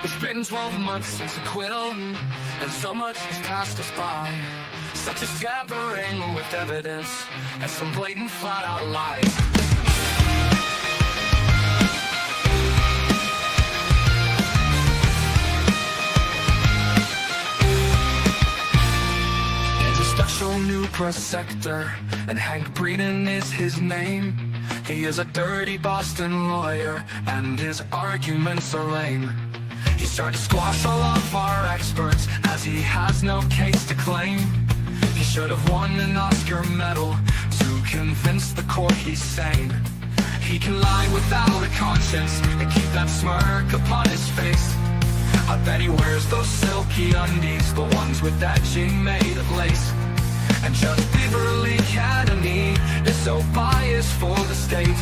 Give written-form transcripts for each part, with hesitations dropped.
It's been 12 months since acquittal, and so much has passed us by. Such a scampering with evidence, and some blatant flat-out lies. There's a special new press sector, and Hank Breeden is his name. He is a dirty Boston lawyer, and his arguments are lame. He's trying to squash all of our experts, as he has no case to claim. He should have won an Oscar medal to convince the court he's sane. He can lie without a conscience and keep that smirk upon his face. I bet he wears those silky undies, the ones with that jean made of lace. And Judge Beverly Academy is so biased for the state,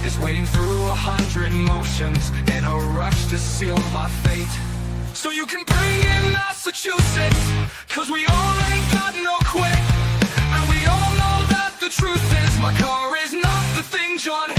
is wading through 100 motions in a rush to seal my fate. So you can bring in Massachusetts, cause we all ain't got no quit. And we all know that the truth is my car is not the thing John hit.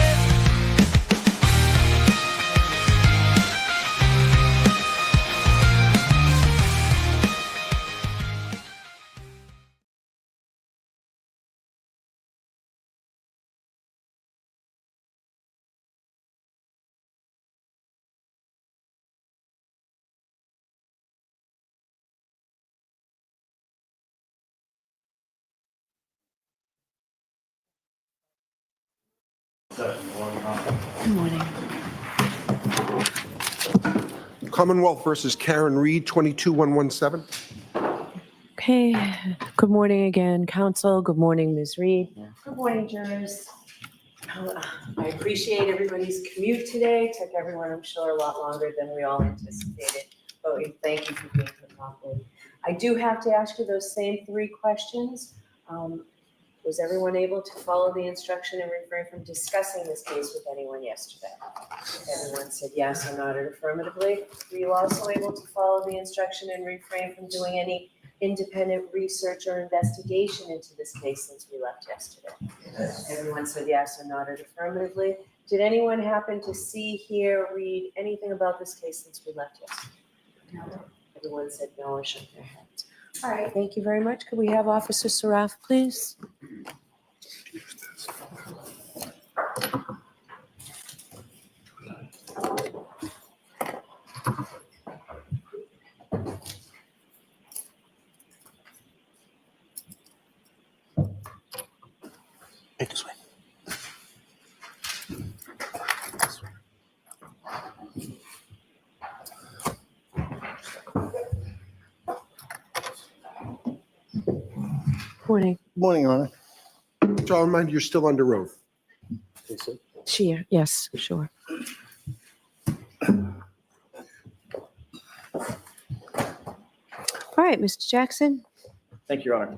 Good morning. Commonwealth versus Karen Reed, 22117. Okay, good morning again, council. Good morning, Ms. Reed. Good morning, jurors. I appreciate everybody's commute today. Took everyone, I'm sure, a lot longer than we all anticipated, but we thank you for being here promptly. I do have to ask you those same 3 questions. Was everyone able to follow the instruction and refrain from discussing this case with anyone yesterday? Everyone said yes or nodded affirmatively. Were you also able to follow the instruction and refrain from doing any independent research or investigation into this case since we left yesterday? Yes. Everyone said yes or nodded affirmatively. Did anyone happen to see, hear, read anything about this case since we left yesterday? No. Everyone said no or shook their heads. All right, thank you very much. Could we have Officer SARAF, please? Hey, this way. Morning. Morning, Your Honor. John, mind you're still under oath. Yes, sure. All right, Mr. Jackson. Thank you, Your Honor.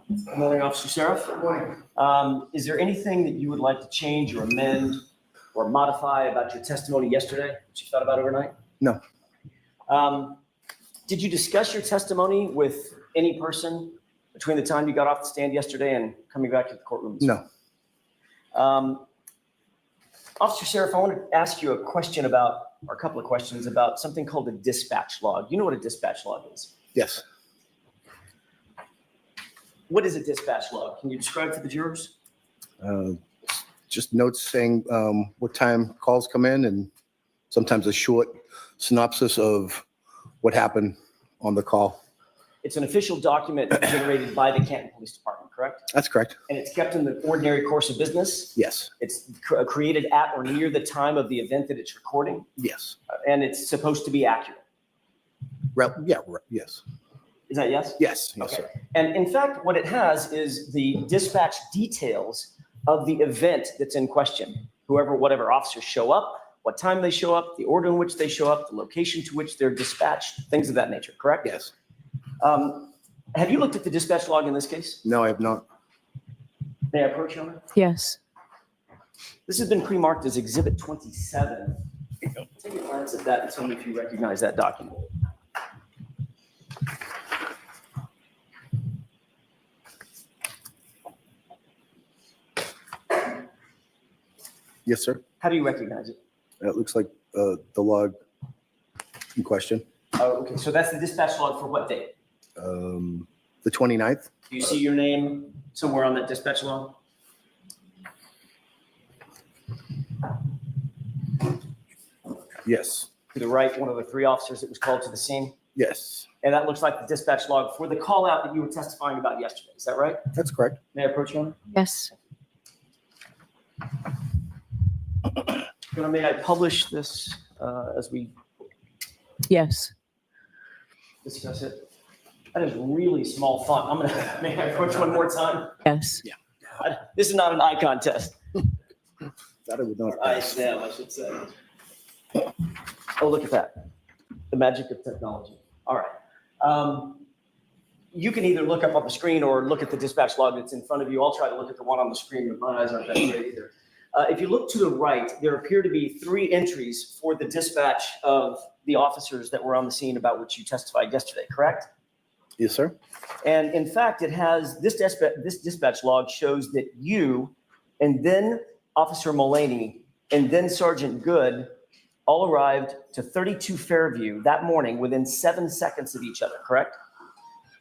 Good morning, Officer SARAF. Good morning. Is there anything that you would like to change or amend or modify about your testimony yesterday that you thought about overnight? No. Did you discuss your testimony with any person between the time you got off the stand yesterday and coming back to the courtroom? No. Officer SARAF, I want to ask you a question about, or a couple of questions about something called a dispatch log. You know what a dispatch log is? Yes. What is a dispatch log? Can you describe to the jurors? Just notes saying what time calls come in and sometimes a short synopsis of what happened on the call. It's an official document generated by the Canton Police Department, correct? That's correct. And it's kept in the ordinary course of business? Yes. It's created at or near the time of the event that it's recording? Yes. And it's supposed to be accurate? Yes. Is that yes? Yes. Yes, Okay. sir. And in fact, what it has is the dispatch details of the event that's in question. Whatever officers show up, what time they show up, the order in which they show up, the location to which they're dispatched, things of that nature, correct? Yes. Have you looked at the dispatch log in this case? No, I have not. May I approach, Your Honor? Yes. This has been pre-marked as Exhibit 27. Take a glance at that and tell me if you recognize that document. Yes, sir. How do you recognize it? It looks like the log in question. Oh, okay, so that's the dispatch log for what date? The 29th? Do you see your name somewhere on that dispatch log? Yes. To the right, one of the 3 officers that was called to the scene. Yes, And that looks like the dispatch log for the call out that you were testifying about yesterday. Is that right? that's correct. May I approach you? Yes. May I publish this as we Yes. discuss it? That is really small font. May I approach one more time? Yes. This is not an eye contest. That I would not. I should say. Oh, look at that. The magic of technology. All right. You can either look up on the screen or look at the dispatch log that's in front of you. I'll try to look at the one on the screen, but my eyes aren't that great either. If you look to the right, there appear to be 3 entries for the dispatch of the officers that were on the scene about which you testified yesterday, correct? Yes, sir. And in fact, it has this dispatch log shows that you and then Officer Mullaney and then Sergeant Good all arrived to 32 Fairview that morning within 7 seconds of each other, correct?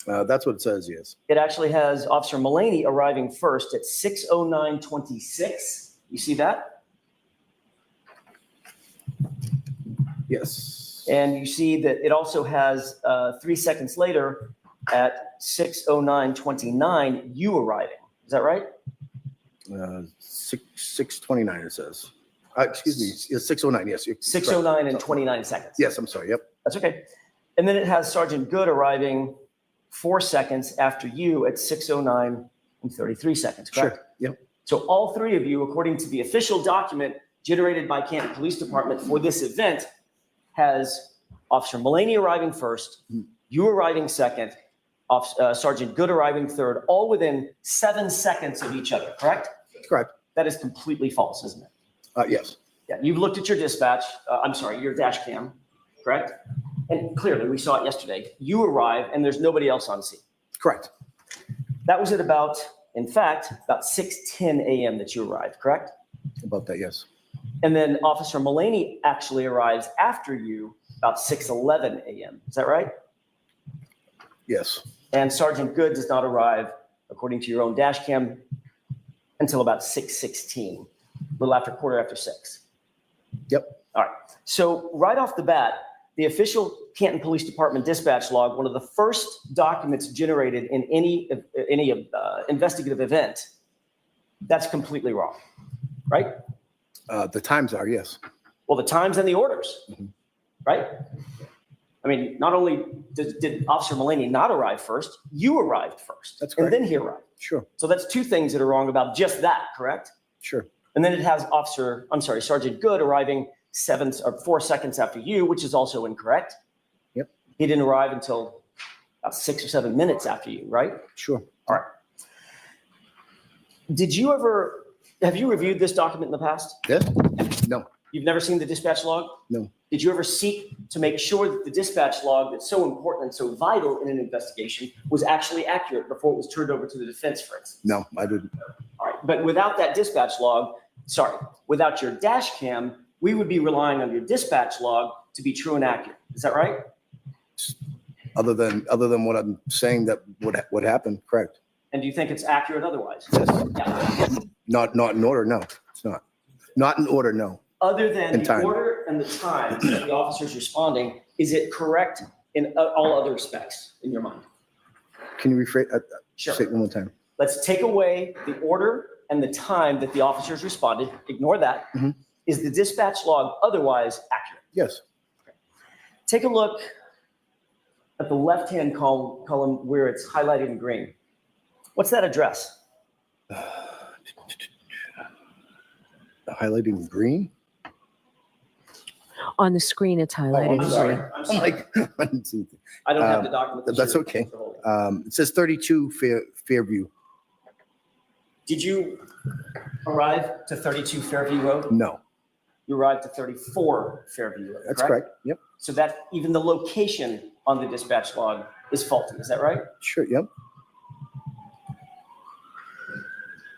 That's what it says, yes. It actually has Officer Mullaney arriving first at 6:09:26. You see that? Yes. And you see that it also has 3 seconds later at 6:09:29, you arriving. Is that right? 6:29 it says. Excuse me, it's 6:09, yes. 6:09 and 29 seconds. Yes, I'm sorry, yep. That's okay. And then it has Sergeant Good arriving 4 seconds after you at 6:09 and 33 seconds, correct? Sure, yep. So all 3 of you, according to the official document generated by Canton Police Department for this event, has Officer Mullaney arriving first, you arriving second, Sergeant Good arriving third, all within 7 seconds of each other, correct? Correct. That is completely false, isn't it? Yes. Yeah, you've looked at your dispatch, your dash cam, correct? And clearly, we saw it yesterday. You arrive and there's nobody else on scene. Correct. That was at about 6:10 a.m. that you arrived, correct? About that, yes. And then Officer Mullaney actually arrives after you about 6:11 a.m. Is that right? Yes. And Sergeant Good does not arrive, according to your own dash cam, until about 6:16, a little after 6:15. Yep. All right. So right off the bat, the official Canton Police Department dispatch log, one of the first documents generated in any investigative event, that's completely wrong, right? The times are, yes. Well, the times and the orders, right? I mean, not only did Officer Mullaney not arrive first, you arrived first. That's and correct. then he arrived. Sure, So that's 2 things that are wrong about just that, correct? sure. And then it has Sergeant Good arriving 4 seconds after you, which is also incorrect. Yep. He didn't arrive until about 6 or 7 minutes after you, right? Sure. All right. Have you reviewed this document in the past? Yes? No, You've never seen the dispatch log? no. Did you ever seek to make sure that the dispatch log that's so important and so vital in an investigation was actually accurate before it was turned over to the defense, for instance? No, I didn't. All right. But without that dispatch log, without your dash cam, we would be relying on your dispatch log to be true and accurate. Is that right? Other than what I'm saying that what happened, correct. And do you think it's accurate otherwise? Yes. Yeah. Not in order, no, it's not. Not in order, no. Other than In the time. order and the time that the officer's responding, is it correct in all other respects in your mind? Can you rephrase, Sure. say it one more time? Let's take away the order and the time that the officers responded. Ignore that. Mhm. Is the dispatch log otherwise accurate? Yes. Take a look at the left-hand column where it's highlighted in green. What's that address? Highlighting green? On the screen, it's highlighted. I'm sorry. I'm like, I didn't see anything. I don't have the document. that's you're- okay. you're holding. It says 32 Fairview. Did you arrive to 32 Fairview Road? No, You arrived to 34 Fairview Road, that's correct. Yep, So that even the location on the dispatch log is faulty. Is that right? sure, yep.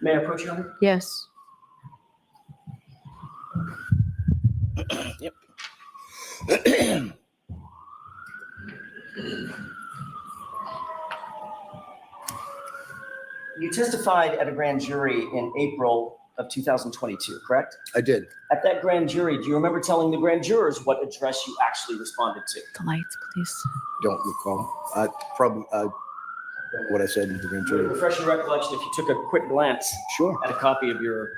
May I approach you on it? Yes. You testified at a grand jury in April of 2022, correct? I did. At that grand jury, do you remember telling the grand jurors what address you actually responded to? The lights, please. Don't recall. Probably what I said in the grand jury. Refresh your recollection if you took a quick glance Sure. at a copy of your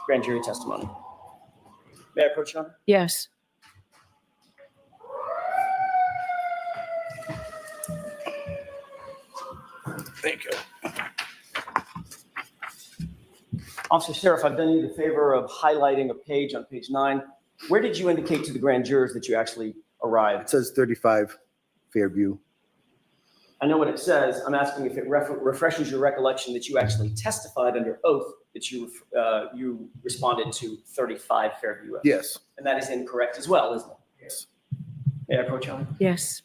grand jury testimony. May I approach you, Your Honor? Yes. Thank you. Officer Sheriff, I've done you the favor of highlighting a page on page 9. Where did you indicate to the grand jurors that you actually It arrived? says 35 Fairview. I know what it says. I'm asking if it refreshes your recollection that you actually testified under oath that you responded to 35 Fairview Road. Yes. And that is incorrect as well, isn't it? Yes. May I approach you, Your Honor? Yes.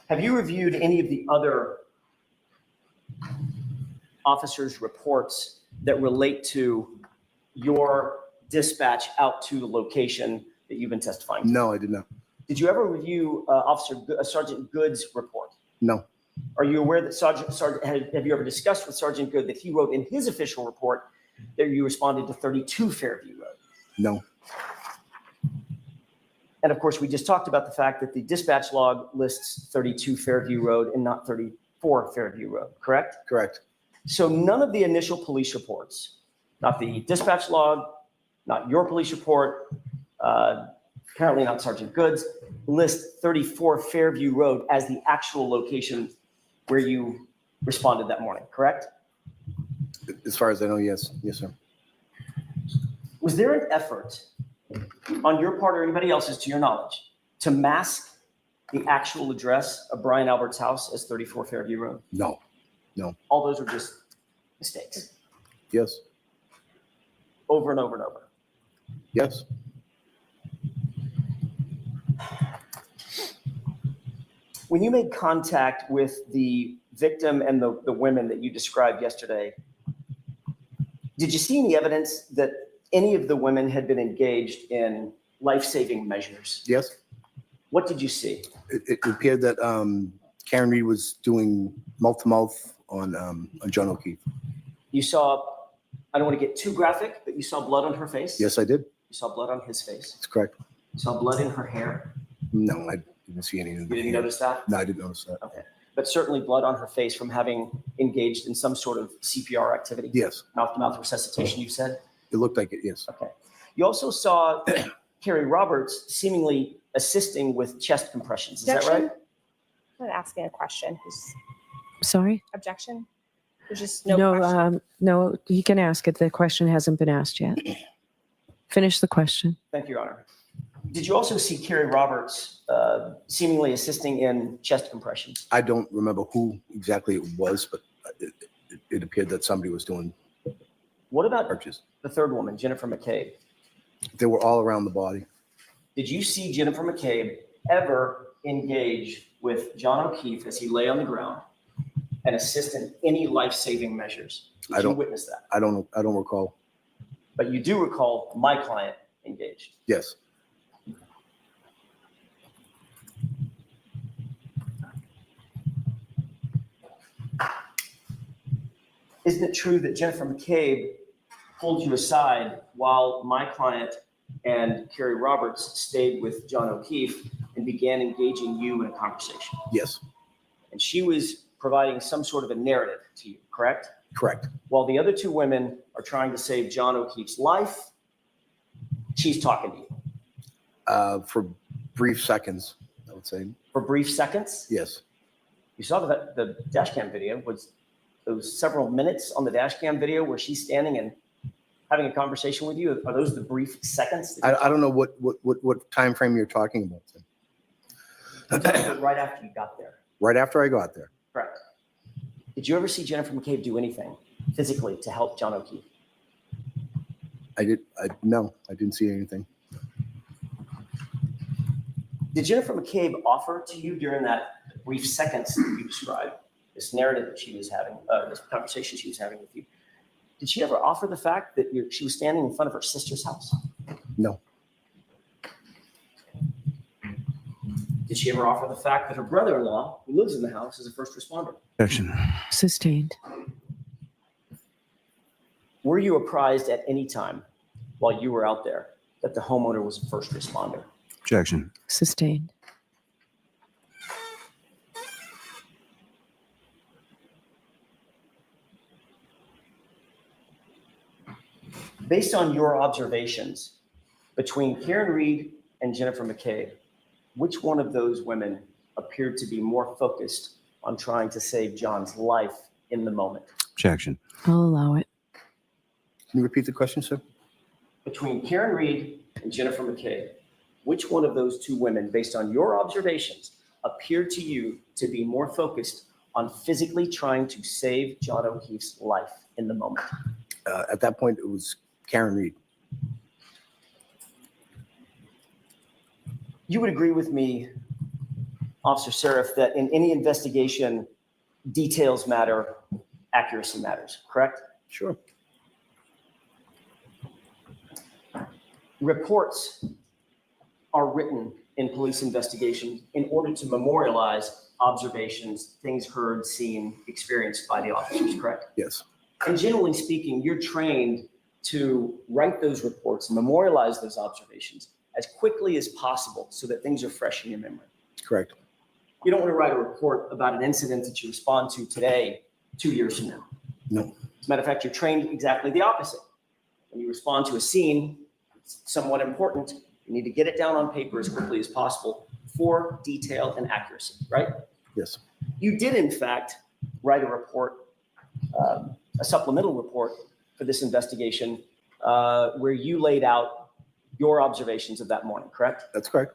Have you reviewed any of the other officers' reports that relate to your dispatch out to the location that you've been testifying to? No, I did not. Did you ever review Sergeant Good's report? No. Are you aware that have you ever discussed with Sergeant Good that he wrote in his official report that you responded to 32 Fairview Road? No. And of course, we just talked about the fact that the dispatch log lists 32 Fairview Road and not 34 Fairview Road, correct? Correct. So none of the initial police reports, not the dispatch log, not your police report, apparently not Sergeant Good's, list 34 Fairview Road as the actual location where you responded that morning, correct? As far as I know, yes. Yes, sir. Was there an effort on your part or anybody else's, to your knowledge, to mask the actual address of Brian Albert's house as 34 Fairview Road? No. All those are just mistakes Yes. over and over and over. Yes. When you made contact with the victim and the women that you described yesterday, did you see any evidence that any of the women had been engaged in life-saving measures? Yes. What did you see? It appeared that Karen Reed was doing mouth-to-mouth on John O'Keefe. You saw, I don't want to get too graphic, but you saw blood on her face? Yes, I did. You saw blood on his face? That's correct. You saw blood in her hair? No, I didn't see any. You didn't notice that? No, I didn't notice that. Okay. But certainly blood on her face from having engaged in some sort of CPR activity? Yes. Mouth-to-mouth resuscitation, you said? It looked like it, yes. Okay. You also saw Carrie Roberts seemingly assisting with chest compressions. Is that right? Objection? I'm not asking a question. Who's Sorry? objection? There's just no No, question. no, he can ask it. The question hasn't been asked yet. Finish the question. Thank you, Your Honor. Did you also see Carrie Roberts seemingly assisting in chest compressions? I don't remember who exactly it was, but it appeared that somebody was doing What about purchase. the third woman, Jennifer McCabe? They were all around the body. Did you see Jennifer McCabe ever engage with John O'Keefe as he lay on the ground and assist in any life-saving measures? I Did you don't- witness that? I don't recall. But you do recall my client engaged. Yes. Isn't it true that Jennifer McCabe pulled you aside while my client and Carrie Roberts stayed with John O'Keefe and began engaging you in a conversation? Yes. And she was providing some sort of a narrative to you, correct? Correct. While the other two women are trying to save John O'Keefe's life, she's talking to you For brief seconds, I would say. for brief seconds. Yes. You saw the dash cam video. Was those several minutes on the dash cam video where she's standing and having a conversation with you? Are those the brief seconds? I don't know what time frame you're talking about. Right after you got there. Right after I got there. Correct. Did you ever see Jennifer McCabe do anything physically to help John O'Keefe? No, I didn't see anything. Did Jennifer McCabe offer to you during that brief seconds that you described, this narrative that she was having, this conversation she was having with you, Did she ever offer the fact that she was standing in front of her sister's house? No. Did she ever offer the fact that her brother-in-law, who lives in the house, is a first responder? Objection. Sustained. Were you apprised at any time while you were out there that the homeowner was a first responder? Objection. Sustained. Based on your observations between Karen Reed and Jennifer McCabe, which one of those women appeared to be more focused on trying to save John's life in the moment? Objection. I'll allow it. Can you repeat the question, sir? Between Karen Reed and Jennifer McCabe, which one of those two women, based on your observations, appeared to you to be more focused on physically trying to save John O'Keefe's life in the moment? At that point, it was Karen Reed. You would agree with me, Officer SARAF, that in any investigation, details matter, accuracy matters, correct? Sure. Reports are written in police investigations in order to memorialize observations, things heard, seen, experienced by the officers, correct? Yes. And generally speaking, you're trained to write those reports, memorialize those observations as quickly as possible so that things are fresh in your memory. Correct. You don't want to write a report about an incident that you respond to today, 2 years from now. No. As a matter of fact, you're trained exactly the opposite. When you respond to a scene, it's somewhat important, you need to get it down on paper as quickly as possible for detail and accuracy, right? Yes. You did, in fact, write a report, a supplemental report for this investigation where you laid out your observations of that morning, correct? That's correct.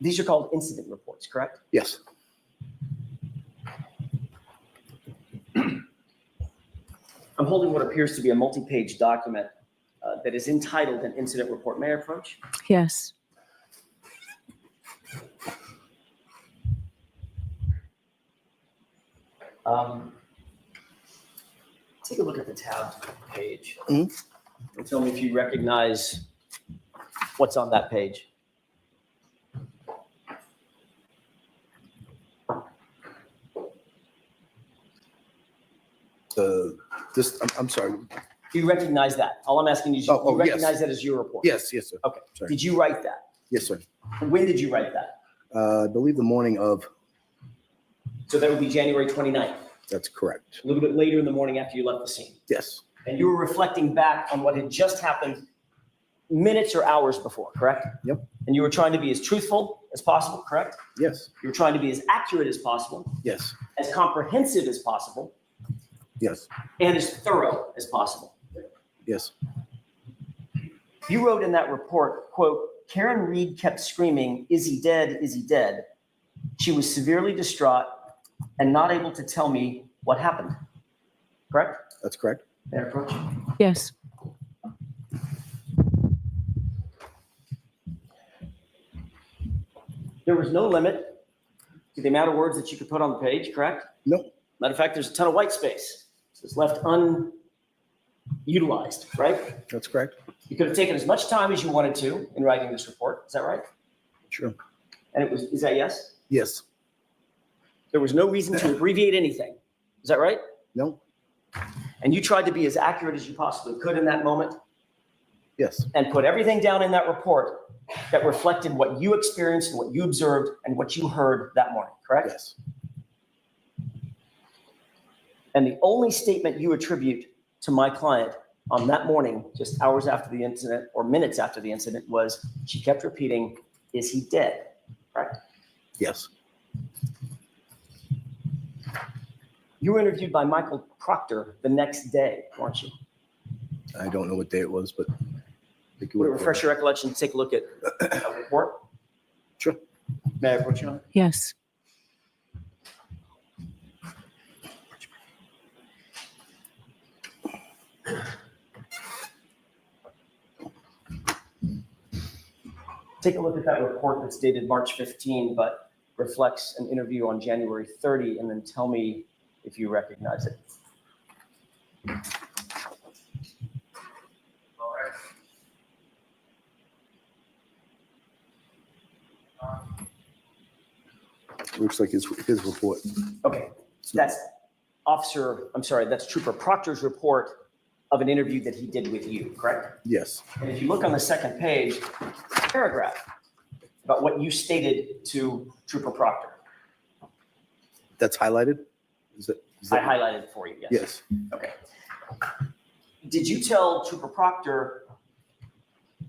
These are called incident reports, correct? Yes. I'm holding what appears to be a multi-page document that is entitled an incident report. May I approach? Yes. Take a look at the tabbed page Mhm. and tell me if you recognize what's on that page. I'm sorry. Do you recognize that? All I'm asking you is, Oh, you yes. recognize that as your report? Yes, yes, sir. Okay. Sorry. Did you write that? Yes, sir. When did you write that? I believe the morning of, So that would be January 29th, that's correct. a little bit later in the morning after you left the scene. Yes, And you were reflecting back on what had just happened minutes or hours before, correct? Yep. And you were trying to be as truthful as possible, correct? yes, You were trying to be as accurate as possible, yes, as comprehensive as possible, yes, and as thorough as possible. yes, You wrote in that report, quote, Karen Reed kept screaming, "Is he dead? Is he dead?" She was severely distraught and not able to tell me what happened. Correct? that's correct. May I approach? Yes. There was no limit to the amount of words that you could put on the page, correct? No, Matter of fact, there's a ton of white space. So it's left unutilized, right? that's correct. You could have taken as much time as you wanted to in writing this report. Is that right? Sure. And it was, is that yes? Yes, There was no reason to abbreviate anything. Is that right? no, And you tried to be as accurate as you possibly could in that moment yes, and put everything down in that report that reflected what you experienced and what you observed and what you heard that morning, correct? yes, And the only statement you attribute to my client on that morning, just hours after the incident or minutes after the incident, was she kept repeating, "Is he dead?" Correct? yes, You were interviewed by Michael Proctor the next day, weren't you? I don't know what day it was, but. I think it Would it would- refresh your recollection to take a look at a report? Sure. May I approach you on it? Yes. take a look at that report that's dated March 15, but reflects an interview on January 30, and then tell me if you recognize it. Looks like his report. Okay, that's that's Trooper Proctor's report of an interview that he did with you, correct? Yes. And if you look on the second page, paragraph about what you stated to Trooper Proctor. That's highlighted? Is I that? highlighted it for you, yes. Yes. Okay. Did you tell Trooper Proctor,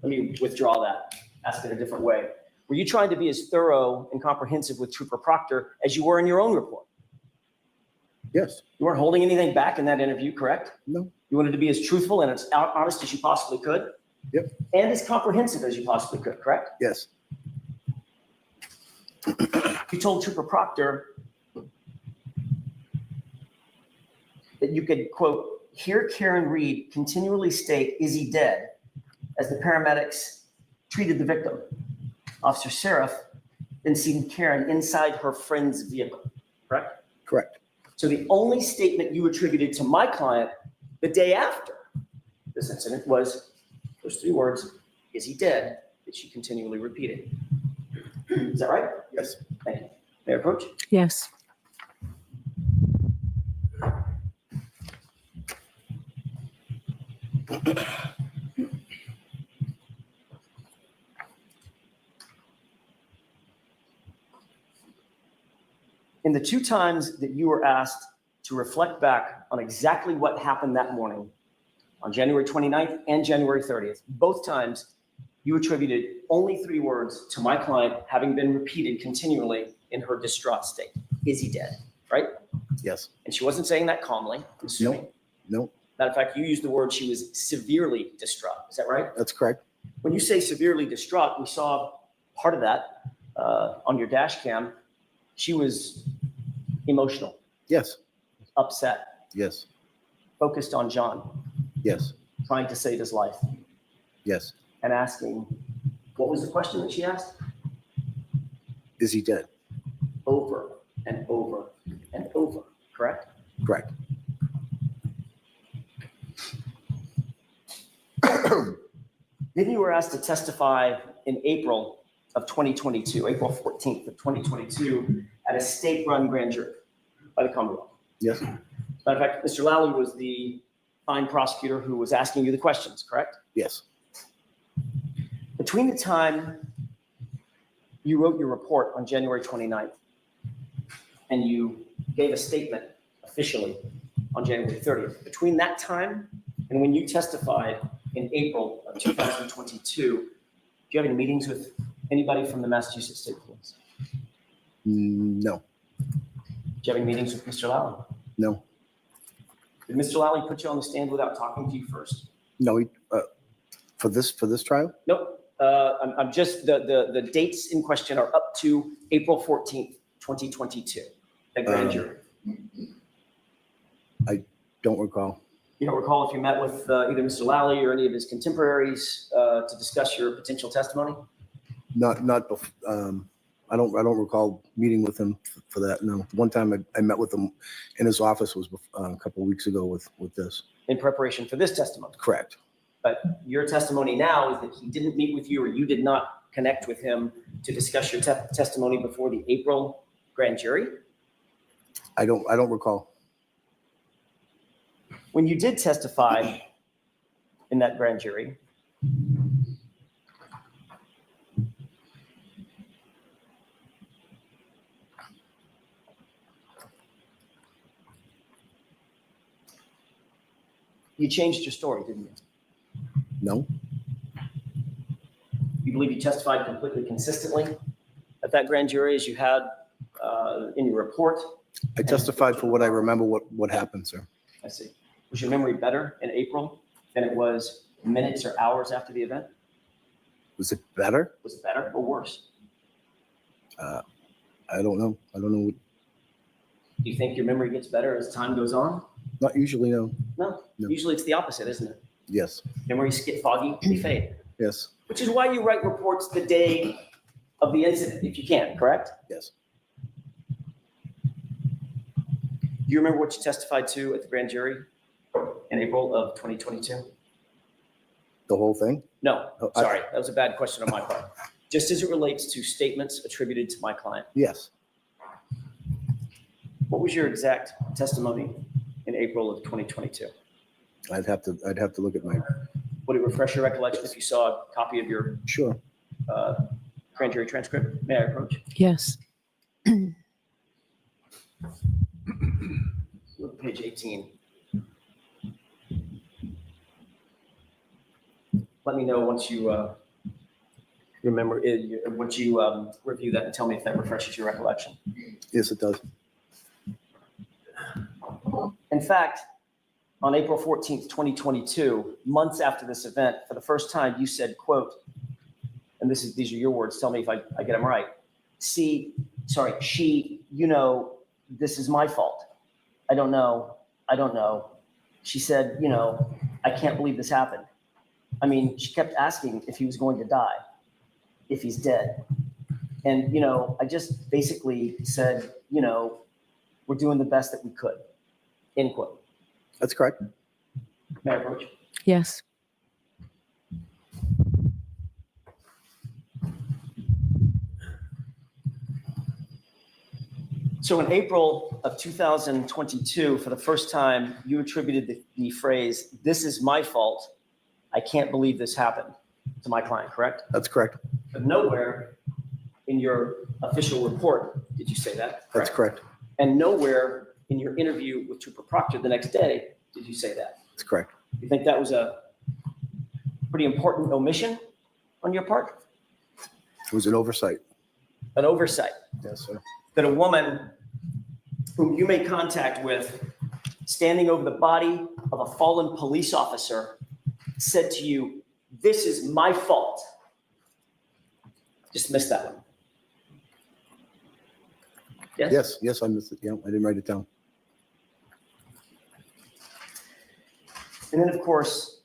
let me withdraw that, ask it a different way. Were you trying to be as thorough and comprehensive with Trooper Proctor as you were in your own report? Yes. You weren't holding anything back in that interview, correct? No. You wanted to be as truthful and as honest as you possibly could? Yep. And as comprehensive as you possibly could, correct? Yes. You told Trooper Proctor that you could, quote, hear Karen Reed continually state, "Is he dead?" as the paramedics treated the victim. Officer SARAF then seen Karen inside her friend's vehicle, correct? Correct. So the only statement you attributed to my client the day after this incident was those 3 words, "Is he dead?" that she continually repeated. Is that right? Yes. Thank you. May I approach? Yes. In the 2 times that you were asked to reflect back on exactly what happened that morning, on January 29th and January 30th, both times you attributed only 3 words to my client having been repeated continually in her distraught state. "Is he dead?" Right? Yes. And she wasn't saying that calmly, I'm assuming. No, Matter of fact, you used the word she was severely distraught. Is that right? that's correct. When you say severely distraught, we saw part of that on your dash cam. She was emotional, Yes. upset, Yes. focused on John, Yes. trying to save his life, Yes. and asking, what was the question that she asked? Is he dead? Over and over and over, correct? Correct. Then you were asked to testify in April of 2022, April 14th of 2022, at a state-run grand jury by the Commonwealth. Yes. Matter of fact, Mr. Lally was the fine prosecutor who was asking you the questions, correct? Yes. Between the time you wrote your report on January 29th and you gave a statement officially on January 30th, between that time and when you testified in April of 2022, do you have any meetings with anybody from the Massachusetts State Police? No. Do you have any meetings with Mr. Lally? No. Did Mr. Lally put you on the stand without talking to you first? No. For this trial? Nope. I'm just, the dates in question are up to April 14th, 2022, at grand jury. I don't recall. You don't recall if you met with either Mr. Lally or any of his contemporaries to discuss your potential testimony? Not. I don't recall meeting with him for that. No. One time I met with him in his office was a couple of weeks ago with this. In preparation for this testimony? Correct. But your testimony now is that he didn't meet with you or you did not connect with him to discuss your testimony before the April grand jury? I don't recall. When you did testify in that grand jury, you changed your story, didn't you? No. You believe you testified completely consistently at that grand jury as you had in your report? I testified for what I remember what happened, sir. I see. Was your memory better in April than it was minutes or hours after the event? Was it better? Was it better or worse? I don't know. I don't know. Do you think your memory gets better as time goes on? Not usually, no. No. No. Usually it's the opposite, isn't it? Yes. Memories get foggy, they fade. Yes, which is why you write reports the day of the incident, if you can, correct? yes. Do you remember what you testified to at the grand jury in April of 2022? The whole thing? No, Oh, sorry, that was a bad question on my part. Just as it relates to statements attributed to my client, Yes. what was your exact testimony in April of 2022? I'd have to look at my, Would it refresh your recollection if you saw a copy of your sure. grand jury transcript? May I approach? Yes. Look at page 18. Let me know once you remember, once you review that and tell me if that refreshes your recollection. Yes, it does. In fact, on April 14th, 2022, months after this event, for the first time, you said, quote, and these are your words, tell me if I get them right. She, this is my fault. I don't know. She said, I can't believe this happened. I mean, she kept asking if he was going to die, if he's dead. And, I just basically said, we're doing the best that we could, end quote. That's correct. May I approach? Yes. So in April of 2022, for the first time, you attributed the phrase, "This is my fault. I can't believe this happened," to my client, correct? That's correct. But nowhere in your official report did you say that. That's correct. And nowhere in your interview with Trooper Proctor the next day did you say that. That's correct. You think that was a pretty important omission on your part? It was an oversight. An oversight. Yes, sir. That a woman whom you made contact with, standing over the body of a fallen police officer, said to you, "This is my fault." Just missed that one. Yes? Yes, I missed it. Yeah, I didn't write it down. And then, of course,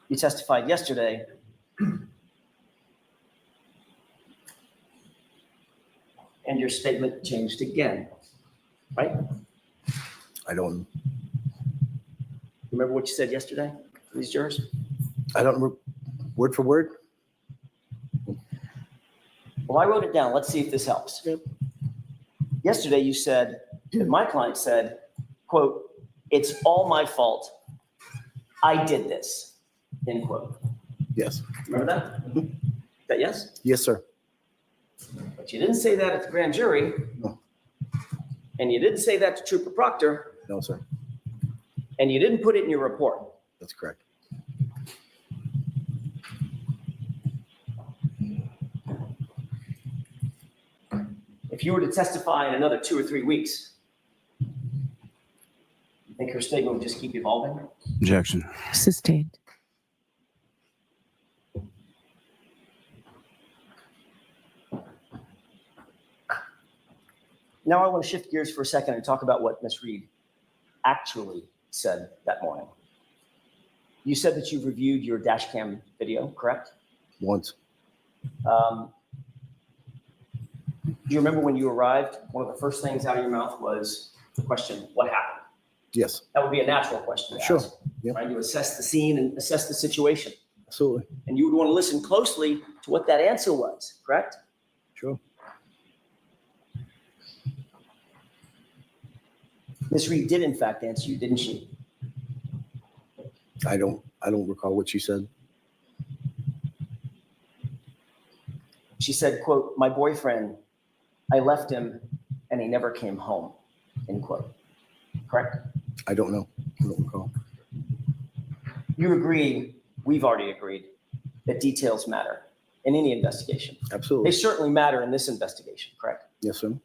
you testified yesterday and your statement changed again, right? I don't Remember what you said yesterday to these jurors? remember word for word. Well, I wrote it down. Let's see if this helps. Yep. Yesterday, you said, that my client said, quote, "It's all my fault. I did this," end quote. Yes. Remember that? Is that yes? Yes, sir. But you didn't say that at the grand jury. No. And you didn't say that to Trooper Proctor. No, sir. And you didn't put it in your report. That's correct. If you were to testify in another 2 or 3 weeks, you think her statement would just keep evolving? Objection. Sustained. Now I want to shift gears for a second and talk about what Ms. Reed actually said that morning. You said that you reviewed your dash cam video, correct? Once. Do you remember when you arrived, one of the first things out of your mouth was the question, "What happened?" Yes. That would be a natural question to Sure. ask, Yep. right? You assess the scene and assess the situation. Absolutely. And you would want to listen closely to what that answer was, correct? Sure. Ms. Reed did in fact answer you, didn't she? I don't recall what she said. She said, quote, "My boyfriend, I left him and he never came home," end quote. Correct? I don't know. I don't recall. You agree, we've already agreed, that details matter in any investigation. They Absolutely. certainly matter in this investigation, correct? Yes, sir.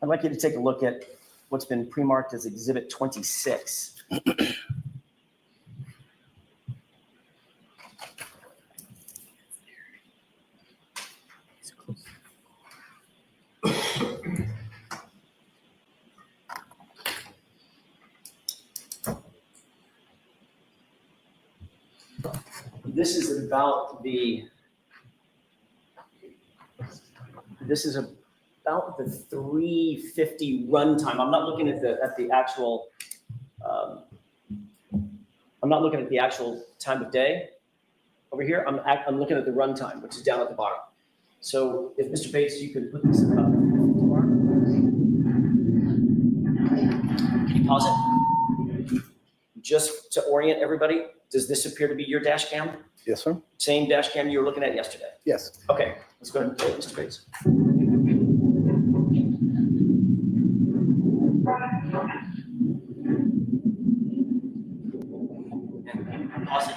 I'd like you to take a look at what's been pre-marked as Exhibit 26. This is about the 3:50 runtime. I'm not looking at the actual. I'm not looking at the actual time of day over here. I'm looking at the runtime, which is down at the bottom. So if Mr. Bates, you could put this up. Can you pause it? Just to orient everybody, does this appear to be your dash cam? Yes, sir? Same dash cam you were looking at yesterday? Yes. Okay, let's go ahead and play it, Mr. Bates. And pause it.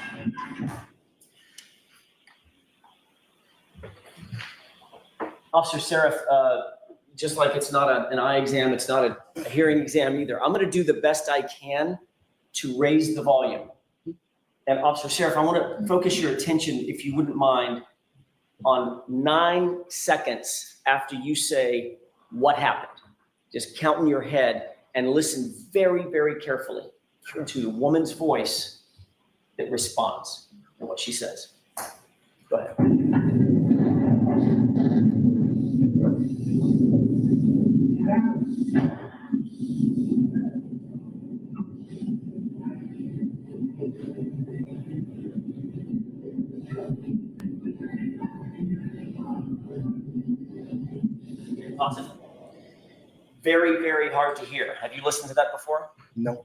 Officer SARAF, just like it's not an eye exam, it's not a hearing exam either. I'm going to do the best I can to raise the volume. And Officer SARAF, I want to focus your attention, if you wouldn't mind, on 9 seconds after you say what happened. Just count in your head and listen very, very carefully to the woman's voice that responds and what she says. Go ahead. Awesome. Very, very hard to hear. Have you listened to that before? No.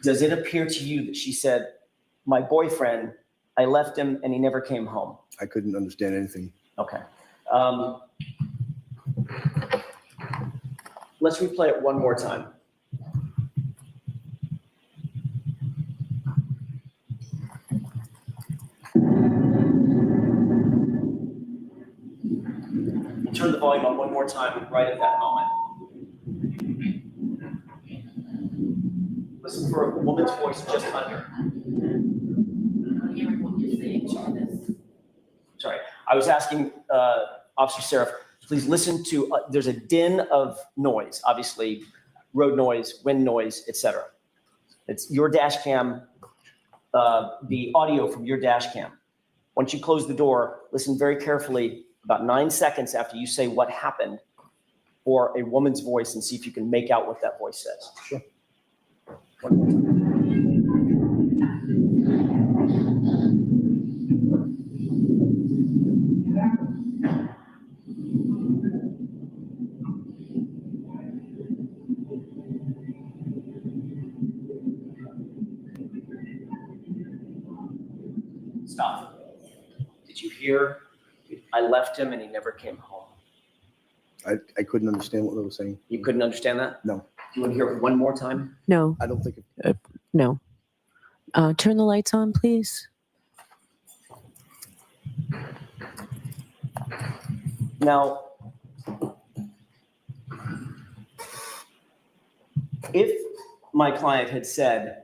Does it appear to you that she said, my boyfriend, I left him and he never came home? I couldn't understand anything. Okay. Let's replay it one more time. Turn the volume up one more time right at that moment. Listen for a woman's voice just under. Sorry, I was asking Officer SARAF, please listen to, there's a din of noise, obviously road noise, wind noise, etc. It's your dash cam, the audio from your dash cam. Once you close the door, listen very carefully about 9 seconds after you say what happened for a woman's voice and see if you can make out what that voice says. Sure. One more time. Stop. Did you hear? I left him and he never came home. I couldn't understand what they were saying. You couldn't understand that? No. Do you want to hear it one more time? No, I don't think it. no. Turn the lights on, please. Now, if my client had said,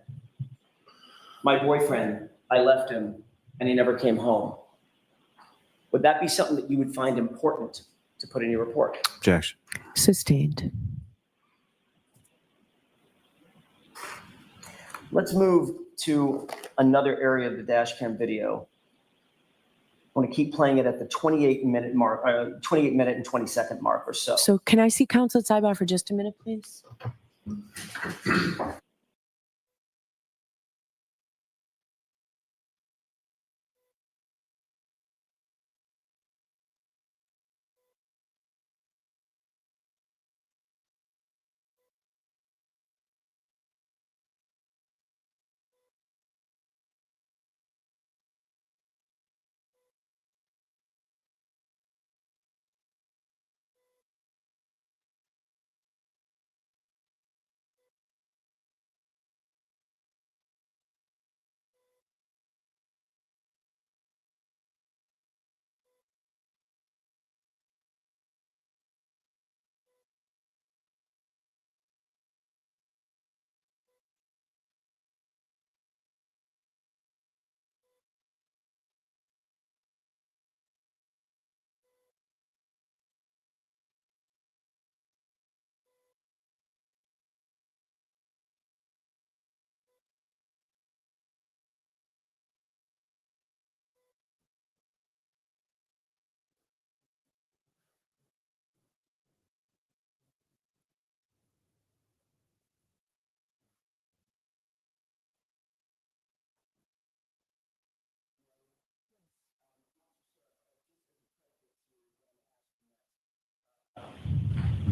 my boyfriend, I left him and he never came home, would that be something that you would find important to put in your report? Objection. Sustained. Let's move to another area of the dash cam video. I want to keep playing it at the 28-minute mark, 28-minute and 20-second mark or so. So can I see counsel at sidebar for just a minute, please?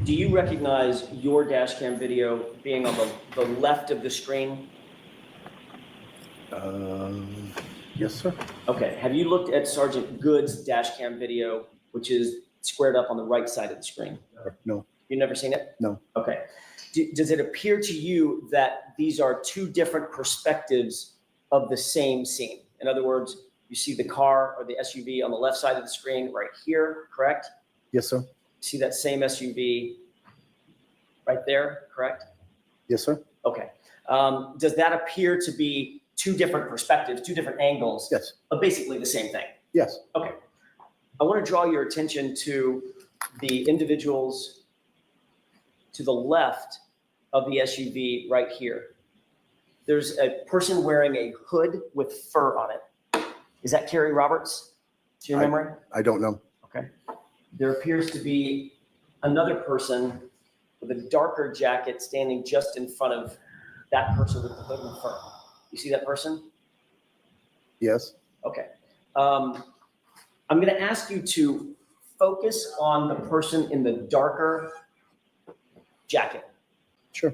Do you recognize your dash cam video being on the left of the screen? Yes, sir. Okay, have you looked at Sergeant Good's dash cam video, which is squared up on the right side of the screen? No, You've never seen it? no. Okay. Does it appear to you that these are two different perspectives of the same scene? In other words, you see the car or the SUV on the left side of the screen right here, correct? Yes, sir. See that same SUV right there, correct? Yes, sir. Okay. Does that appear to be two different perspectives, two different angles? Yes. Of basically the same thing? Yes. Okay. I want to draw your attention to the individuals to the left of the SUV right here. There's a person wearing a hood with fur on it. Is that Carrie Roberts? To your memory? I don't know. Okay. There appears to be another person with a darker jacket standing just in front of that person with the hood and fur. You see that person? Yes. Okay. I'm going to ask you to focus on the person in the darker jacket. Sure.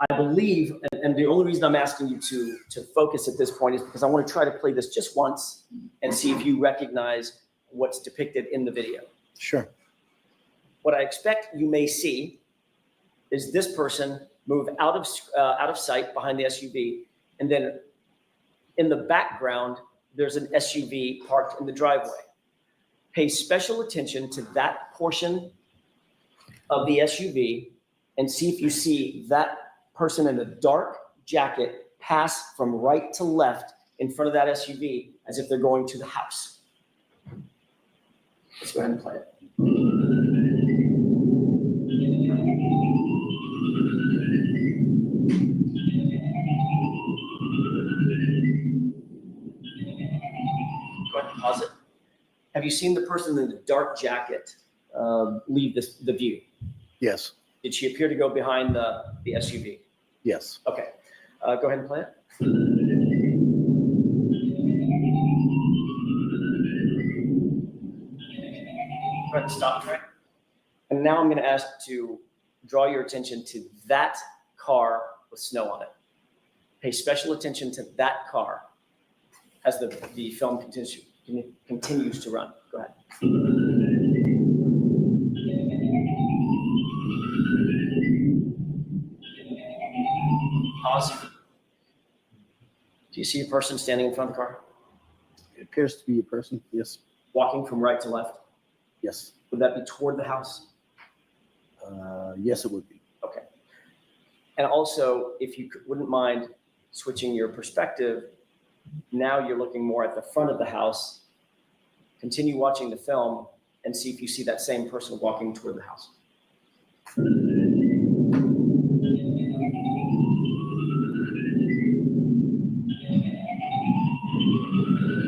I believe, and the only reason I'm asking you to focus at this point is because I want to try to play this just once and see if you recognize what's depicted in the video. Sure. What I expect you may see is this person move out of sight behind the SUV, and then in the background, there's an SUV parked in the driveway. Pay special attention to that portion of the SUV and see if you see that person in a dark jacket pass from right to left in front of that SUV as if they're going to the house. Let's go ahead and play it. Go ahead and pause it. Have you seen the person in the dark jacket leave the view? Yes. Did she appear to go behind the SUV? Yes. Okay. Go ahead and play it. Go ahead and stop track. And now I'm going to ask to draw your attention to that car with snow on it. Pay special attention to that car as the film continues to run. Go ahead. Pause. Do you see a person standing in front of the car? It appears to be a person. Yes. Walking from right to left? Yes. Would that be toward the house? Yes, it would be. Okay. And also, if you wouldn't mind switching your perspective, now you're looking more at the front of the house. Continue watching the film and see if you see that same person walking toward the house.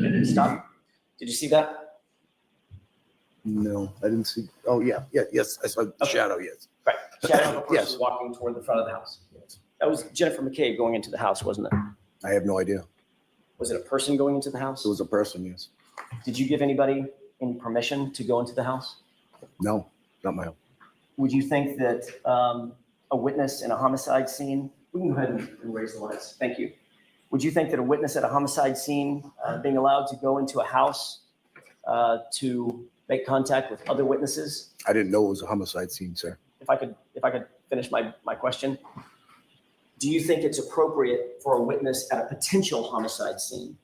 Okay, stop. Did you see that? No, I didn't see. Oh, yeah. Yeah. Yes. I saw the Okay. shadow. Yes. Right. Shadow of a person Yes. walking toward the front of the house. That was Jennifer McCabe going into the house, wasn't it? I have no idea. Was it a person going into the house? It was a person. Yes. Did you give anybody any permission to go into the house? No, not my own. Would you think that a witness in a homicide scene, we can go ahead and raise the lights. Thank you. Would you think that a witness at a homicide scene being allowed to go into a house to make contact with other witnesses? I didn't know it was a homicide scene, sir. If I could finish my question. Do you think it's appropriate for a witness at a potential homicide scene,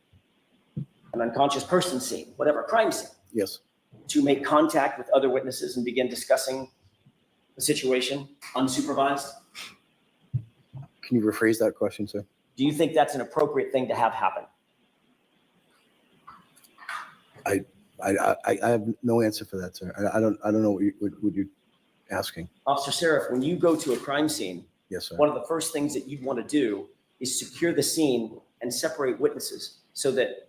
an unconscious person scene, whatever, crime scene, Yes. to make contact with other witnesses and begin discussing the situation unsupervised? Can you rephrase that question, sir? Do you think that's an appropriate thing to have happen? I have no answer for that, sir. I don't know what you're asking. Officer Saraf, when you go to a crime scene, Yes, sir. one of the first things that you'd want to do is secure the scene and separate witnesses so that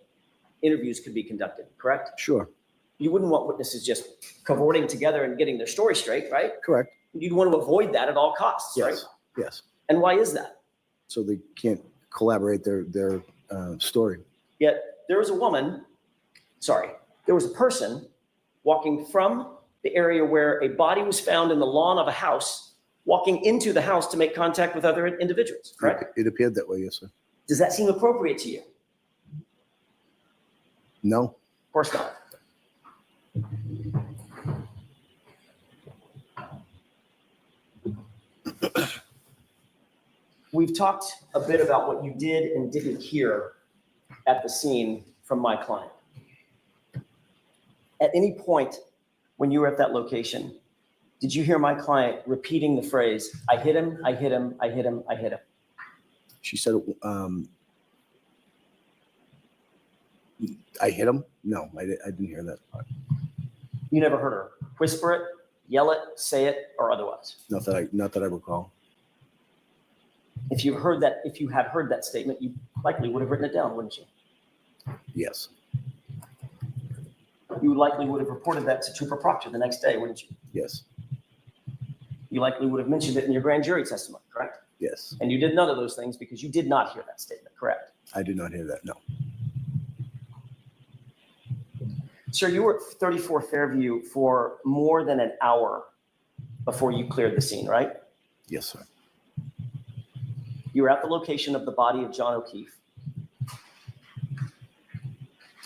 interviews could be conducted, correct? Sure. You wouldn't want witnesses just cavorting together and getting their story straight, right? Correct. You'd want to avoid that at all costs, right? Yes. Yes. And why is that? So they can't collaborate their story. Yet there was a person walking from the area where a body was found in the lawn of a house, walking into the house to make contact with other individuals, correct? It appeared that way, yes, sir. Does that seem appropriate to you? No, Of course not. We've talked a bit about what you did and didn't hear at the scene from my client. At any point when you were at that location, did you hear my client repeating the phrase, "I hit him, I hit him, I hit him, I hit him"? she said, I hit him? No, I didn't hear that part. You never heard her whisper it, yell it, say it, or otherwise? Not that I recall. If you had heard that statement, you likely would have written it down, wouldn't you? Yes, You likely would have reported that to Trooper Proctor the next day, wouldn't you? yes, You likely would have mentioned it in your grand jury testimony, correct? yes. And you did none of those things because you did not hear that statement, correct? I did not hear that, no. Sir, you were at 34 Fairview for more than an hour before you cleared the scene, right? Yes, sir. You were at the location of the body of John O'Keefe.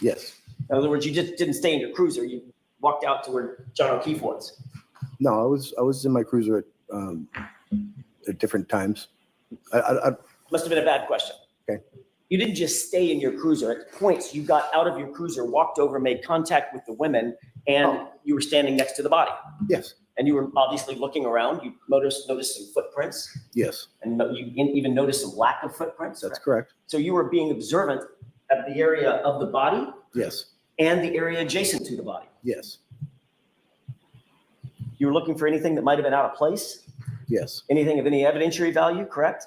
Yes. In other words, you just didn't stay in your cruiser. You walked out to where John O'Keefe was. No, I was in my cruiser at different times. I Must have been a bad question. Okay. You didn't just stay in your cruiser. At points, you got out of your cruiser, walked over, made contact with the women, and you were standing next to the body. yes, And you were obviously looking around. You noticed some footprints, yes, and you even noticed some lack of footprints. that's correct. So you were being observant at the area of the body Yes, and the area adjacent to the body. yes, You were looking for anything that might have been out of place, yes, anything of any evidentiary value, correct?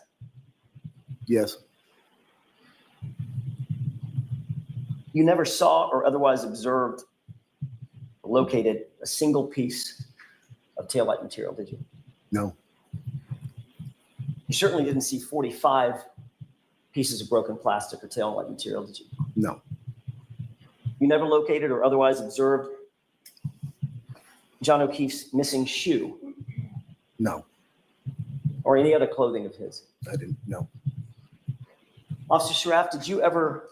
yes, You never saw or otherwise observed, or located a single piece of taillight material, did you? no, You certainly didn't see 45 pieces of broken plastic or taillight material, did you? no, You never located or otherwise observed John O'Keefe's missing shoe no, or any other clothing of his. I didn't, no, Officer SARAF, did you ever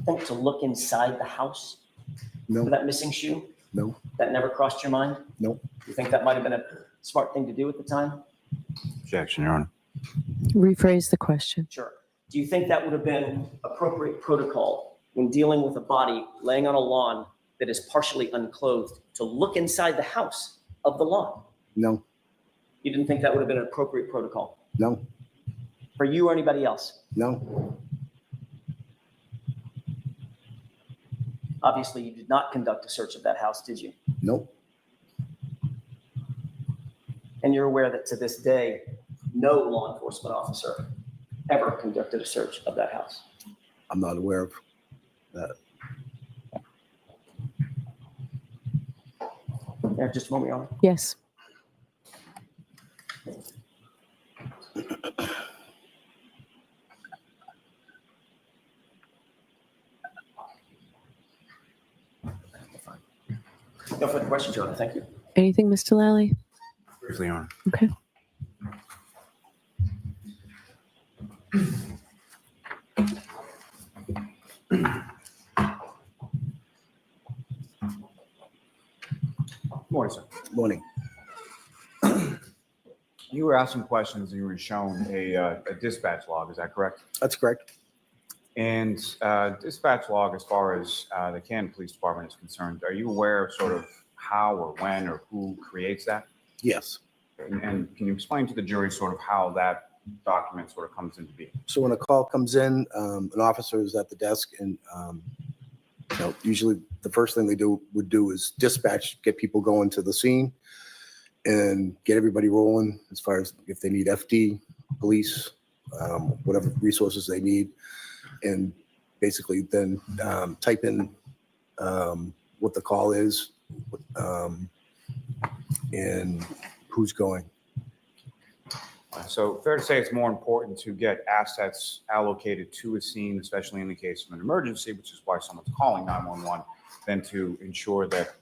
think to look inside the house for no, that missing shoe? no, That never crossed your mind? no, You think that might have been a smart thing to do at the time? Objection, Your Honor. Rephrase the question. Sure. Do you think that would have been appropriate protocol when dealing with a body laying on a lawn that is partially unclothed to look inside the house of the lawn? no, You didn't think that would have been an appropriate protocol no, for you or anybody else? no, Obviously, you did not conduct a search of that house, did you? no, And you're aware that to this day, no law enforcement officer ever conducted a search of that house. I'm not aware of that. Yeah, just a moment, Your Honor. Yes. No further questions, Your Honor. Thank you. Anything, Mr. Lally? Briefly, Your Honor. Okay. Morning, sir. Morning. You were asked some questions and you were shown a dispatch log, is that correct? That's correct. And dispatch log, as far as the Canton Police Department is concerned, are you aware of sort of how or when or who creates that? Yes. And can you explain to the jury sort of how that document sort of comes into being? So when a call comes in, an officer is at the desk and, usually the first thing they would do is dispatch, get people going to the scene and get everybody rolling as far as if they need FD, police, whatever resources they need. And basically then type in what the call is and who's going. So fair to say it's more important to get assets allocated to a scene, especially in the case of an emergency, which is why someone's calling 911, than to ensure that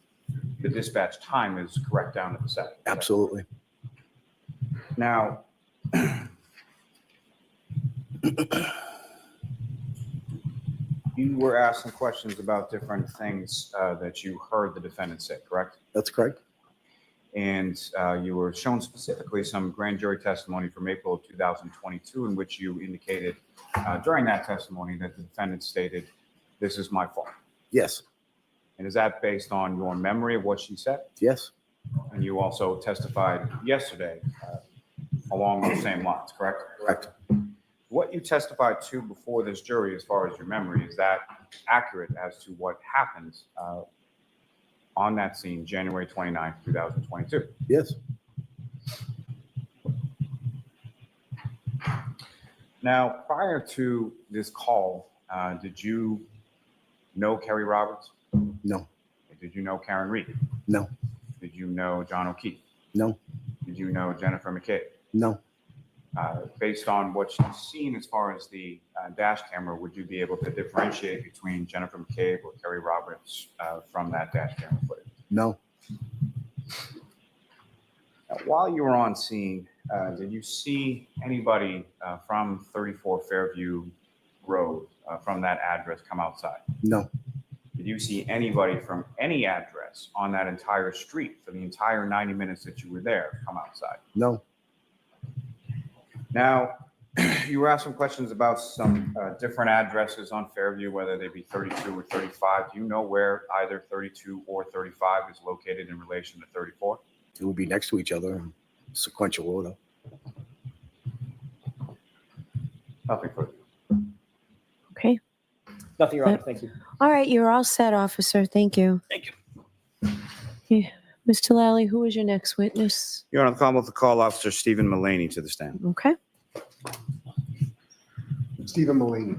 the dispatch time is correct down to the second. Absolutely. Now, you were asked some questions about different things that you heard the defendant say, correct? That's correct. And you were shown specifically some grand jury testimony from April of 2022 in which you indicated during that testimony that the defendant stated, "This is my fault." Yes. And is that based on your memory of what she said? Yes. And you also testified yesterday along those same lines, correct? Correct. What you testified to before this jury, as far as your memory, is that accurate as to what happened on that scene, January 29th, 2022? Yes. Now, prior to this call, did you know Kerry Roberts? No. Did you know Karen Reed? No. Did you know John O'Keefe? No. Did you know Jennifer McCabe? No. Based on what you've seen as far as the dash camera, would you be able to differentiate between Jennifer McCabe or Kerry Roberts from that dash camera footage? No. Now, while you were on scene, did you see anybody from 34 Fairview Road from that address come outside? No. Did you see anybody from any address on that entire street for the entire 90 minutes that you were there come outside? No. Now, you were asked some questions about some different addresses on Fairview, whether they be 32 or 35. Do you know where either 32 or 35 is located in relation to 34? It would be next to each other in sequential order. Nothing further. Okay. Nothing, Your Honor. Thank you. All right, you're all set, officer. Thank you. Thank you. Yeah. Mr. Lally, who is your next witness? Your Honor, the Commonwealth to call Officer Stephen Mullaney to the stand. Okay. Stephen Mullaney.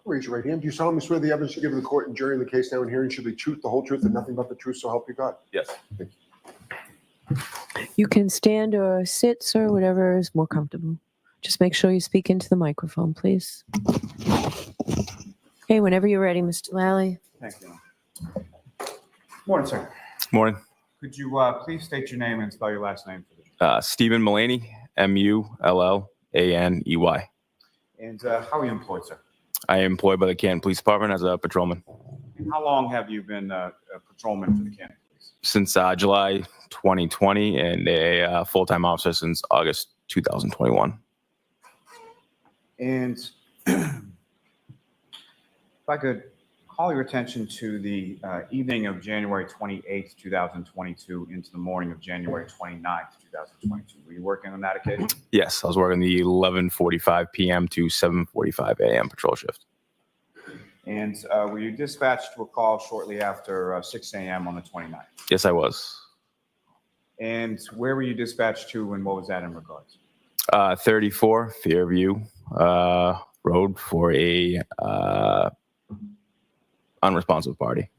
Raise your right hand. Do you solemnly swear the evidence you give to the court and jury in the case now and hearing should be truth, the whole truth, and nothing but the truth, so help you God? Yes. Thank you. You can stand or sit, sir, whatever is more comfortable. Just make sure you speak into the microphone, please. Okay, whenever you're ready, Mr. Lally. Thank you. Morning, sir. Morning. Could you please state your name and spell your last name for the Stephen Mullaney, Mullaney. And how are you employed, sir? I am employed by the Canton Police Department as a patrolman. And how long have you been a patrolman for the Canton Police? Since July 2020 and a full-time officer since August 2021. And if I could call your attention to the evening of January 28th, 2022 into the morning of January 29th, 2022. Were you working on that occasion? Yes, I was working the 11:45 p.m. to 7:45 a.m. patrol shift. And were you dispatched to a call shortly after 6 a.m. on the 29th? Yes, I was. And where were you dispatched to and what was that in regards? 34 Fairview Road for a unresponsive party.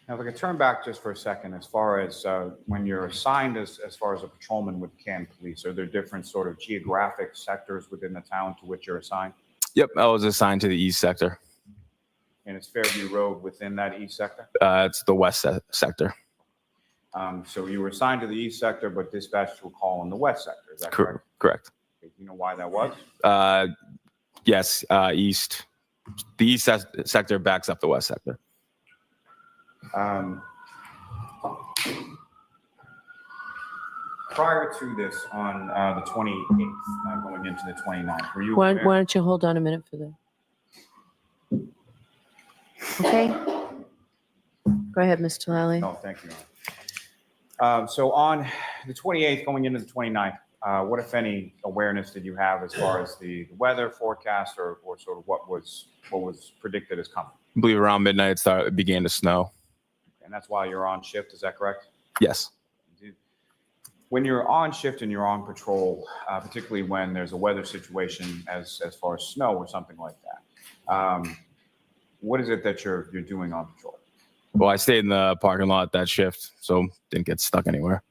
Now, if I could turn back just for a second, as far as when you're assigned as far as a patrolman with the Canton Police, are there different sort of geographic sectors within the town to which you're assigned? Yep, I was assigned to the east sector. And it's Fairview Road within that east sector? It's the west sector. So you were assigned to the east sector, but dispatched to a call in the west sector, is that correct? Correct. Do you know why that was? Yes, east. The east sector backs up the west sector. Prior to this, on the 28th, going into the 29th, were you Why aware- don't you hold on a minute for that? Okay. Go ahead, Mr. Lally. No, thank you. So on the 28th, going into the 29th, what, if any, awareness did you have as far as the weather forecast or sort of what was predicted as coming? I believe around midnight it began to snow. And that's why you're on shift, is that correct? Yes. When you're on shift and you're on patrol, particularly when there's a weather situation as far as snow or something like that, what is it that you're doing on patrol? Well, I stayed in the parking lot that shift, so didn't get stuck anywhere.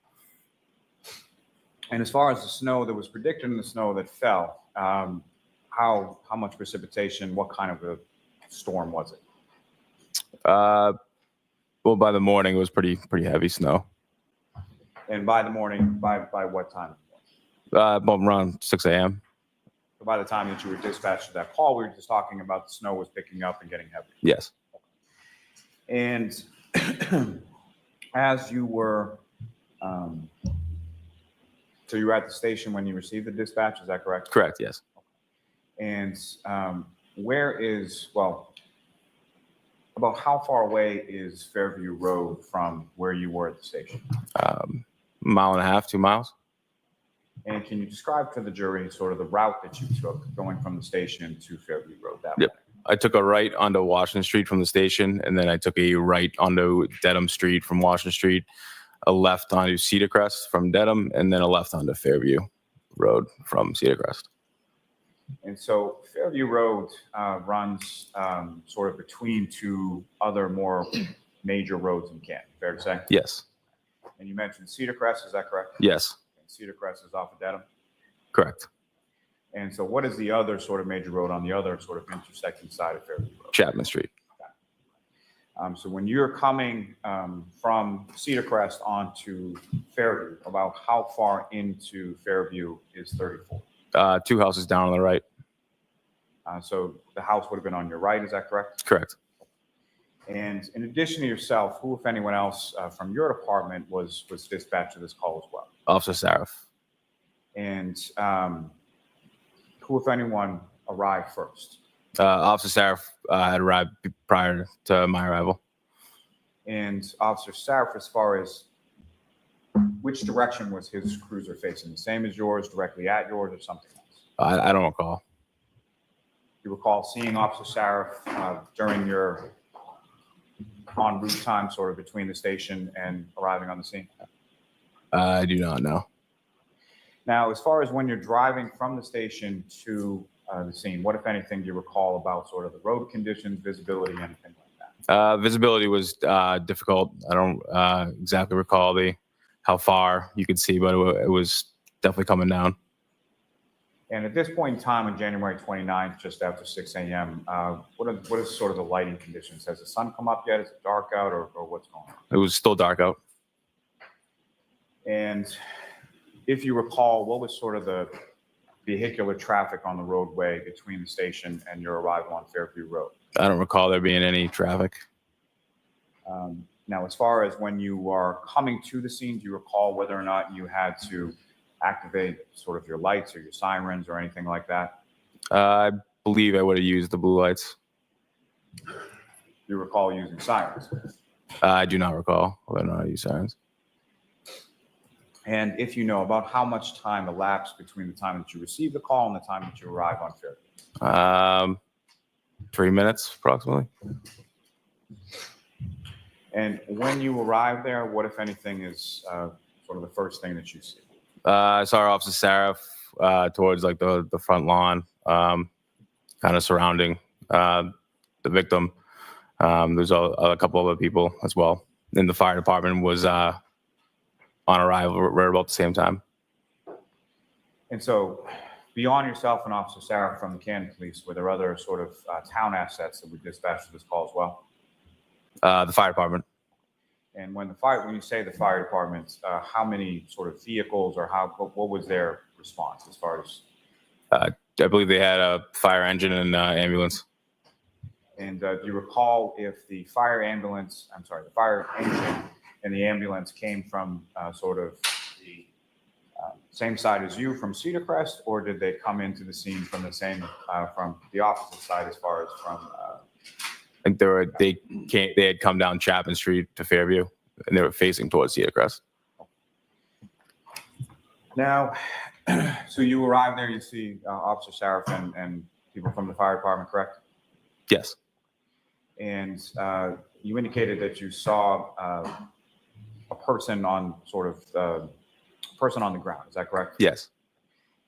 And as far as the snow that was predicted and the snow that fell, how much precipitation, what kind of a storm was it? Well, by the morning it was pretty heavy snow. And by the morning, by what time? About around 6 a.m. So by the time that you were dispatched to that call, we were just talking about the snow was picking up and getting heavy. Yes. And as you were, so you were at the station when you received the dispatch, is that correct? Correct. Yes. And about how far away is Fairview Road from where you were at the station? Mile and a half, 2 miles. And can you describe to the jury sort of the route that you took going from the station to Fairview Road that Yep. way? I took a right onto Washington Street from the station, and then I took a right onto Dedham Street from Washington Street, a left onto Cedar Crest from Dedham, and then a left onto Fairview Road from Cedar Crest. And so Fairview Road runs sort of between two other more major roads in Canton, fair to say? Yes. And you mentioned Cedar Crest, is that correct? Yes. And Cedar Crest is off of Dedham. Correct. And so what is the other sort of major road on the other sort of intersecting side of Fairview Road? Chapman Street. So when you're coming from Cedar Crest onto Fairview, about how far into Fairview is 34? 2 houses down on the right. So the house would have been on your right, is that correct? Correct. And in addition to yourself, who, if anyone else from your department was dispatched to this call as well? Officer SARAF. And who, if anyone, arrived first? Officer SARAF had arrived prior to my arrival. And Officer SARAF, as far as which direction was his cruiser facing? The same as yours, directly at yours, or something else? I don't recall. You recall seeing Officer SARAF during your en route time, sort of between the station and arriving on the scene? I do not know. Now, as far as when you're driving from the station to the scene, what, if anything, do you recall about sort of the road conditions, visibility, anything like that? Visibility was difficult. I don't exactly recall how far you could see, but it was definitely coming down. And at this point in time, on January 29th, just after 6 a.m., what is sort of the lighting conditions? Has the sun come up yet? Is it dark out, or what's going on? It was still dark out. And if you recall, what was sort of the vehicular traffic on the roadway between the station and your arrival on Fairview Road? I don't recall there being any traffic. Now, as far as when you are coming to the scene, do you recall whether or not you had to activate sort of your lights or your sirens or anything like that? I believe I would have used the blue lights. Do you recall using sirens? I do not recall whether or not I used sirens. And if you know, about how much time elapsed between the time that you received the call and the time that you arrive on Fairview? 3 minutes, approximately. And when you arrive there, what, if anything, is sort of the first thing that you see? I saw Officer SARAF towards like the front lawn, kind of surrounding the victim. There's a couple other people as well. And the fire department was on arrival right about the same time. And so beyond yourself and Officer SARAF from the Canton Police, were there other sort of town assets that were dispatched to this call as well? The fire department. And when you say the fire department, how many sort of vehicles or what was their response as far as? I believe they had a fire engine and ambulance. And do you recall if the fire engine and the ambulance came from sort of the same side as you from Cedar Crest, or did they come into the scene from from the opposite side as far as from? I think they had come down Chapman Street to Fairview, and they were facing towards Cedar Crest. Now, So you arrive there, you see Officer Saraf and people from the fire department, correct? Yes. And you indicated that you saw a person on person on the ground. Is that correct? Yes.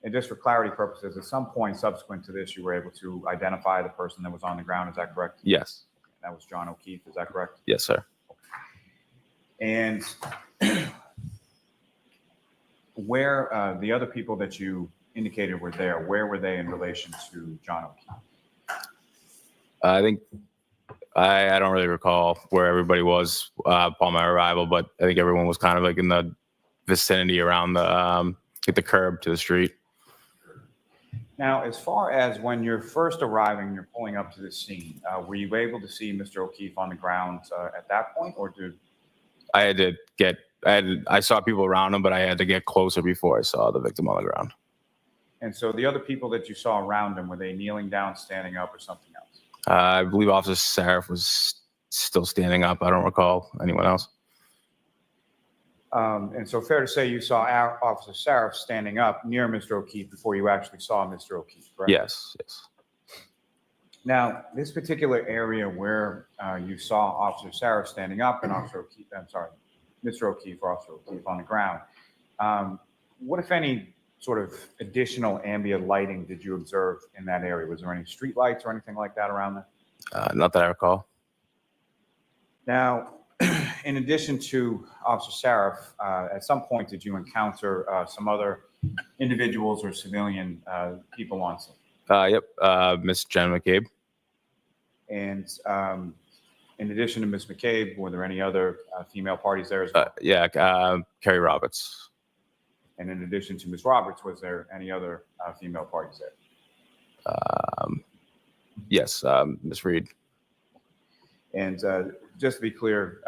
And just for clarity purposes, at some point subsequent to this, you were able to identify the person that was on the ground. Is that correct? Yes. That was John O'Keefe. Is that correct? Yes, sir. And where the other people that you indicated were there, where were they in relation to John O'Keefe? I think I don't really recall where everybody was upon my arrival, but I think everyone was kind of like in the vicinity around the curb to the street. Now, as far as when you're first arriving, you're pulling up to the scene, were you able to see Mr. O'Keefe on the ground at that point, or did I saw people around him, but I had to get closer before I saw the victim on the ground. And so the other people that you saw around him, were they kneeling down, standing up, or something else? I believe Officer Saraf was still standing up. I don't recall anyone else. And so fair to say you saw our Officer Saraf standing up near Mr. O'Keefe before you actually saw Mr. O'Keefe, correct? Yes. Yes. Now, this particular area where you saw Officer Saraf standing up and Mr. O'Keefe or Officer O'Keefe on the ground, what, if any, sort of additional ambient lighting did you observe in that area? Was there any street lights or anything like that around there? Not that I recall. Now, in addition to Officer Saraf, at some point did you encounter some other individuals or civilian people on scene? Yep. Miss Jen McCabe. And in addition to Miss McCabe, were there any other female parties there as well? Yeah. Carrie Roberts. And in addition to Ms. Roberts, was there any other female parties there? Yes. Miss Reed. And just to be clear,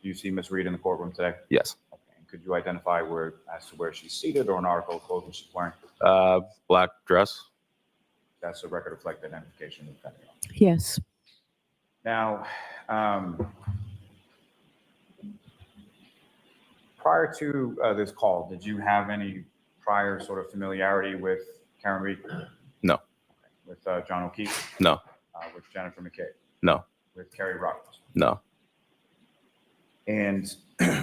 do you see Ms. Reed in the courtroom today? Yes. Okay. And could you identify as to where she's seated or an article of clothing she's wearing? Black dress. That's a record reflect identification. Yes. Now, prior to this call, did you have any prior sort of familiarity with Karen Reed? No. Okay. With John O'Keefe? No. With Jennifer McCabe? No. With Carrie Roberts? No. And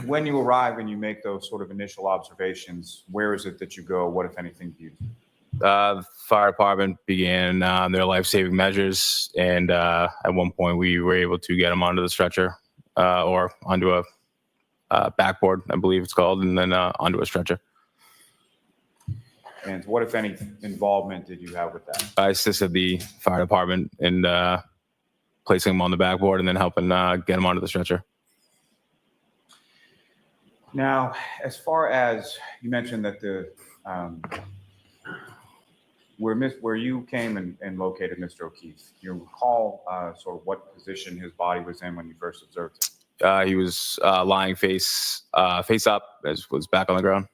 when you arrive and you make those sort of initial observations, where is it that you go? What, if anything, do you do? The fire department began their life-saving measures, and at one point we were able to get him onto the stretcher or onto a backboard, I believe it's called, and then onto a stretcher. And what, if any, involvement did you have with that? I assisted the fire department in placing him on the backboard and then helping get him onto the stretcher. Now, as far as you mentioned that the where you came and located Mr. O'Keefe, you recall sort of what position his body was in when you first observed him? He was lying face up, as was back on the ground.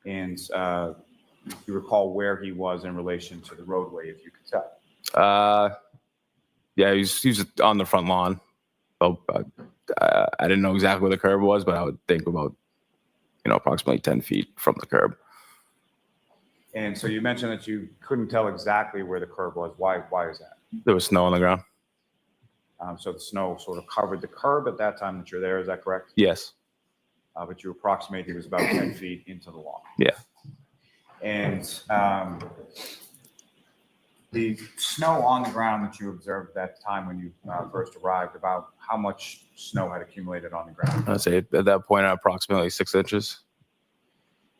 And you recall where he was in relation to the roadway, if you could tell? Yeah, he was on the front lawn. I didn't know exactly where the curb was, but I would think about, approximately 10 feet from the curb. And so you mentioned that you couldn't tell exactly where the curb was. Why is that? There was snow on the ground. So the snow sort of covered the curb at that time that you're there. Is that correct? Yes. But you approximate he was about 10 feet into the lawn. Yeah. And the snow on the ground that you observed that time when you first arrived, about how much snow had accumulated on the ground? I'd say at that point, approximately 6 inches.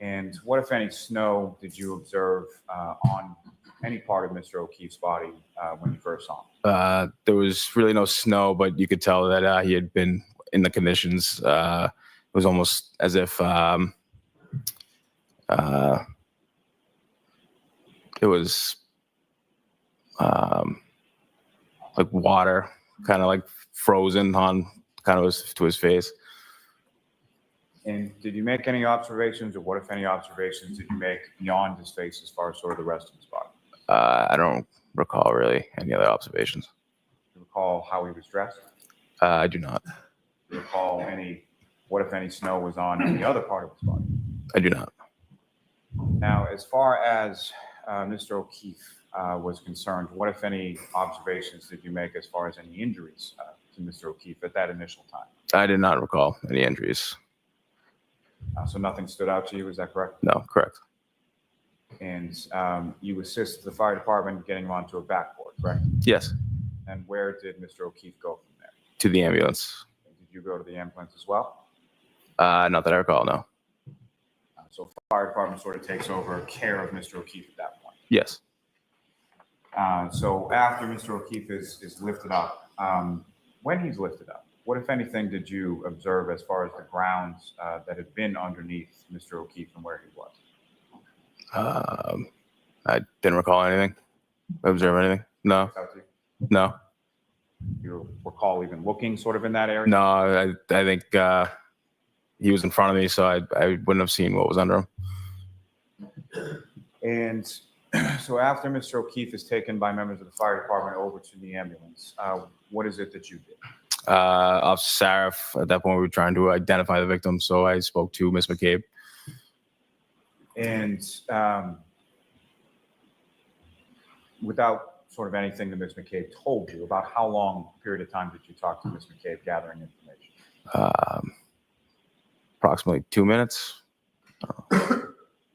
And what, if any, snow did you observe on any part of Mr. O'Keefe's body when you first saw him? There was really no snow, but you could tell that he had been in the conditions. It was almost as if it was like water, kind of like frozen on kind of to his face. And did you make any observations, or what, if any, observations did you make beyond his face as far as sort of the rest of his body? I don't recall really any other observations. Do you recall how he was dressed? I do not. Do you recall what, if any, snow was on any other part of his body? I do not. Now, as far as Mr. O'Keefe was concerned, what, if any, observations did you make as far as any injuries to Mr. O'Keefe at that initial time? I did not recall any injuries. So nothing stood out to you, is that correct? No, correct. And you assist the fire department getting him onto a backboard, correct? Yes, And where did Mr. O'Keefe go from there? to the ambulance. Did you go to the ambulance as well? Not that I recall, no. So fire department sort of takes over care of Mr. O'Keefe at that point. Yes. So after Mr. O'Keefe is lifted up, when he's lifted up, what, if anything, did you observe as far as the grounds that had been underneath Mr. O'Keefe and where he was? I didn't recall anything. Observe anything? No, Is that what no, you recall even looking sort of in that area? no. I think he was in front of me, so I wouldn't have seen what was under him. And so after Mr. O'Keefe is taken by members of the fire department over to the ambulance, what is it that you did? Officer SARAF, at that point, we were trying to identify the victim, so I spoke to Miss McCabe. And without sort of anything that Ms. McCabe told you, about how long period of time did you talk to Ms. McCabe gathering information? Approximately 2 minutes.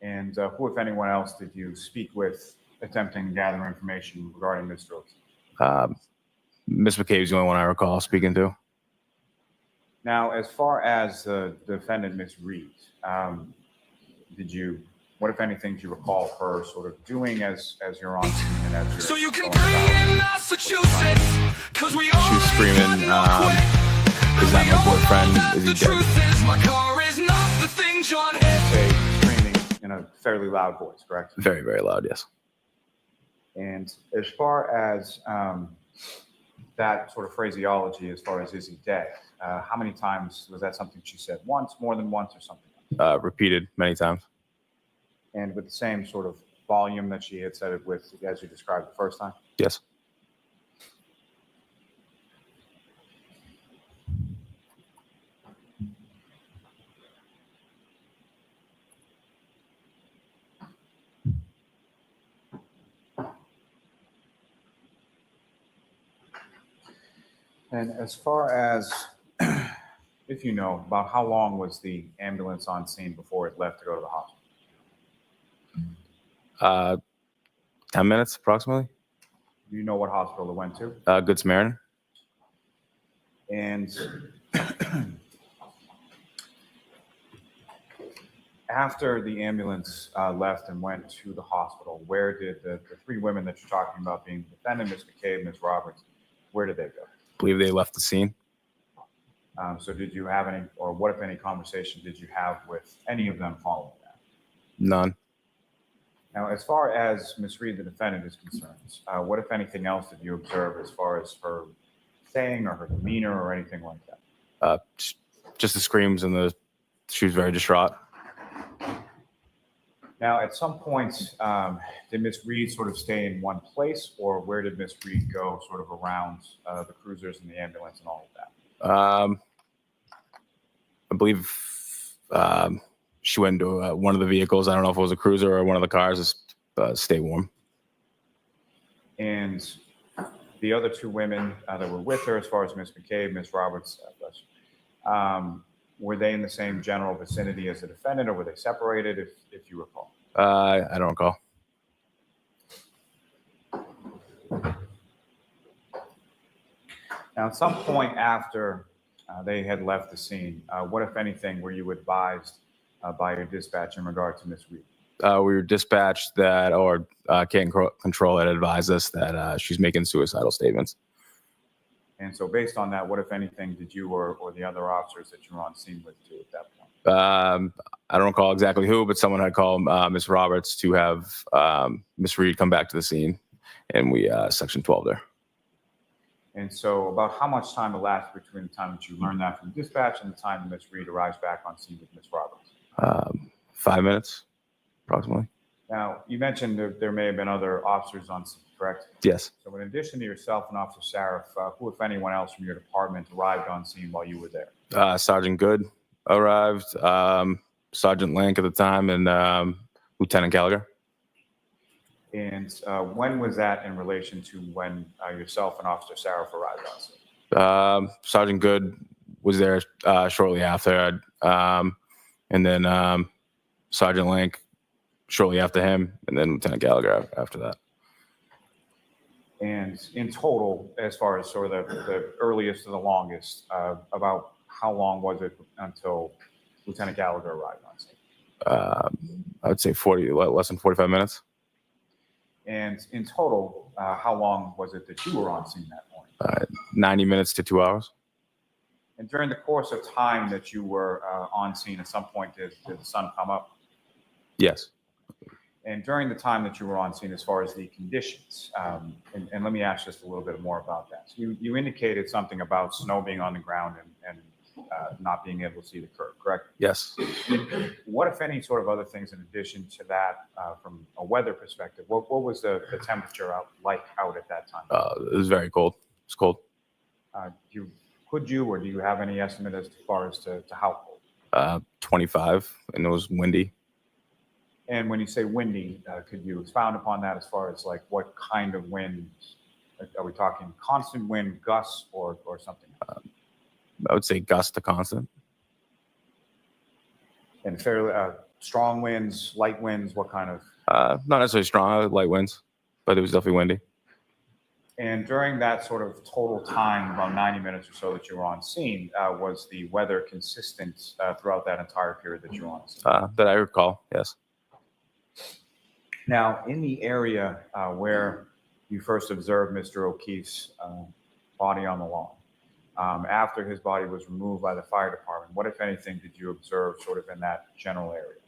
And who, if anyone else, did you speak with attempting to gather information regarding Mr. O'Keefe? Miss McCabe is the only one I recall speaking to. Now, as far as the defendant, Ms. Reed, what, if anything, do you recall her sort of doing as you're on scene and as you're So you can going be about? in Massachusetts, cause we all She was screaming, "Is that my boyfriend? Is he the dead?" truth is my car is not the thing John had. Say, screaming in a fairly loud voice, correct? Very, very loud, yes. And as far as that sort of phraseology, as far as is he dead, how many times was that something she said? Once, more than once, or something? Repeated many times. And with the same sort of volume that she had said it with, as you described the first time? Yes. And as far as, if you know, about how long was the ambulance on scene before it left to go to the hospital? 10 minutes approximately. Do you know what hospital it went to? Good Samaritan. And after the ambulance left and went to the hospital, where did the three women that you're talking about, being the defendant, Ms. McCabe, Ms. Roberts, where did they go? I believe they left the scene. So did you have any, or what, if any, conversation did you have with any of them following that? None. Now, as far as Ms. Reed, the defendant, is concerned, what, if anything else, did you observe as far as her saying or her demeanor or anything like that? Just the screams and she was very distraught. Now, at some point, did Ms. Reed sort of stay in one place, or where did Ms. Reed go sort of around the cruisers and the ambulance and all of that? I believe she went into one of the vehicles. I don't know if it was a cruiser or one of the cars to stay warm. And the other two women that were with her, as far as Ms. McCabe, Ms. Roberts, were they in the same general vicinity as the defendant, or were they separated, if you recall? I don't recall. Now, at some point after they had left the scene, what, if anything, were you advised by your dispatch in regard to Ms. Reed? We were dispatched that, or Can Control had advised us that she's making suicidal statements. And so based on that, what, if anything, did you or the other officers that you were on scene with do at that point? I don't recall exactly who, but someone had called Miss Roberts to have Miss Reed come back to the scene, and we section 12 there. And so about how much time elapsed between the time that you learned that from dispatch and the time that Ms. Reed arrives back on scene with Ms. Roberts? 5 minutes, approximately. Now, you mentioned there may have been other officers on scene, correct? Yes. So in addition to yourself and Officer Saraf, who, if anyone else from your department, arrived on scene while you were there? Sergeant Good arrived, Sergeant Lank at the time, and Lieutenant Gallagher. And when was that in relation to when yourself and Officer SARAF arrived on scene? Sergeant Good was there shortly after, and then Sergeant Link shortly after him, and then Lieutenant Gallagher after that. And in total, as far as sort of the earliest to the longest, about how long was it until Lieutenant Gallagher arrived on scene? I would say less than 45 minutes. And in total, how long was it that you were on scene that morning? 90 minutes to 2 hours. And during the course of time that you were on scene, at some point, did the sun come up? Yes. And during the time that you were on scene, as far as the conditions, and let me ask just a little bit more about that. So you indicated something about snow being on the ground and not being able to see the curb, correct? Yes. What, if any, sort of other things in addition to that, from a weather perspective? What was the temperature out at that time? It was very cold. It's cold. Could you or do you have any estimate as far as to how cold? 25, and it was windy. And when you say windy, could you expound upon that as far as like what kind of wind? Are we talking constant wind, gusts, or something else? I would say gust to constant. And fairly strong winds, light winds, what kind of? Not necessarily strong, light winds, but it was definitely windy. And during that sort of total time, about 90 minutes or so that you were on scene, was the weather consistent throughout that entire period that you were on scene? That I recall, yes. Now, in the area where you first observed Mr. O'Keefe's body on the lawn, after his body was removed by the fire department, what, if anything, did you observe sort of in that general area?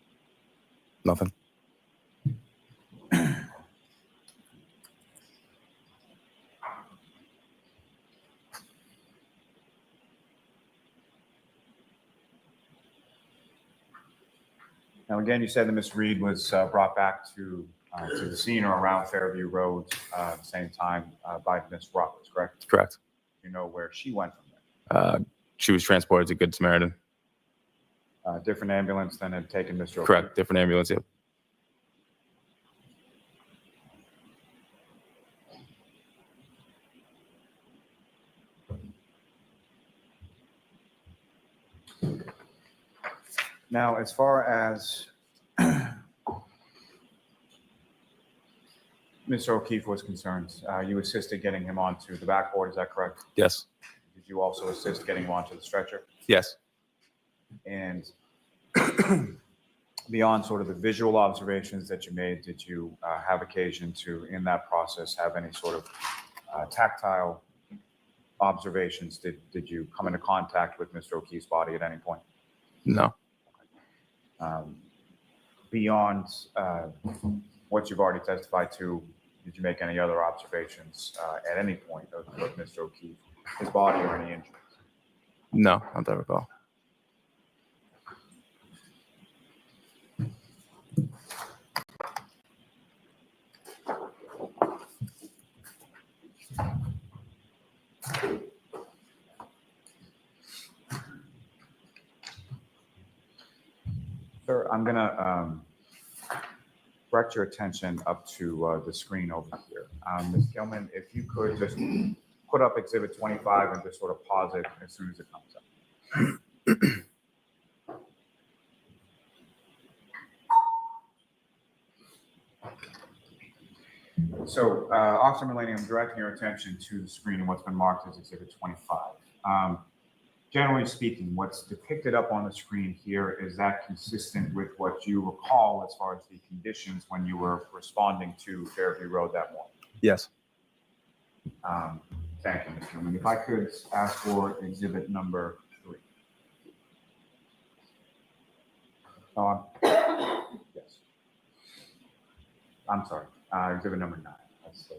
Nothing. Now, again, you said that Ms. Reed was brought back to the scene or around Fairview Road at the same time by Ms. Roberts, correct? Correct. You know where she went from there? She was transported to Good Samaritan. Different ambulance than had taken Mr. O'Keefe? Correct. Different ambulance, yep. Now, as far as Mr. O'Keefe was concerned, you assisted getting him onto the backboard, is that correct? Yes. Did you also assist getting him onto the stretcher? Yes. And beyond sort of the visual observations that you made, did you have occasion to, in that process, have any sort of tactile observations? Did you come into contact with Mr. O'Keefe's body at any point? No. Beyond what you've already testified to, did you make any other observations at any point of Mr. O'Keefe, his body, or any injuries? No, not that I recall. Sir, I'm going to direct your attention up to the screen over here. Ms. Gilman, if you could just put up Exhibit 25 and just sort of pause it as soon as it comes up. So, Officer Mullaney, I'm directing your attention to the screen and what's been marked as Exhibit 25. Generally speaking, what's depicted up on the screen here, is that consistent with what you recall as far as the conditions when you were responding to Fairview Road that morning? Yes. Thank you, Ms. Gilman. If I could ask for Exhibit number 3. Yes. I'm sorry. Exhibit number 9. That's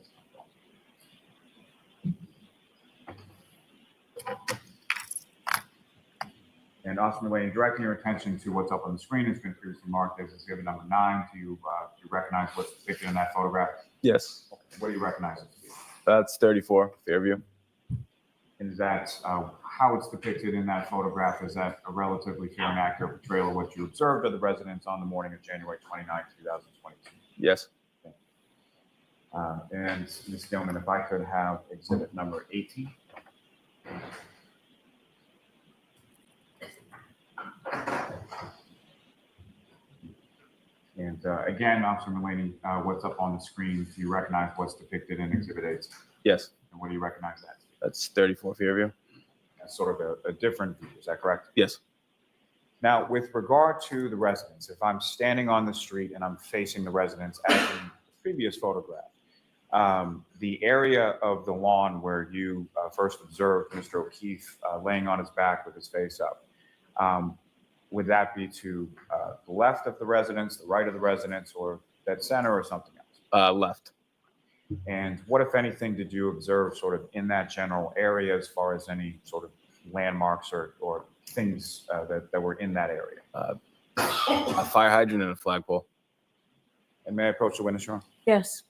And Officer Mullaney, directing your attention to what's up on the screen, has been previously marked as Exhibit number 9. Do you recognize what's depicted in that photograph? Yes. Okay. What do you recognize it to be? That's 34, Fairview. And is that how it's depicted in that photograph, is that a relatively fair and accurate portrayal of what you observed of the residents on the morning of January 29th, 2022? Yes. And Ms. Gilman, if I could have exhibit number 18. And again, Officer Mullaney, what's up on the screen? Do you recognize what's depicted in exhibit 8? Yes. And what do you recognize that? That's 34 Fairview. That's sort of a different view, is that correct? Yes. Now, with regard to the residents, if I'm standing on the street and I'm facing the residents as in the previous photograph, the area of the lawn where you first observed Mr. O'Keefe laying on his back with his face up, would that be to the left of the residence, the right of the residence, or dead center, or something else? Left. And what, if anything, did you observe sort of in that general area as far as any sort of landmarks or things that were in that area? A fire hydrant and a flagpole. And may I approach the witness, Your Honor? Yes.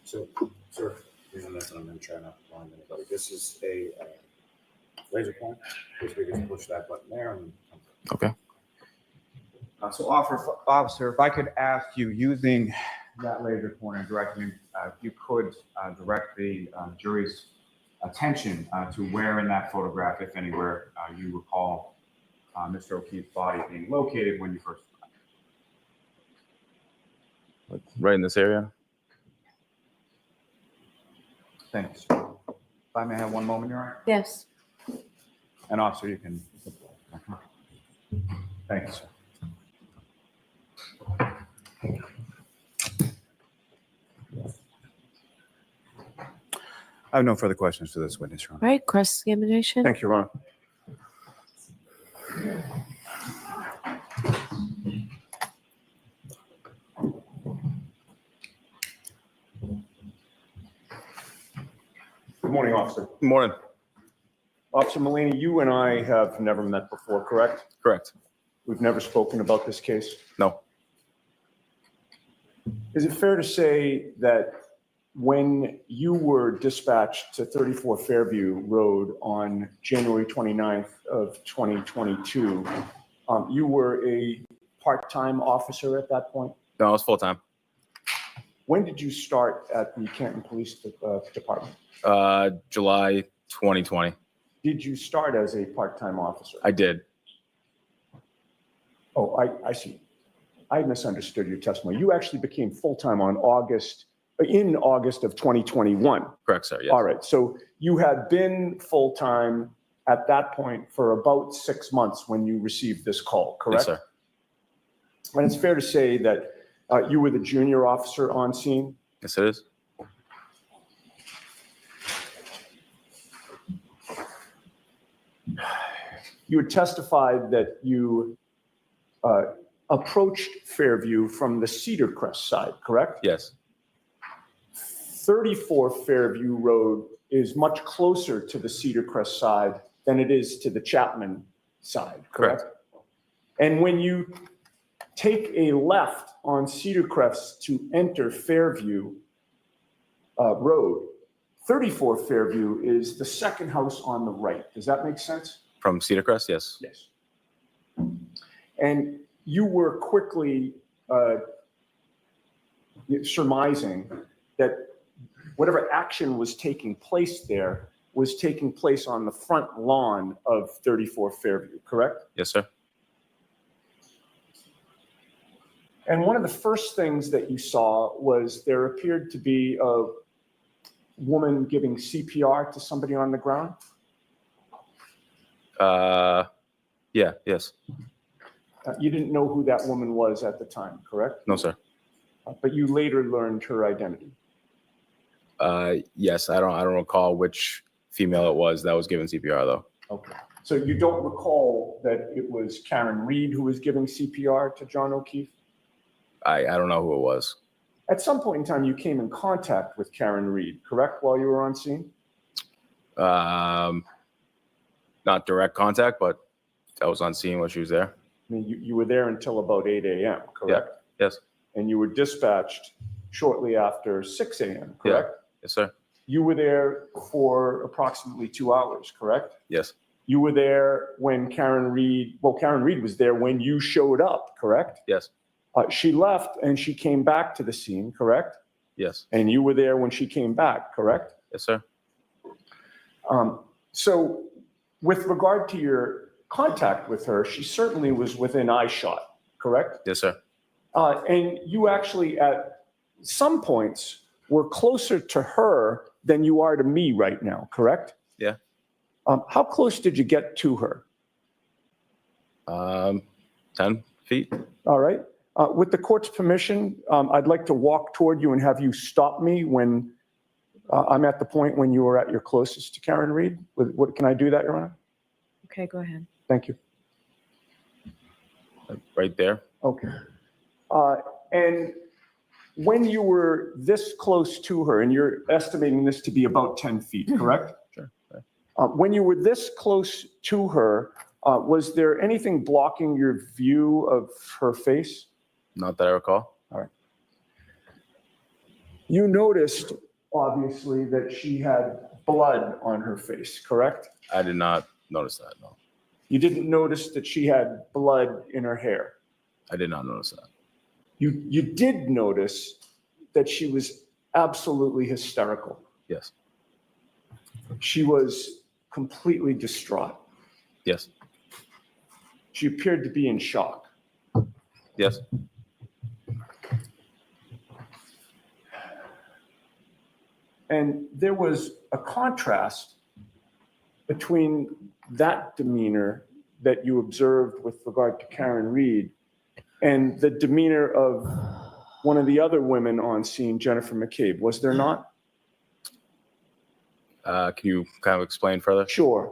So, sir, reason this, and I'm going to try not to blind anybody. This is a laser point. Basically, just push that button there. And Okay. So, officer, if I could ask you, using that laser pointer directly, if you could direct the jury's attention to where in that photograph, if anywhere, you recall Mr. O'Keefe's body being located when you first saw it. Right in this area. Thanks. If I may have one moment, Your Honor. Yes. And officer, you can. Thank you, sir. I have no further questions to this witness, Your Honor. All right, cross-examination. Thank you, Your Honor. Good morning, officer. Good morning. Officer Mullaney, you and I have never met before, correct? Correct. We've never spoken about this case. No. Is it fair to say that when you were dispatched to 34 Fairview Road on January 29th of 2022, you were a part-time officer at that point? No, it's full time. When did you start at the Canton Police Department? July 2020. Did you start as a part-time officer? I did. Oh, I see. I misunderstood your testimony. You actually became full-time in August of 2021. Correct, sir. Yes. All right. So you had been full-time at that point for about 6 months when you received this call, correct? Yes, sir. And it's fair to say that you were the junior officer on scene? Yes, it is. You had testified that you approached Fairview from the Cedar Crest side, correct? Yes. 34 Fairview Road is much closer to the Cedar Crest side than it is to the Chapman side, correct? And when you take a left on Cedar Crest to enter Fairview Road, 34 Fairview is the second house on the right. Does that make sense? From Cedar Crest? Yes. Yes. And you were quickly surmising that whatever action was taking place there was taking place on the front lawn of 34 Fairview, correct? Yes, sir. And one of the first things that you saw was there appeared to be a woman giving CPR to somebody on the ground. Yeah, yes. You didn't know who that woman was at the time, correct? No, sir. But you later learned her identity. Yes, I don't recall which female it was that was given CPR though. Okay. So you don't recall that it was Karen Reed who was giving CPR to John O'Keefe? I don't know who it was. At some point in time, you came in contact with Karen Reed, correct, while you were on scene? Not direct contact, but I was on scene when she was there. I mean, you were there until about 8 a.m., correct? Yes. And you were dispatched shortly after 6 a.m., correct? Yes, Yes, sir. You were there for approximately 2 hours, correct? Yes. You were there when Karen Reed was there when you showed up, correct? Yes. She left and she came back to the scene, correct? Yes. And you were there when she came back, correct? Yes, sir. So with regard to your contact with her, she certainly was within eyeshot, correct? Yes, sir. And you actually at some points were closer to her than you are to me right now, correct? Yeah. How close did you get to her? 10 feet. All right. With the court's permission, I'd like to walk toward you and have you stop me when I'm at the point when you were at your closest to Karen Reed. Can I do that, Your Honor? Okay, go ahead. Thank you. Right there. Okay. And when you were this close to her, and you're estimating this to be about 10 feet, correct? Sure. When you were this close to her, was there anything blocking your view of her face? Not that I recall. All right. You noticed, obviously, that she had blood on her face, correct? I did not notice that. No. You didn't notice that she had blood in her hair. I did not notice that. You did notice that she was absolutely hysterical. Yes. She was completely distraught. Yes. She appeared to be in shock. Yes. And there was a contrast between that demeanor that you observed with regard to Karen Reed and the demeanor of one of the other women on scene, Jennifer McCabe. Was there not? Can you kind of explain further? Sure.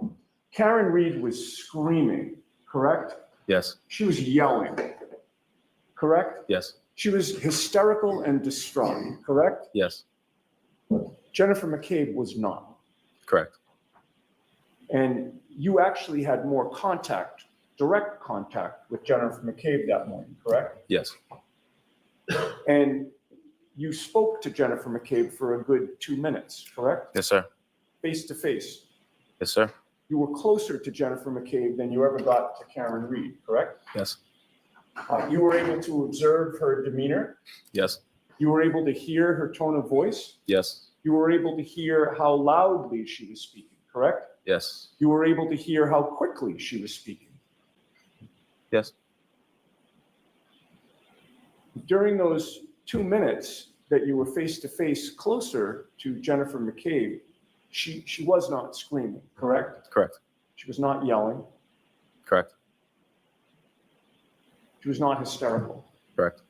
Karen Reed was screaming, correct? Yes. She was yelling, correct? Yes. She was hysterical and distraught, correct? Yes. Jennifer McCabe was not. Correct. And you actually had more contact, direct contact with Jennifer McCabe that morning, correct? Yes. And you spoke to Jennifer McCabe for a good 2 minutes, correct? Yes, sir. Face to face. Yes, sir. You were closer to Jennifer McCabe than you ever got to Karen Reed, correct? Yes. You were able to observe her demeanor. Yes. You were able to hear her tone of voice. Yes. You were able to hear how loudly she was speaking, correct? Yes. You were able to hear how quickly she was speaking. Yes. During those 2 minutes that you were face to face closer to Jennifer McCabe, she was not screaming, correct? Correct. She was not yelling. Correct. She was not hysterical. Correct.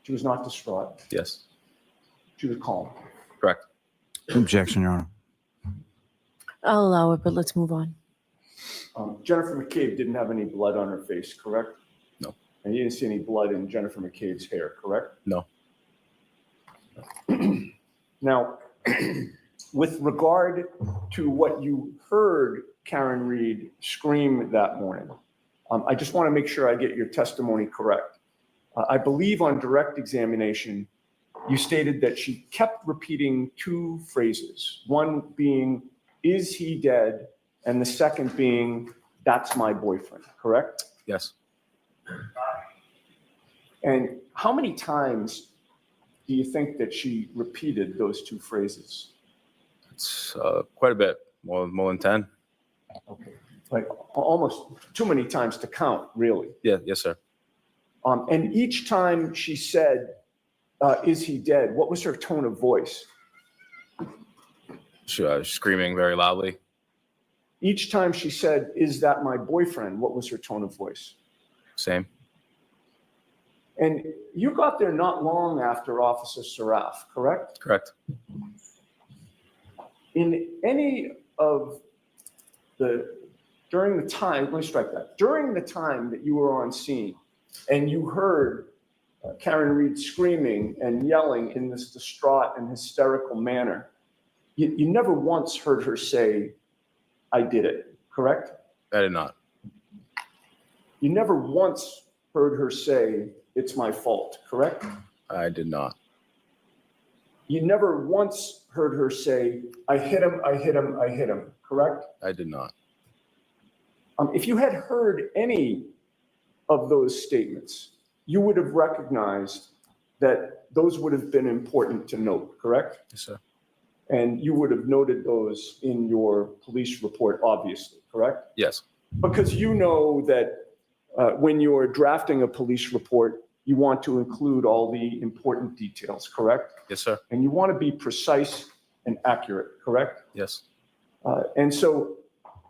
She was not distraught. Yes. She was calm. Correct. Objection, Your Honor. I'll allow it, but let's move on. Jennifer McCabe didn't have any blood on her face, correct? No. And you didn't see any blood in Jennifer McCabe's hair, correct? No. Now, with regard to what you heard Karen Reed scream that morning, I just want to make sure I get your testimony correct. I believe on direct examination, you stated that she kept repeating two phrases, one being, "Is he dead?" and the second being, "That's my boyfriend," correct? Yes. And how many times do you think that she repeated those two phrases? It's quite a bit, more than 10. Okay, like almost too many times to count, really. Yeah. Yes, sir. And each time she said, "Is he dead?" what was her tone of voice? Screaming very loudly. Each time she said, "Is that my boyfriend?" what was her tone of voice? Same. And you got there not long after Officer SARAF, correct? Correct. In any of during the time, let me strike that, during the time that you were on scene and you heard Karen Reed screaming and yelling in this distraught and hysterical manner, you never once heard her say, "I did it," correct? I did not. You never once heard her say, "It's my fault," correct? I did not. You never once heard her say, I hit him, I hit him, I hit him, correct? I did not. If you had heard any of those statements, you would have recognized that those would have been important to note, correct? Yes, sir. And you would have noted those in your police report, obviously, correct? Yes. Because you know that when you're drafting a police report, you want to include all the important details, correct? Yes, sir. And you want to be precise and accurate, correct? Yes. And so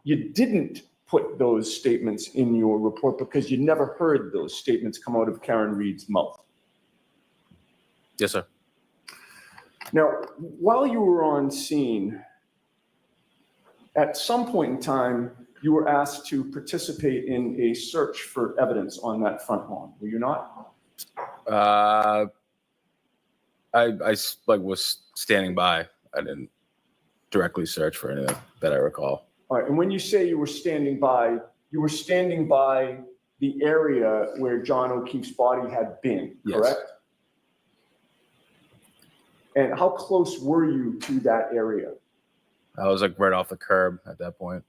you didn't put those statements in your report because you never heard those statements come out of Karen Reed's mouth. Yes, sir. Now, while you were on scene, at some point in time, you were asked to participate in a search for evidence on that front lawn, were you not? I was standing by. I didn't directly search for anything that I recall. All right, and when you say you were standing by the area where John O'Keefe's body had been, Yes. correct? And how close were you to that area? I was like right off the curb at that point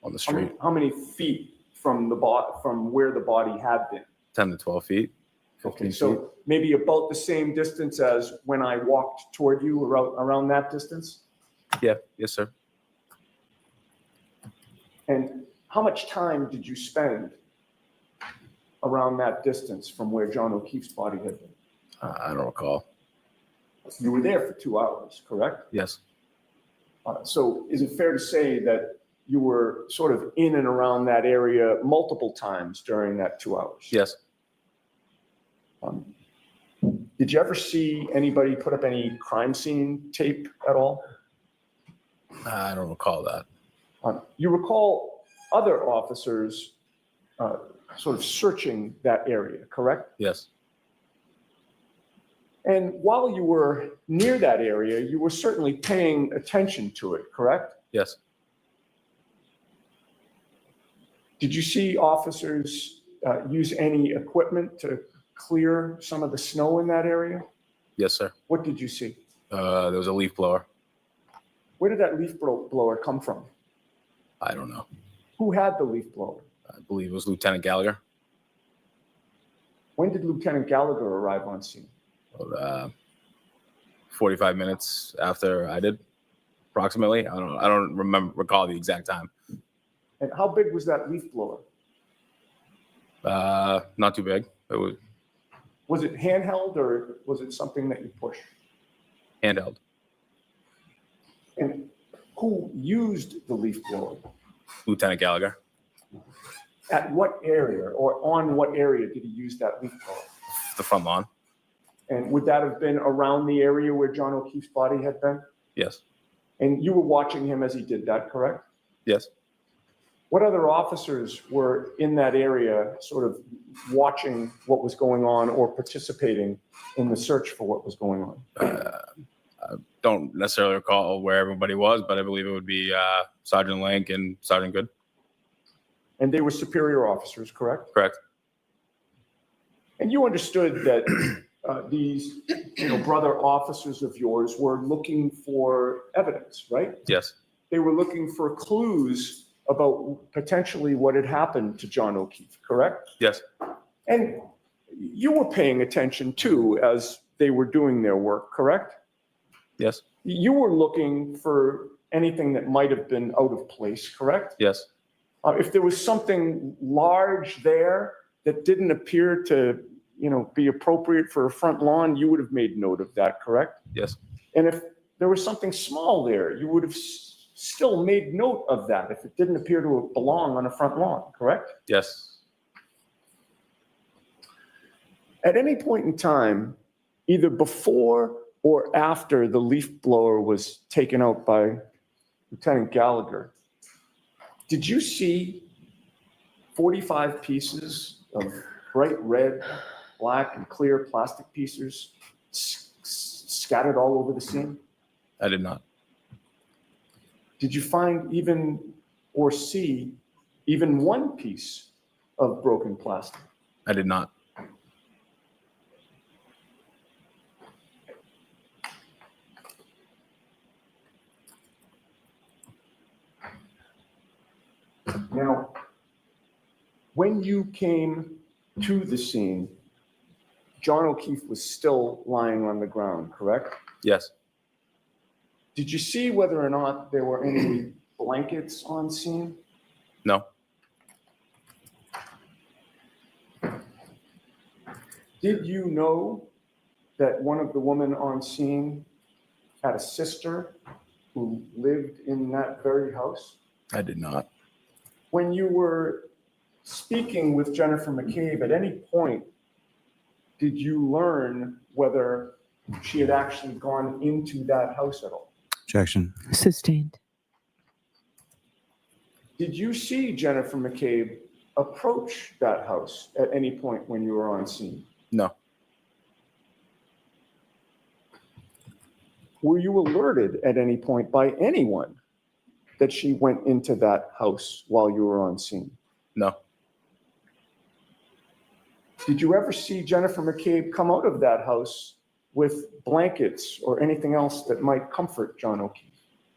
on the street. How many feet from where the body had been? 10 to 12 feet. 15 Okay, feet. so maybe about the same distance as when I walked toward you, around that distance? Yeah. Yes, sir. And how much time did you spend around that distance from where John O'Keefe's body had been? I don't recall. You were there for 2 hours, correct? Yes. So is it fair to say that you were sort of in and around that area multiple times during that 2 hours? Yes. Did you ever see anybody put up any crime scene tape at all? I don't recall that. You recall other officers sort of searching that area, correct? Yes. And while you were near that area, you were certainly paying attention to it, correct? Yes. Did you see officers use any equipment to clear some of the snow in that area? Yes, sir. What did you see? There was a leaf blower. Where did that leaf blower come from? I don't know. Who had the leaf blower? I believe it was Lieutenant Gallagher. When did Lieutenant Gallagher arrive on scene? 45 minutes after I did, approximately. I don't recall the exact time. And how big was that leaf blower? Not too big. It was Was it handheld or was it something that you pushed? handheld. And who used the leaf blower? Lieutenant Gallagher. At what area or on what area did he use that leaf blower? The front lawn. And would that have been around the area where John O'Keefe's body had been? Yes. And you were watching him as he did that, correct? Yes. What other officers were in that area sort of watching what was going on or participating in the search for what was going on? I don't necessarily recall where everybody was, but I believe it would be Sergeant Link and Sergeant Good. And they were superior officers, correct? Correct. And you understood that these brother officers of yours were looking for evidence, right? Yes. They were looking for clues about potentially what had happened to John O'Keefe, correct? Yes. And you were paying attention too as they were doing their work, correct? Yes. You were looking for anything that might have been out of place, correct? Yes. If there was something large there that didn't appear to, be appropriate for a front lawn, you would have made note of that, correct? Yes. And if there was something small there, you would have still made note of that if it didn't appear to belong on a front lawn, correct? Yes. At any point in time, either before or after the leaf blower was taken out by Lieutenant Gallagher, did you see 45 pieces of bright red, black, and clear plastic pieces scattered all over the scene? I did not. Did you find or see even one piece of broken plastic? I did not. Now, when you came to the scene, John O'Keefe was still lying on the ground, correct? Yes. Did you see whether or not there were any blankets on scene? No. Did you know that one of the women on scene had a sister who lived in that very house? I did not. When you were speaking with Jennifer McCabe, at any point, did you learn whether she had actually gone into that house at all? Objection. Sustained. Did you see Jennifer McCabe approach that house at any point when you were on scene? No. Were you alerted at any point by anyone that she went into that house while you were on scene? No. Did you ever see Jennifer McCabe come out of that house with blankets or anything else that might comfort John O'Keefe?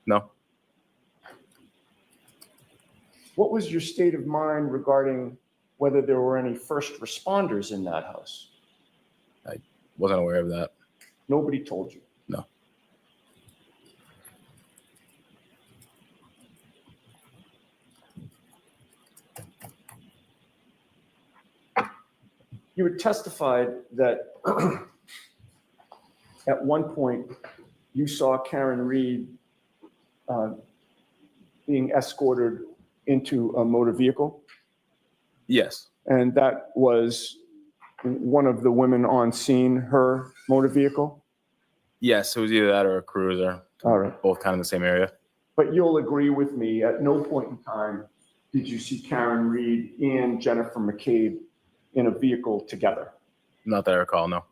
No. What was your state of mind regarding whether there were any first responders in that house? Wasn't aware of that. Nobody told you? No. You had testified that at one point you saw Karen Reed being escorted into a motor vehicle, Yes. and that was one of the women on scene, her motor vehicle? Yes, it was either that or a cruiser. All right. Both kind of in the same area. But you'll agree with me, at no point in time did you see Karen Reed and Jennifer McCabe in a vehicle together? Not that I recall, no.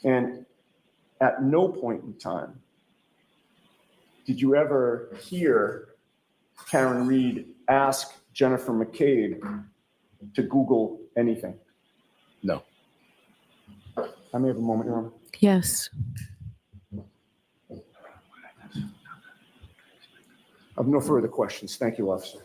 And at no point in time did you ever hear Karen Reed ask Jennifer McCabe to Google anything? No. I may have a moment, Your Honor. Yes. I have no further questions. Thank you, officer.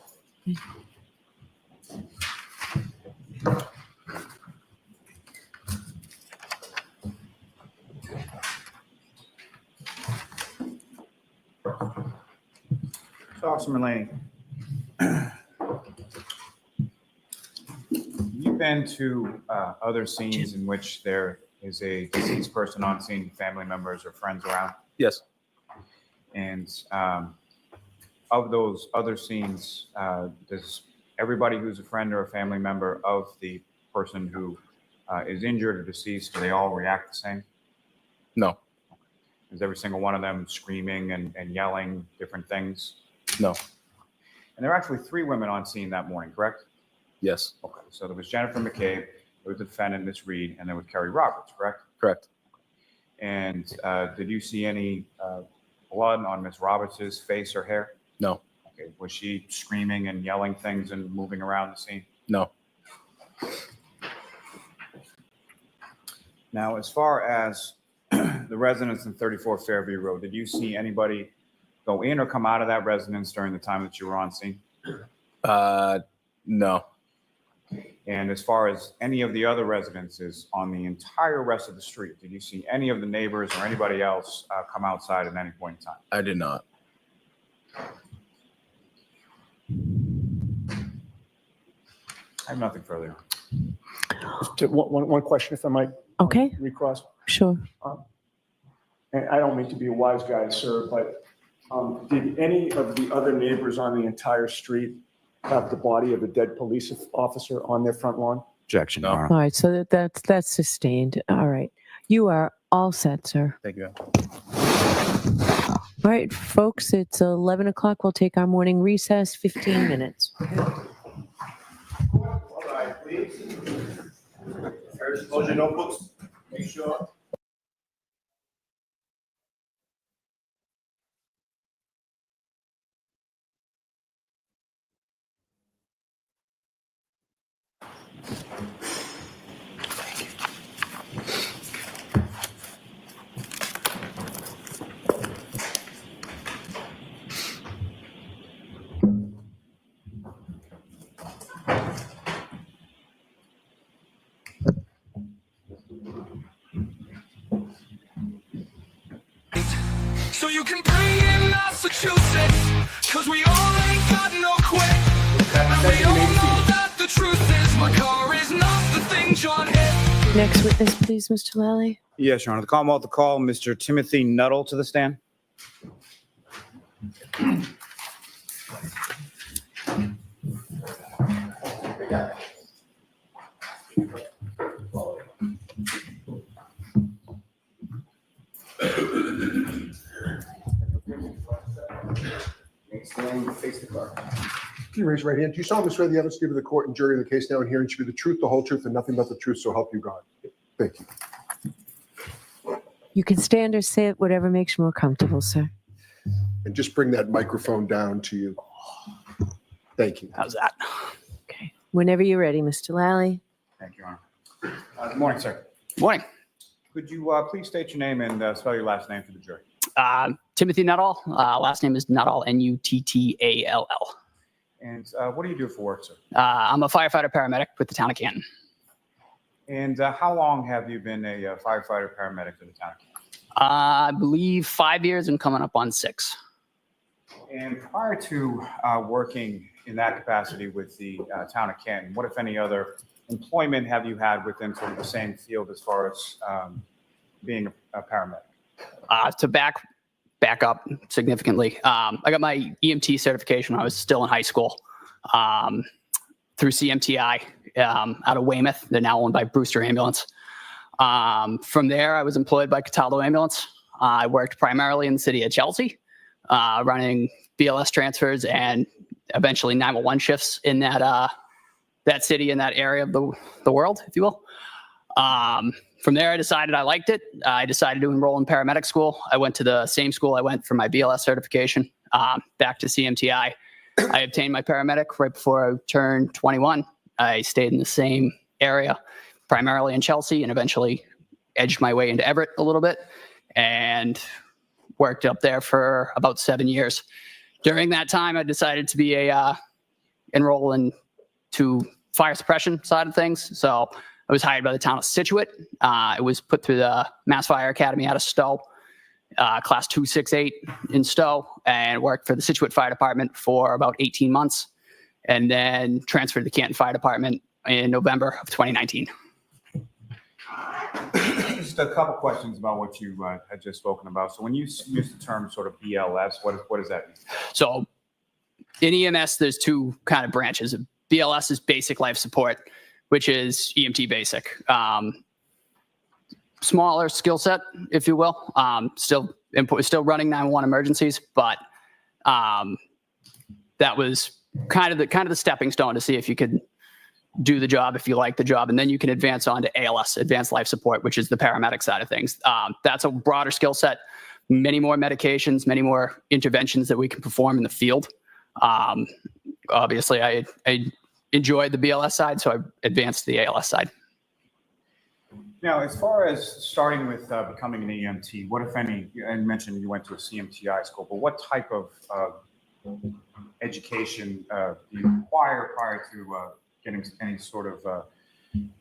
So, Officer Mullaney, you've been to other scenes in which there is a deceased person on scene, family members or friends around? Yes. And of those other scenes, does everybody who's a friend or a family member of the person who is injured or deceased, do they all react the same? No. Is every single one of them screaming and yelling different things? No. And there are actually 3 women on scene that morning, correct? Yes. Okay, so there was Jennifer McCabe, there was the defendant, Miss Reed, and there was Kerry Roberts, correct? Correct. And did you see any blood on Miss Roberts's face or hair? No. Okay, was she screaming and yelling things and moving around the scene? No. Now, as far as the residence in 34 Fairview Road, did you see anybody go in or come out of that residence during the time that you were on scene? No. And as far as any of the other residences on the entire rest of the street, did you see any of the neighbors or anybody else come outside at any point in time? I did not. I have nothing further. Just one question, if I might. Okay. Recross. Sure. And I don't mean to be a wise guy, sir, but did any of the other neighbors on the entire street have the body of a dead police officer on their front lawn? Objection, Your Honor. All right. So that's sustained. All right. You are all set, sir. Thank you. All right, folks, it's 11 o'clock. We'll take our morning recess, 15 minutes. All right, please. First, close your notebooks. Make sure. So you can bring in Massachusetts, cause we all ain't got no quit. And we all know that the truth is my car is not the thing John hit. Next witness, please, Mr. Lally. Yes, Your Honor. The Commonwealth to call Mr. Timothy Nuttall to the stand. Face the car. Can you raise your right hand? Do you solemnly swear the evidence given to the court and jury in the case now and hearing should be the truth, the whole truth, and nothing but the truth, so help you God? Thank you. You can stand or sit, whatever makes you more comfortable, sir. And just bring that microphone down to you. Thank you. How's that? Okay. Whenever you're ready, Mr. Lally. Thank you, Your Honor. Good morning, sir. Morning. Could you please state your name and spell your last name for the jury? Timothy Nuttall. Last name is Nuttall, Nuttall. And what do you do for work, sir? I'm a firefighter paramedic with the town of Canton. And how long have you been a firefighter paramedic for the town of Canton? I believe 5 years and coming up on 6. And prior to working in that capacity with the town of Canton, what, if any, other employment have you had within sort of the same field as far as being a paramedic? To back up significantly, I got my EMT certification when I was still in high school through CMTI out of Weymouth. They're now owned by Brewster Ambulance. From there, I was employed by Cataldo Ambulance. I worked primarily in the city of Chelsea, running BLS transfers and eventually 911 shifts in that city, in that area of the world, if you will. From there, I decided I liked it. I decided to enroll in paramedic school. I went to the same school I went for my BLS certification, back to CMTI. I obtained my paramedic right before I turned 21. I stayed in the same area, primarily in Chelsea, and eventually edged my way into Everett a little bit and worked up there for about 7 years. During that time, I decided to be enroll into fire suppression side of things. So I was hired by the town of Scituate. I was put through the Mass Fire Academy out of Stowe, class 268 in Stowe, and worked for the Scituate Fire Department for about 18 months, and then transferred to the Canton Fire Department in November of 2019. Just a couple questions about what you had just spoken about. So when you use the term sort of BLS, what does that mean? So in EMS, there's two kind of branches. BLS is basic life support, which is EMT basic. Smaller skill set, if you will. Still running 911 emergencies, but that was kind of the stepping stone to see if you could do the job, if you like the job, and then you can advance on to ALS, advanced life support, which is the paramedic side of things. That's a broader skill set, many more medications, many more interventions that we can perform in the field. Obviously, I enjoyed the BLS side, so I advanced to the ALS side. Now, as far as starting with becoming an EMT, what, if any, you mentioned you went to a CMTI school, but what type of education do you require prior to getting any sort of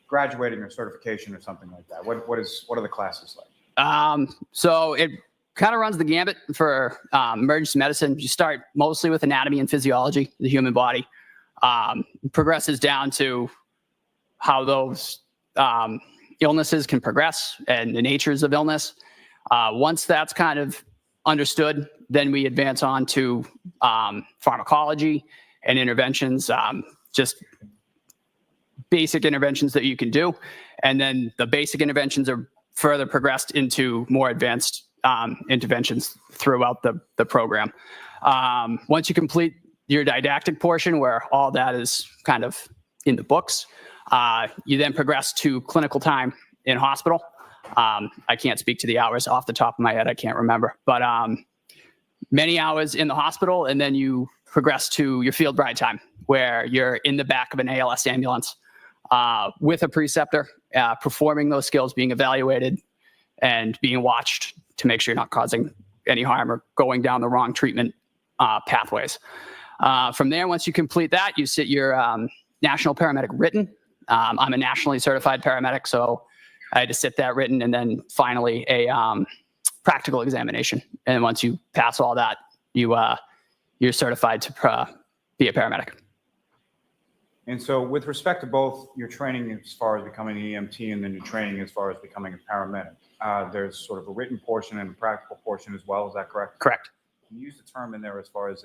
graduating or certification or something like that? What are the classes like? So it kind of runs the gambit for emergency medicine. You start mostly with anatomy and physiology, the human body. Progresses down to how those illnesses can progress and the natures of illness. Once that's kind of understood, then we advance on to pharmacology and interventions, just basic interventions that you can do. And then the basic interventions are further progressed into more advanced interventions throughout the program. Once you complete your didactic portion, where all that is kind of in the books, you then progress to clinical time in hospital. I can't speak to the hours off the top of my head. I can't remember, but many hours in the hospital, and then you progress to your field bride time, where you're in the back of an ALS ambulance with a preceptor, performing those skills, being evaluated, and being watched to make sure you're not causing any harm or going down the wrong treatment pathways. From there, once you complete that, you sit your national paramedic written. I'm a nationally certified paramedic, so I had to sit that written, and then finally a practical examination. And once you pass all that, you're certified to be a paramedic. And so with respect to both your training as far as becoming an EMT and then your training as far as becoming a paramedic, there's sort of a written portion and a practical portion as well. Is that correct? Correct. Can you use the term in there as far as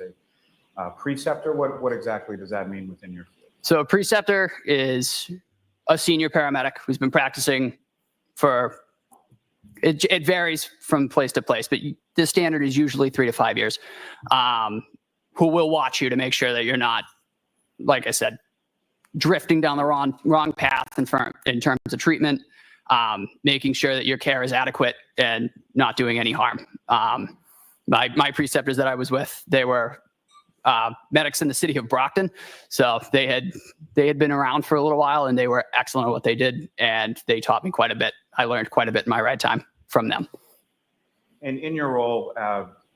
a preceptor? What exactly does that mean within your field? So a preceptor is a senior paramedic who's been practicing for, it varies from place to place, but the standard is usually 3 to 5 years, who will watch you to make sure that you're not, like I said, drifting down the wrong path in terms of treatment, making sure that your care is adequate and not doing any harm. My preceptors that I was with, they were medics in the city of Brockton. So they had been around for a little while and they were excellent at what they did. And they taught me quite a bit. I learned quite a bit in my ride time from them. And in your role,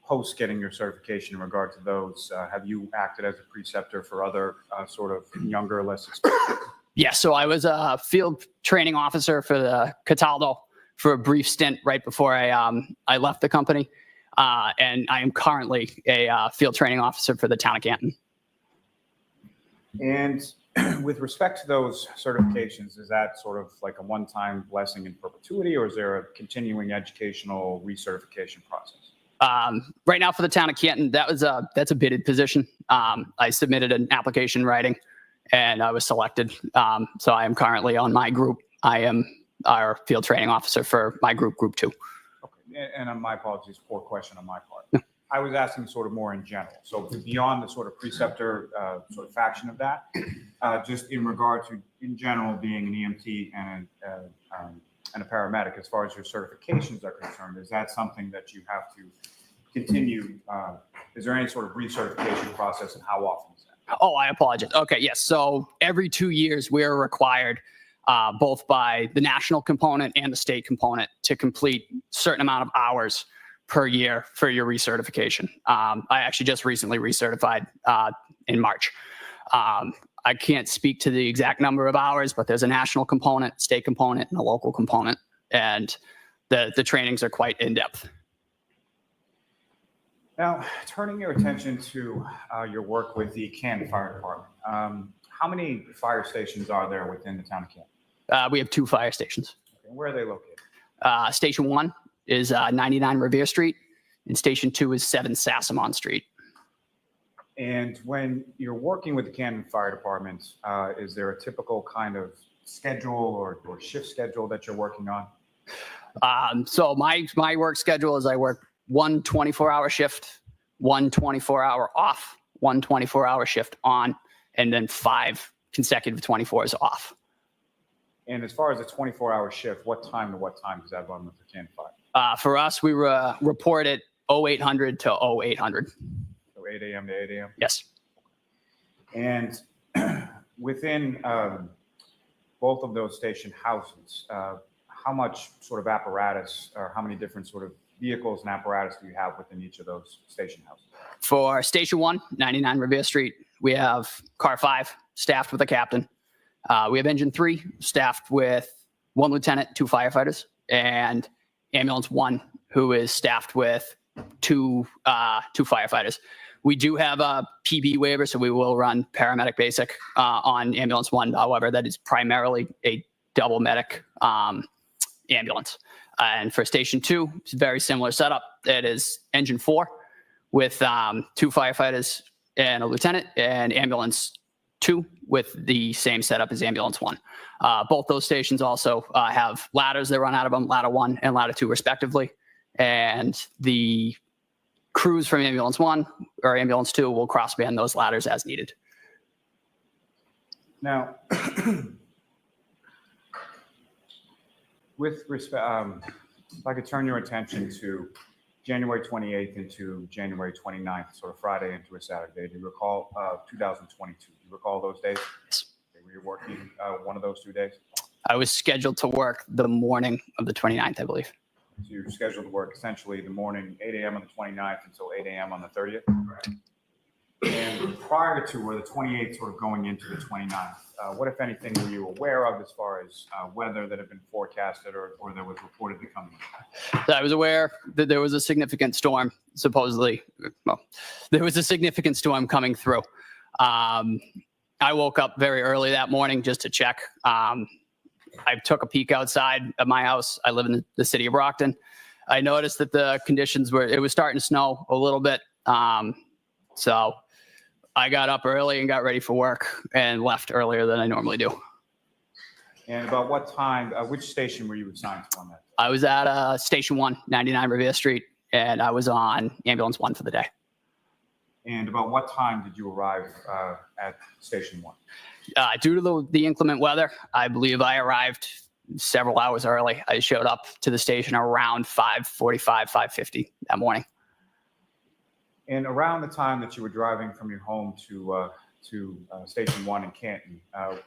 post getting your certification in regard to those, have you acted as a preceptor for other sort of younger, less experienced? Yeah, so I was a field training officer for the Cataldo for a brief stint right before I left the company. And I am currently a field training officer for the town of Canton. And with respect to those certifications, is that sort of like a one-time blessing in perpetuity, or is there a continuing educational recertification process? Right now for the town of Canton, that's a bidded position. I submitted an application writing and I was selected. So I am currently on my group. I am our field training officer for my group, Group 2. Okay. And my apologies, poor question on my part. I was asking sort of more in general. So beyond the sort of preceptor sort of faction of that, just in regard to, in general, being an EMT and a paramedic, as far as your certifications are concerned, is that something that you have to continue? Is there any sort of recertification process, and how often is that? Oh, I apologize. Okay, yes. So every 2 years, we're required, both by the national component and the state component, to complete a certain amount of hours per year for your recertification. I actually just recently recertified in March. I can't speak to the exact number of hours, but there's a national component, state component, and a local component. And the trainings are quite in-depth. Now, turning your attention to your work with the Canton Fire Department, how many fire stations are there within the town of Canton? We have 2 fire stations. Okay, where are they located? Station 1 is 99 Revere Street, and Station 2 is 7 Sassamon Street. And when you're working with the Canton Fire Department, is there a typical kind of schedule or shift schedule that you're working on? So my work schedule is I work 1 24-hour shift, 1 24-hour off, 1 24-hour shift on, and then 5 consecutive 24s off. And as far as a 24-hour shift, what time to what time does that run with the Canton Fire? For us, we report at 0800 to 0800. So 8 a.m. to 8 a.m.? Yes. And within both of those station houses, how much sort of apparatus, or how many different sort of vehicles and apparatus do you have within each of those station houses? For Station 1, 99 Revere Street, we have Car 5 staffed with a captain. We have Engine 3 staffed with 1 lieutenant, 2 firefighters, and Ambulance 1, who is staffed with two firefighters. We do have a PB waiver, so we will run paramedic basic on Ambulance 1. However, that is primarily a double medic ambulance. And for Station 2, it's a very similar setup. It is Engine 4 with 2 firefighters and a lieutenant, and Ambulance 2 with the same setup as Ambulance 1. Both those stations also have ladders that run out of them, ladder 1 and ladder 2 respectively. And the crews from Ambulance 1 or Ambulance 2 will crossband those ladders as needed. Now, with respect, if I could turn your attention to January 28th into January 29th, sort of Friday into a Saturday. Do you recall 2022? Do you recall those days? Yes. Were you working one of those 2 days? I was scheduled to work the morning of the 29th, I believe. So you're scheduled to work essentially the morning, 8 a.m. on the 29th until 8 a.m. on the 30th? Correct. And prior to, or the 28th sort of going into the 29th, what, if anything, were you aware of as far as weather that had been forecasted or that was reportedly coming? So I was aware that there was a significant storm, supposedly. Well, there was a significant storm coming through. I woke up very early that morning just to check. I took a peek outside of my house. I live in the city of Brockton. I noticed that the conditions it was starting to snow a little bit. So I got up early and got ready for work and left earlier than I normally do. And about what time, which station were you assigned to on that? I was at Station 1, 99 Revere Street, and I was on Ambulance 1 for the day. And about what time did you arrive at Station 1? Due to the inclement weather, I believe I arrived several hours early. I showed up to the station around 5:45, 5:50 that morning. And around the time that you were driving from your home to Station 1 in Canton,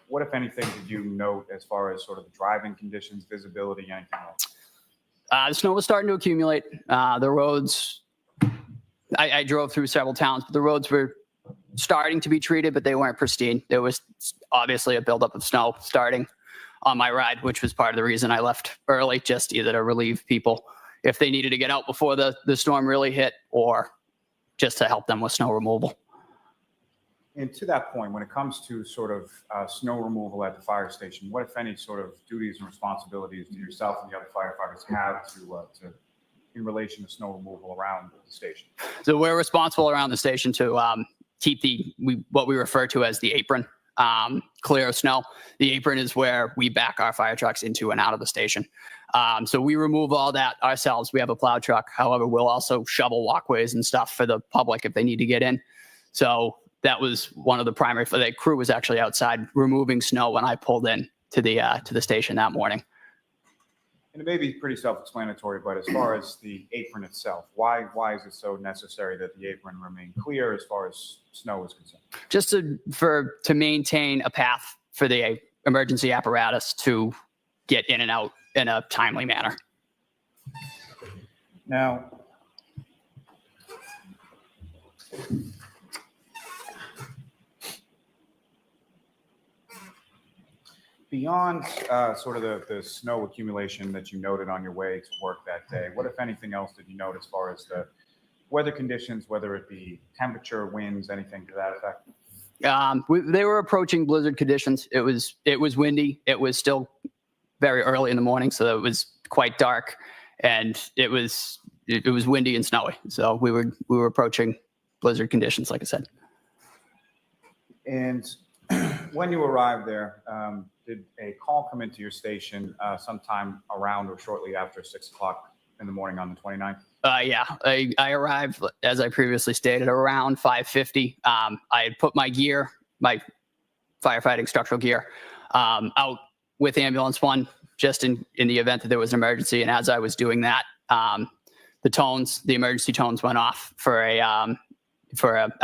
what, if anything, did you note as far as sort of the driving conditions, visibility, anything else? The snow was starting to accumulate. The roads, I drove through several towns, but the roads were starting to be treated, but they weren't pristine. There was obviously a buildup of snow starting on my ride, which was part of the reason I left early, just either to relieve people if they needed to get out before the storm really hit, or just to help them with snow removal. And to that point, when it comes to sort of snow removal at the fire station, what, if any, sort of duties and responsibilities do yourself and the other firefighters have to in relation to snow removal around the station? So we're responsible around the station to keep what we refer to as the apron clear of snow. The apron is where we back our fire trucks into and out of the station. So we remove all that ourselves. We have a plow truck. However, we'll also shovel walkways and stuff for the public if they need to get in. So that was one of the primary. The crew was actually outside removing snow when I pulled in to the station that morning. And it may be pretty self-explanatory, but as far as the apron itself, why is it so necessary that the apron remain clear as far as snow is concerned? Just to maintain a path for the emergency apparatus to get in and out in a timely manner. Now, beyond sort of the snow accumulation that you noted on your way to work that day, what, if anything else, did you note as far as the weather conditions, whether it be temperature, winds, anything to that effect? They were approaching blizzard conditions. It was windy. It was still very early in the morning, so it was quite dark, and it was windy and snowy. So we were approaching blizzard conditions, like I said. And when you arrived there, did a call come into your station sometime around or shortly after 6 o'clock in the morning on the 29th? Yeah, I arrived, as I previously stated, around 5:50. I had put my gear, my firefighting structural gear, out with Ambulance 1, just in the event that there was an emergency. And as I was doing that, the emergency tones went off for a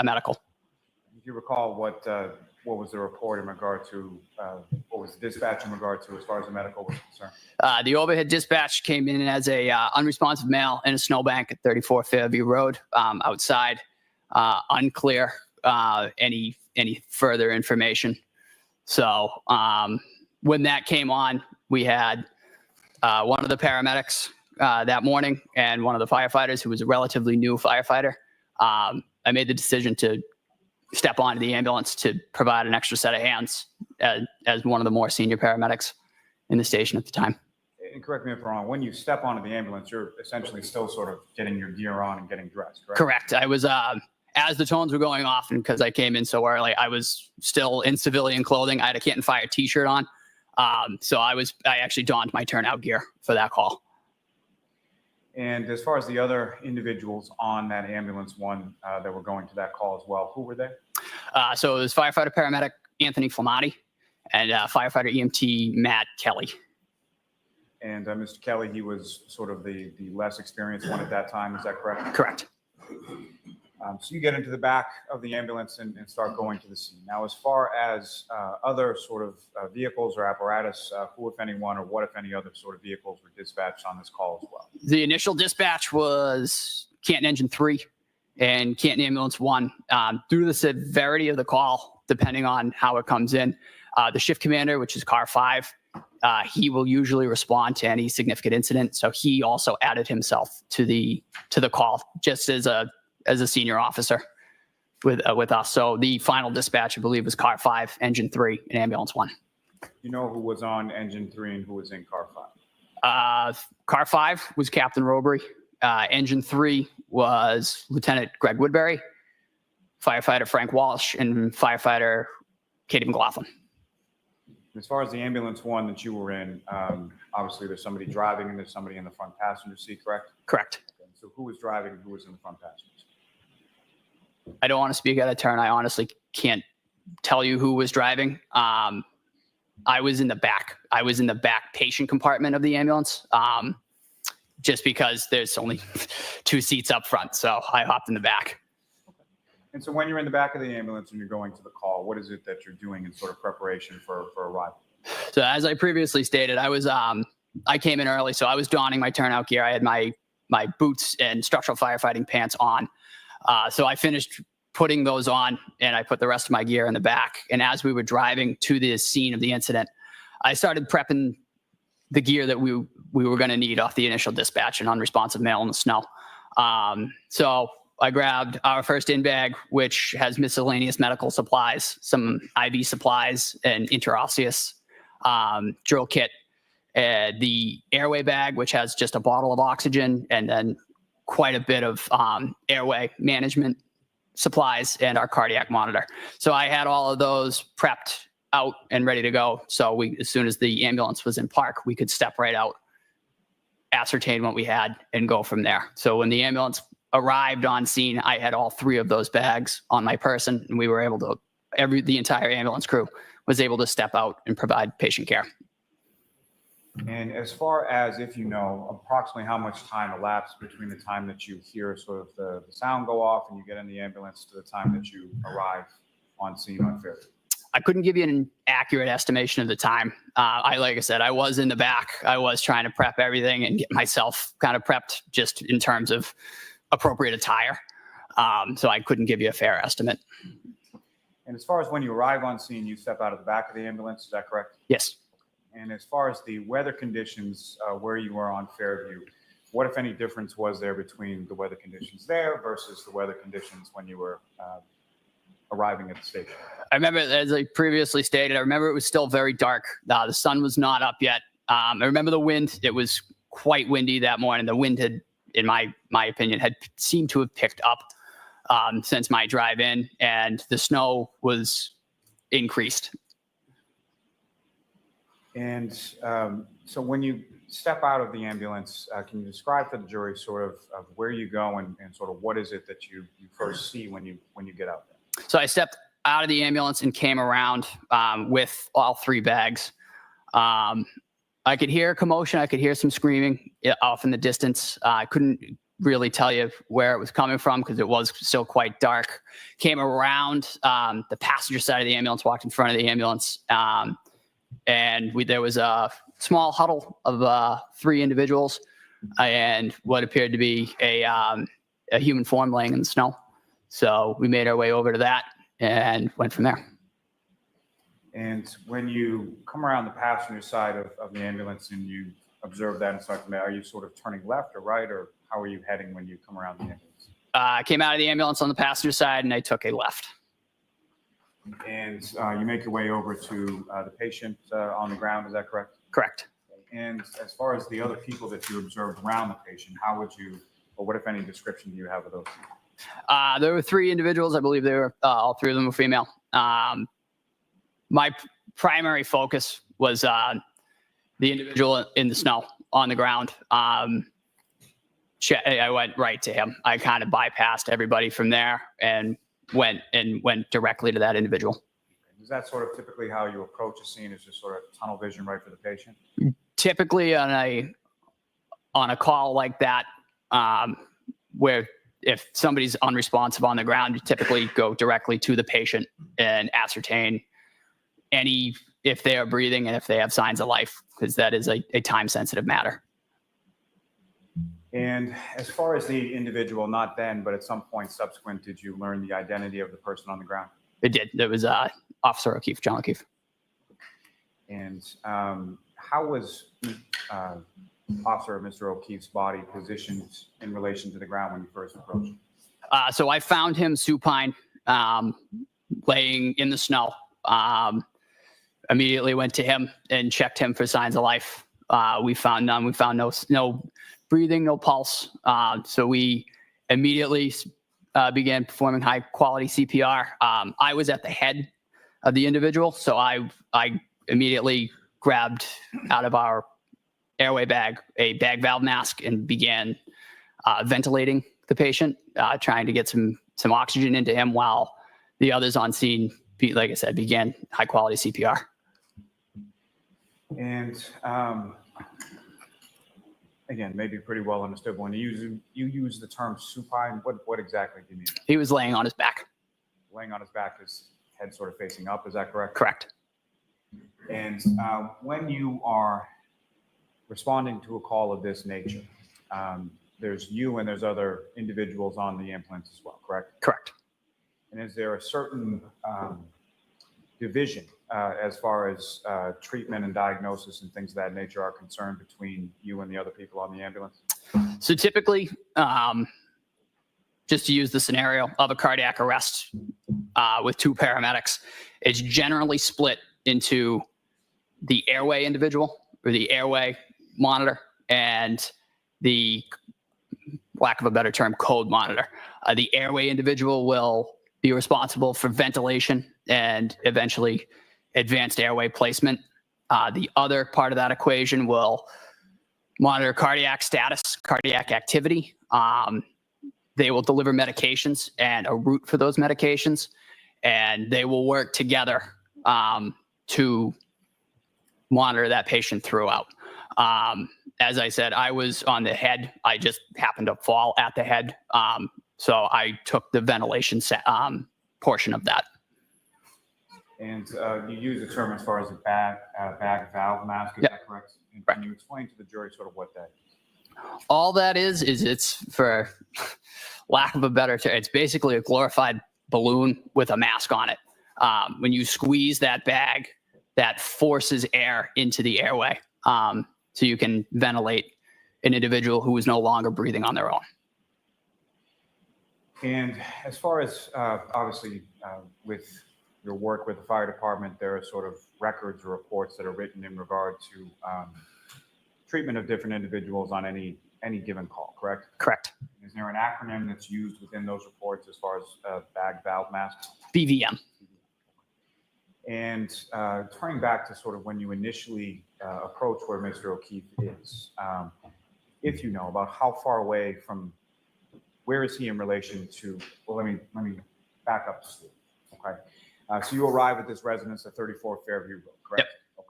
medical. Do you recall what was the report in regard to, what was the dispatch in regard to as far as the medical was concerned? The overhead dispatch came in as a unresponsive male in a snowbank at 34 Fairview Road outside. Unclear any further information. So when that came on, we had one of the paramedics that morning and one of the firefighters who was a relatively new firefighter. I made the decision to step onto the ambulance to provide an extra set of hands as one of the more senior paramedics in the station at the time. And correct me if I'm wrong, when you step onto the ambulance, you're essentially still sort of getting your gear on and getting dressed, correct? Correct. I was, as the tones were going off, and because I came in so early, I was still in civilian clothing. I had a Canton Fire t-shirt on. So I actually donned my turnout gear for that call. And as far as the other individuals on that Ambulance 1 that were going to that call as well, who were they? So it was firefighter paramedic Anthony FLEMATTI and firefighter EMT Matt Kelly. And Mr. Kelly, he was sort of the less experienced one at that time, is that correct? Correct. So you get into the back of the ambulance and start going to the scene. Now, as far as other sort of vehicles or apparatus, who, if anyone, or what, if any, other sort of vehicles were dispatched on this call as well? The initial dispatch was Canton Engine 3 and Canton Ambulance 1. Due to the severity of the call, depending on how it comes in, The shift commander, which is car 5, he will usually respond to any significant incident. So he also added himself to the call just as a senior officer with us. So the final dispatch, I believe, was car 5, engine 3, and ambulance 1. You know who was on engine 3 and who was in car 5? Car 5 was Captain Robry. Engine 3 was Lieutenant Greg Woodbury, firefighter Frank Walsh, and firefighter Katie McLaughlin. As far as the ambulance 1 that you were in, obviously there's somebody driving and there's somebody in the front passenger seat, correct? Correct. Okay, so who was driving and who was in the front passenger seat? I don't want to speak out of turn. I honestly can't tell you who was driving. I was in the back. I was in the back patient compartment of the ambulance, just because there's only 2 seats up front. So I hopped in the back. And so when you're in the back of the ambulance and you're going to the call, what is it that you're doing in sort of preparation for arrival? So as I previously stated, I came in early, so I was donning my turnout gear. I had my boots and structural firefighting pants on. So I finished putting those on and I put the rest of my gear in the back. And as we were driving to the scene of the incident, I started prepping the gear that we were going to need off the initial dispatch and unresponsive mail in the snow. So I grabbed our first in bag, which has miscellaneous medical supplies, some IV supplies, and interosseous drill kit. The airway bag, which has just a bottle of oxygen, and then quite a bit of airway management supplies and our cardiac monitor. So I had all of those prepped out and ready to go. So as soon as the ambulance was in park, we could step right out, ascertain what we had, and go from there. So when the ambulance arrived on scene, I had all 3 of those bags on my person, and we were able to, the entire ambulance crew was able to step out and provide patient care. And as far as, if you know, approximately how much time elapsed between the time that you hear sort of the sound go off and you get in the ambulance to the time that you arrive on scene on Fairview? I couldn't give you an accurate estimation of the time. Like I said, I was in the back. I was trying to prep everything and get myself kind of prepped just in terms of appropriate attire. So I couldn't give you a fair estimate. And as far as when you arrive on scene, you step out of the back of the ambulance, is that correct? Yes. And as far as the weather conditions where you were on Fairview, what, if any, difference was there between the weather conditions there versus the weather conditions when you were arriving at the station? I remember, as I previously stated, I remember it was still very dark. The sun was not up yet. I remember the wind. It was quite windy that morning. The wind had, in my opinion, had seemed to have picked up since my drive in, and the snow was increased. And so when you step out of the ambulance, can you describe for the jury sort of where you go and sort of what is it that you first see when you get out there? So I stepped out of the ambulance and came around with all 3 bags. I could hear commotion. I could hear some screaming off in the distance. I couldn't really tell you where it was coming from because it was still quite dark. Came around the passenger side of the ambulance, walked in front of the ambulance, and there was a small huddle of 3 individuals and what appeared to be a human form laying in the snow. So we made our way over to that and went from there. And when you come around the passenger side of the ambulance and you observe that and start to, are you sort of turning left or right, or how are you heading when you come around the ambulance? I came out of the ambulance on the passenger side and I took a left. And you make your way over to the patient on the ground, is that correct? Correct. And as far as the other people that you observed around the patient, how would you, or what, if any, description do you have of those people? There were 3 individuals. I believe they were all 3 of them were female. My primary focus was the individual in the snow on the ground. I went right to him. I kind of bypassed everybody from there and went directly to that individual. Is that sort of typically how you approach a scene, is just sort of tunnel vision right for the patient? Typically on a call like that, where if somebody's unresponsive on the ground, you typically go directly to the patient and ascertain if they are breathing and if they have signs of life, because that is a time-sensitive matter. And as far as the individual, not then, but at some point subsequent, did you learn the identity of the person on the ground? It did. It was Officer O'Keefe, John O'Keefe. And how was Officer Mr. O'Keefe's body positioned in relation to the ground when you first approached? So I found him supine, laying in the snow. Immediately went to him and checked him for signs of life. We found none. We found no breathing, no pulse. So we immediately began performing high quality CPR. I was at the head of the individual, so I immediately grabbed out of our airway bag a bag valve mask and began ventilating the patient, trying to get some oxygen into him while the others on scene, like I said, began high quality CPR. And again, maybe pretty well understood. When you use the term supine, what exactly do you mean? He was laying on his back. Laying on his back, his head sort of facing up, is that correct? Correct. And when you are responding to a call of this nature, there's you and there's other individuals on the ambulance as well, correct? Correct. And is there a certain division as far as treatment and diagnosis and things of that nature are concerned between you and the other people on the ambulance? So typically, just to use the scenario of a cardiac arrest with 2 paramedics, it's generally split into the airway individual or the airway monitor and the, lack of a better term, code monitor. The airway individual will be responsible for ventilation and eventually advanced airway placement. The other part of that equation will monitor cardiac status, cardiac activity. They will deliver medications and a route for those medications, and they will work together to monitor that patient throughout. As I said, I was on the head. I just happened to fall at the head. So I took the ventilation portion of that. And you use the term as far as a bag valve mask, is that correct? And can you explain to the jury sort of what that is? All that is it's, for lack of a better term, it's basically a glorified balloon with a mask on it. When you squeeze that bag, that forces air into the airway, so you can ventilate an individual who is no longer breathing on their own. And as far as obviously with your work with the fire department, there are sort of records or reports that are written in regard to treatment of different individuals on any given call, correct? Correct. Is there an acronym that's used within those reports as far as bag valve masks? BVM. And turning back to sort of when you initially approach where Mr. O'Keefe is, if you know about how far away from, where is he in relation to, well, let me back up, okay? So you arrive at this residence at 34 Fairview Road, correct? Yep.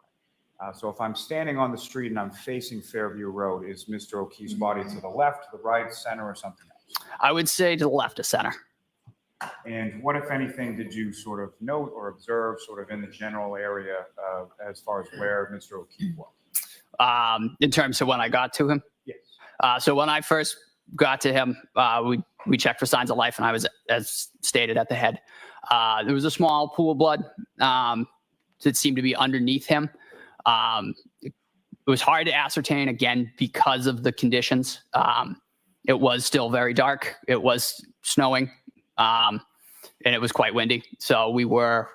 Okay. So if I'm standing on the street and I'm facing Fairview Road, is Mr. O'Keefe's body to the left, to the right, center, or something else? I would say to the left of center. And what, if anything, did you sort of note or observe sort of in the general area as far as where Mr. O'Keefe was? In terms of when I got to him? Yes. So when I first got to him, we checked for signs of life, and I was, as stated, at the head. There was a small pool of blood that seemed to be underneath him. It was hard to ascertain, again, because of the conditions. It was still very dark. It was snowing. And it was quite windy. So we were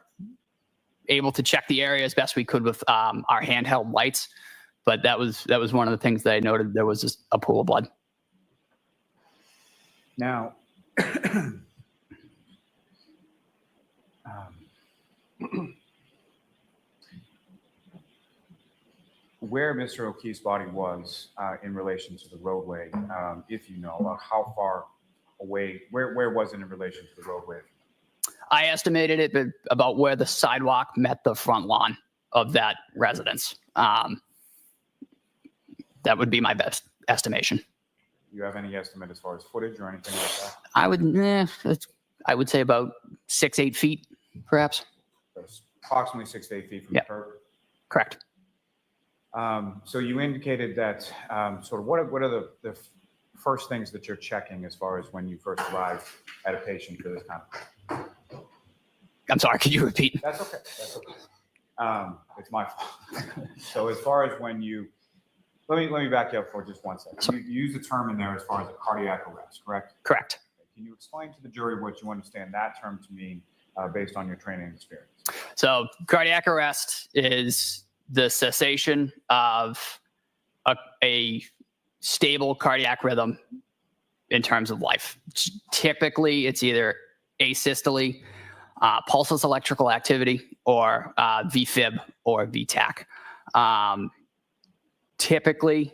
able to check the area as best we could with our handheld lights. But that was one of the things that I noted. There was just a pool of blood. Now, where Mr. O'Keefe's body was in relation to the roadway, if you know, about how far away, where was it in relation to the roadway? I estimated it about where the sidewalk met the front lawn of that residence. That would be my best estimation. Do you have any estimate as far as footage or anything like that? I would say about 6-8 feet, perhaps. That's approximately 6 to 8 feet from the curb. Correct. So you indicated that sort of what are the first things that you're checking as far as when you first arrive at a patient for this kind of? I'm sorry, could you repeat? That's okay. That's okay. It's my fault. So as far as when you, let me back you up for just 1 second. You use the term in there as far as a cardiac arrest, correct? Correct. Can you explain to the jury what you understand that term to mean based on your training and experience? So cardiac arrest is the cessation of a stable cardiac rhythm in terms of life. Typically, it's either asystole, pulseless electrical activity, or VFib or VTAC. Typically,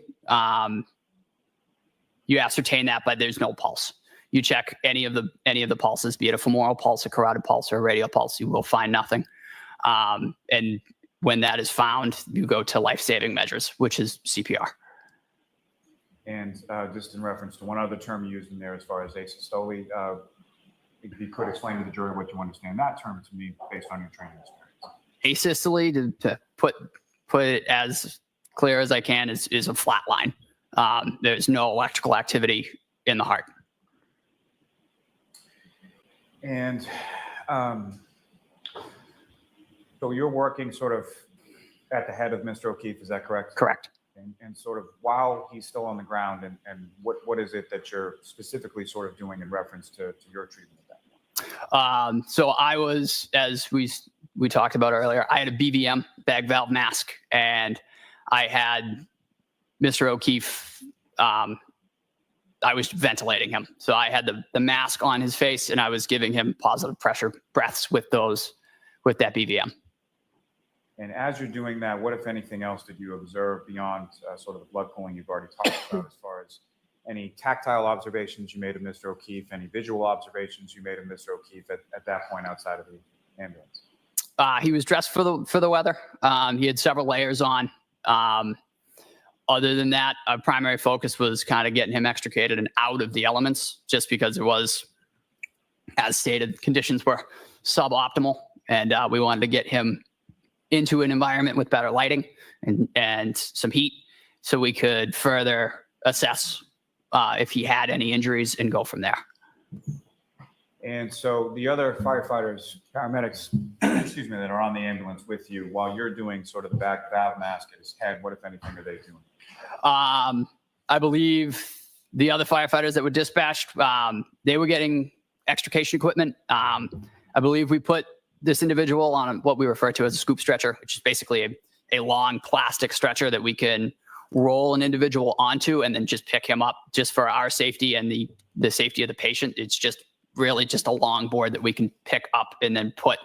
you ascertain that, but there's no pulse. You check any of the pulses, be it a femoral pulse, a carotid pulse, or a radial pulse, you will find nothing. And when that is found, you go to life-saving measures, which is CPR. And just in reference to one other term you used in there as far as asystole, if you could explain to the jury what you understand that term to mean based on your training experience. Asystole, to put it as clear as I can, is a flat line. There's no electrical activity in the heart. And so you're working sort of at the head of Mr. O'Keefe, is that correct? Correct. And sort of while he's still on the ground, and what is it that you're specifically sort of doing in reference to your treatment at that point? So I was, as we talked about earlier, I had a BVM, bag valve mask, and I had Mr. O'Keefe, I was ventilating him. So I had the mask on his face, and I was giving him positive pressure breaths with that BVM. And as you're doing that, what, if anything else, did you observe beyond sort of the blood pooling you've already talked about, as far as any tactile observations you made of Mr. O'Keefe, any visual observations you made of Mr. O'Keefe at that point outside of the ambulance? He was dressed for the weather. He had several layers on. Other than that, our primary focus was kind of getting him extricated and out of the elements, just because it was, as stated, conditions were suboptimal, and we wanted to get him into an environment with better lighting and some heat, so we could further assess if he had any injuries and go from there. And so the other firefighters, paramedics, excuse me, that are on the ambulance with you, while you're doing sort of the back valve mask at his head, what, if anything, are they doing? I believe the other firefighters that were dispatched, they were getting extrication equipment. I believe we put this individual on what we refer to as a scoop stretcher, which is basically a long plastic stretcher that we can roll an individual onto and then just pick him up, just for our safety and the safety of the patient. It's just really just a long board that we can pick up and then put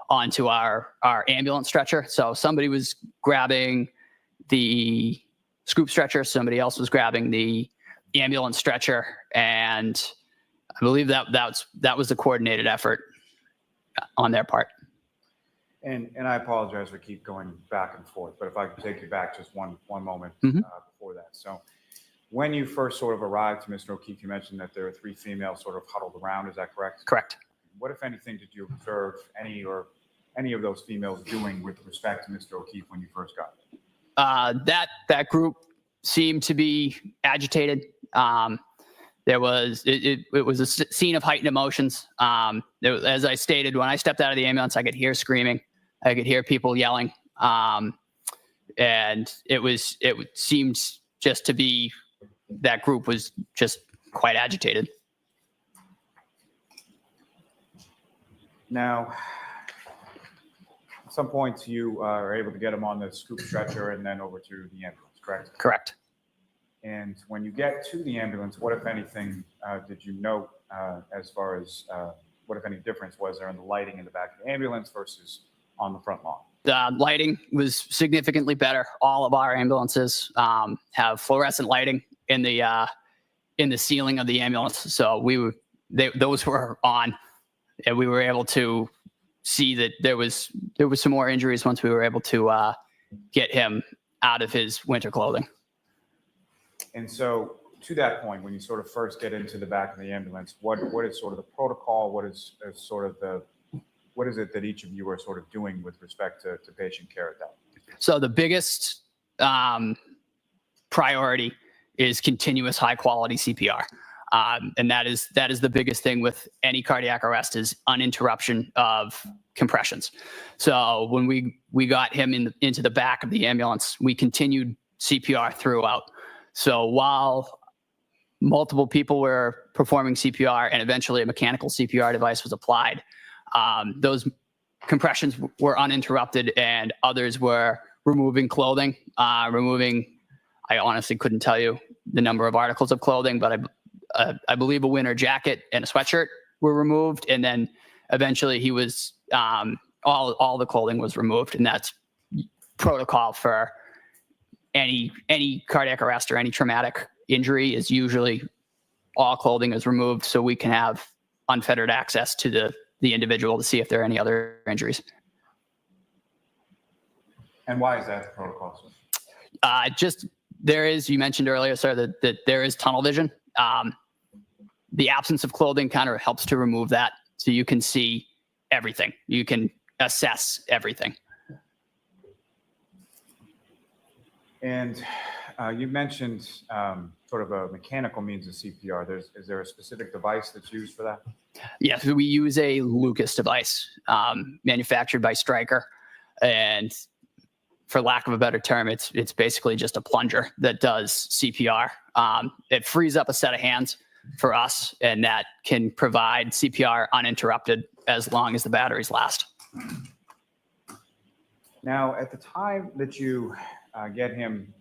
onto our ambulance stretcher. So somebody was grabbing the scoop stretcher, somebody else was grabbing the ambulance stretcher, and I believe that was the coordinated effort on their part. And I apologize for keep going back and forth, but if I could take you back just one moment before that. So when you first sort of arrived to Mr. O'Keefe, you mentioned that there are 3 females sort of huddled around. Is that correct? Correct. What, if anything, did you observe any of those females doing with respect to Mr. O'Keefe when you first got there? That group seemed to be agitated. There was it was a scene of heightened emotions. As I stated, when I stepped out of the ambulance, I could hear screaming, I could hear people yelling, and it seemed just to be, that group was just quite agitated. Now, at some point, you are able to get him on the scoop stretcher and then over to the ambulance, correct? Correct. And when you get to the ambulance, what, if anything, did you note as far as what, if any, difference was there in the lighting in the back of the ambulance versus on the front lawn? The lighting was significantly better. All of our ambulances have fluorescent lighting in the ceiling of the ambulance, so those were on, and we were able to see that there was some more injuries once we were able to get him out of his winter clothing. And so, to that point, when you sort of first get into the back of the ambulance, what is sort of the protocol? What is it that each of you are sort of doing with respect to patient care at that point? So the biggest priority is continuous high quality CPR. And that is the biggest thing with any cardiac arrest is uninterruption of compressions. So when we got him into the back of the ambulance, we continued CPR throughout. So while multiple people were performing CPR and eventually a mechanical CPR device was applied, those compressions were uninterrupted and others were removing clothing, I honestly couldn't tell you the number of articles of clothing, but I believe a winter jacket and a sweatshirt were removed. And then eventually he was, all the clothing was removed. And that's protocol for any cardiac arrest or any traumatic injury is usually all clothing is removed so we can have unfettered access to the individual to see if there are any other injuries. And why is that the protocol, sir? You mentioned earlier, sir, that there is tunnel vision. The absence of clothing kind of helps to remove that so you can see everything. You can assess everything. And you mentioned sort of a mechanical means of CPR. Is there a specific device that's used for that? Yes, we use a Lucas device manufactured by Stryker. And for lack of a better term, it's basically just a plunger that does CPR. It frees up a set of hands for us, and that can provide CPR uninterrupted as long as the batteries last. Now, at the time that you get him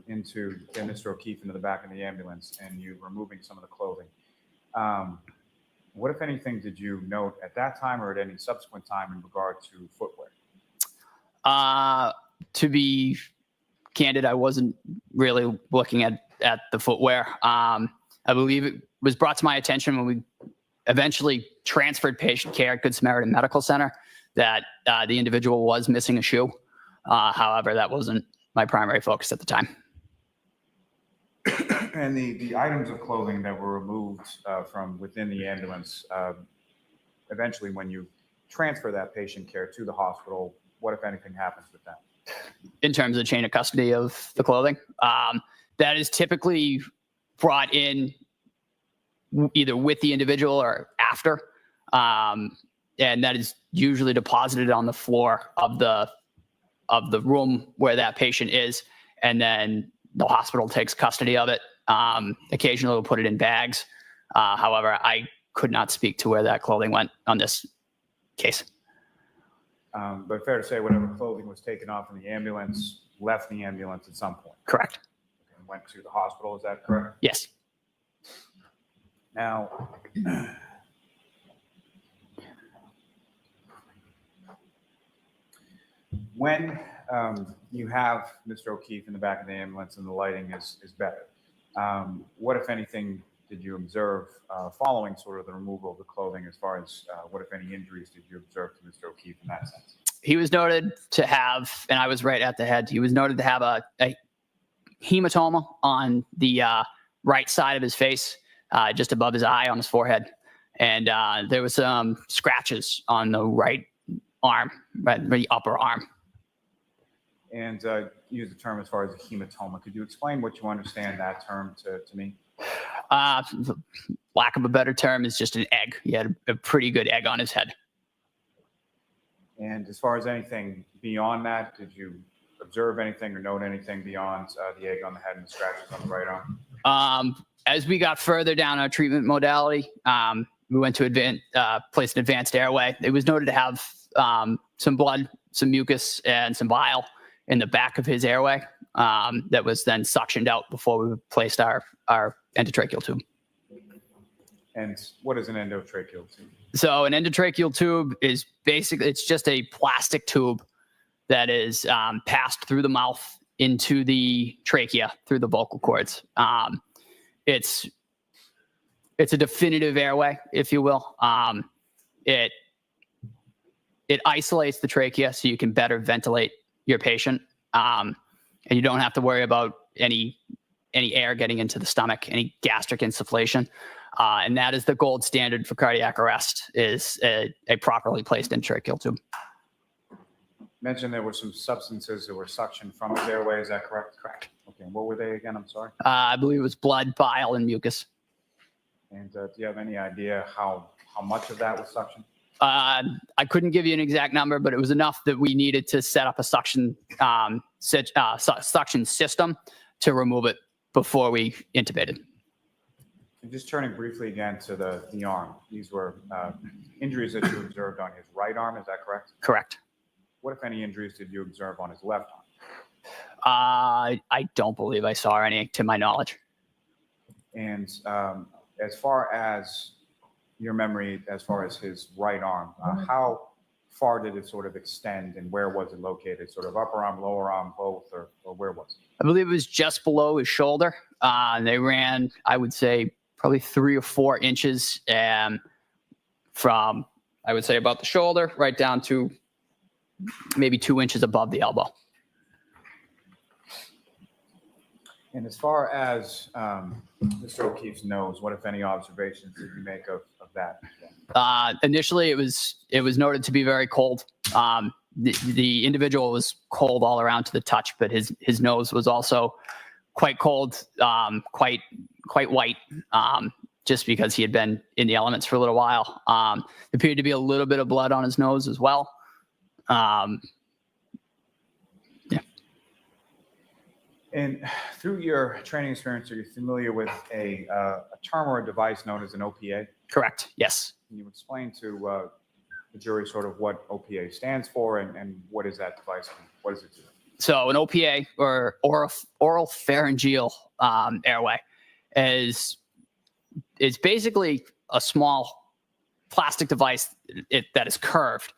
get Mr. O'Keefe into the back of the ambulance and you removing some of the clothing, what, if anything, did you note at that time or at any subsequent time in regard to footwear? To be candid, I wasn't really looking at the footwear. I believe it was brought to my attention when we eventually transferred patient care at Good Samaritan Medical Center that the individual was missing a shoe. However, that wasn't my primary focus at the time. And the items of clothing that were removed from within the ambulance, eventually when you transfer that patient care to the hospital, what, if anything, happens with that? In terms of chain of custody of the clothing, that is typically brought in either with the individual or after. And that is usually deposited on the floor of the room where that patient is. And then the hospital takes custody of it. Occasionally we'll put it in bags. However, I could not speak to where that clothing went on this case. But fair to say whatever clothing was taken off in the ambulance left the ambulance at some point. Correct. And went to the hospital, is that correct? Yes. Now, when you have Mr. O'Keefe in the back of the ambulance and the lighting is better, what, if anything, did you observe following sort of the removal of the clothing as far as what, if any, injuries did you observe to Mr. O'Keefe in that sense? He was noted to have, and I was right at the head, he was noted to have a hematoma on the right side of his face, just above his eye on his forehead. And there was some scratches on the right arm, the upper arm. And use the term as far as a hematoma. Could you explain what you understand that term to me? Lack of a better term is just an egg. He had a pretty good egg on his head. And as far as anything beyond that, did you observe anything or note anything beyond the egg on the head and the scratches on the right arm? As we got further down our treatment modality, we went to place an advanced airway. It was noted to have some blood, some mucus, and some bile in the back of his airway that was then suctioned out before we placed our endotracheal tube. And what is an endotracheal tube? So an endotracheal tube is basically, it's just a plastic tube that is passed through the mouth into the trachea through the vocal cords. It's a definitive airway, if you will. It isolates the trachea so you can better ventilate your patient, and you don't have to worry about any air getting into the stomach, any gastric insufflation. And that is the gold standard for cardiac arrest, is a properly placed endotracheal tube. You mentioned there were some substances that were suctioned from his airway, is that correct? Correct. Okay, and what were they again? I'm sorry. I believe it was blood, bile, and mucus. And do you have any idea how much of that was suction? I couldn't give you an exact number, but it was enough that we needed to set up a suction suction system to remove it before we intubated. And just turning briefly again to the arm, these were injuries that you observed on his right arm, is that correct? Correct. What, if any, injuries did you observe on his left arm? I don't believe I saw any, to my knowledge. And as far as your memory, as far as his right arm, how far did it sort of extend and where was it located? Sort of upper arm, lower arm, both, or where was it? I believe it was just below his shoulder. They ran, I would say, probably 3 or 4 inches from, I would say, about the shoulder right down to maybe 2 inches above the elbow. And as far as Mr. O'Keefe's nose, what, if any, observations did you make of that? Initially, it was noted to be very cold. The individual was cold all around to the touch, but his nose was also quite cold, quite white, just because he had been in the elements for a little while. There appeared to be a little bit of blood on his nose as well. And through your training experience, are you familiar with a term or a device known as an OPA? Correct. Yes. Can you explain to the jury sort of what OPA stands for and what is that device? What does it do? So an OPA, or oral pharyngeal airway, is basically a small plastic device that is curved.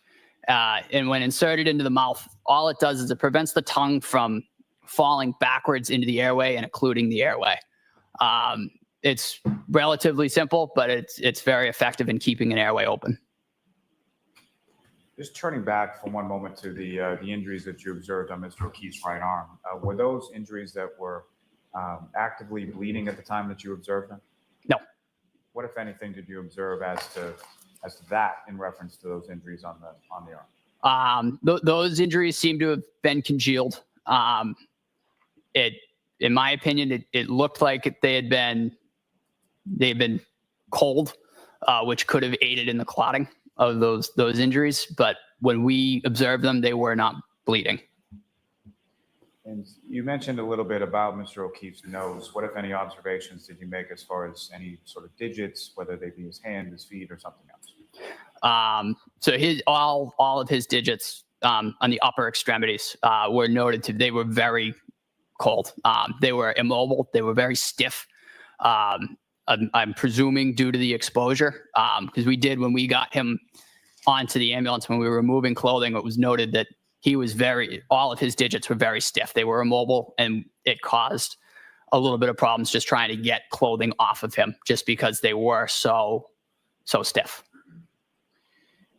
And when inserted into the mouth, all it does is it prevents the tongue from falling backwards into the airway and occluding the airway. It's relatively simple, but it's very effective in keeping an airway open. Just turning back for one moment to the injuries that you observed on Mr. O'Keefe's right arm, were those injuries that were actively bleeding at the time that you observed them? No. What, if anything, did you observe as to that in reference to those injuries on the arm? Those injuries seem to have been congealed. In my opinion, it looked like they'd been cold, which could have aided in the clotting of those injuries. But when we observed them, they were not bleeding. And you mentioned a little bit about Mr. O'Keefe's nose. What, if any, observations did you make as far as any sort of digits, whether they be his hand, his feet, or something else? So all of his digits on the upper extremities were noted to, they were very cold. They were immobile. They were very stiff. I'm presuming due to the exposure, because when we got him onto the ambulance, when we were removing clothing, it was noted that all of his digits were very stiff. They were immobile, and it caused a little bit of problems just trying to get clothing off of him, just because they were so stiff.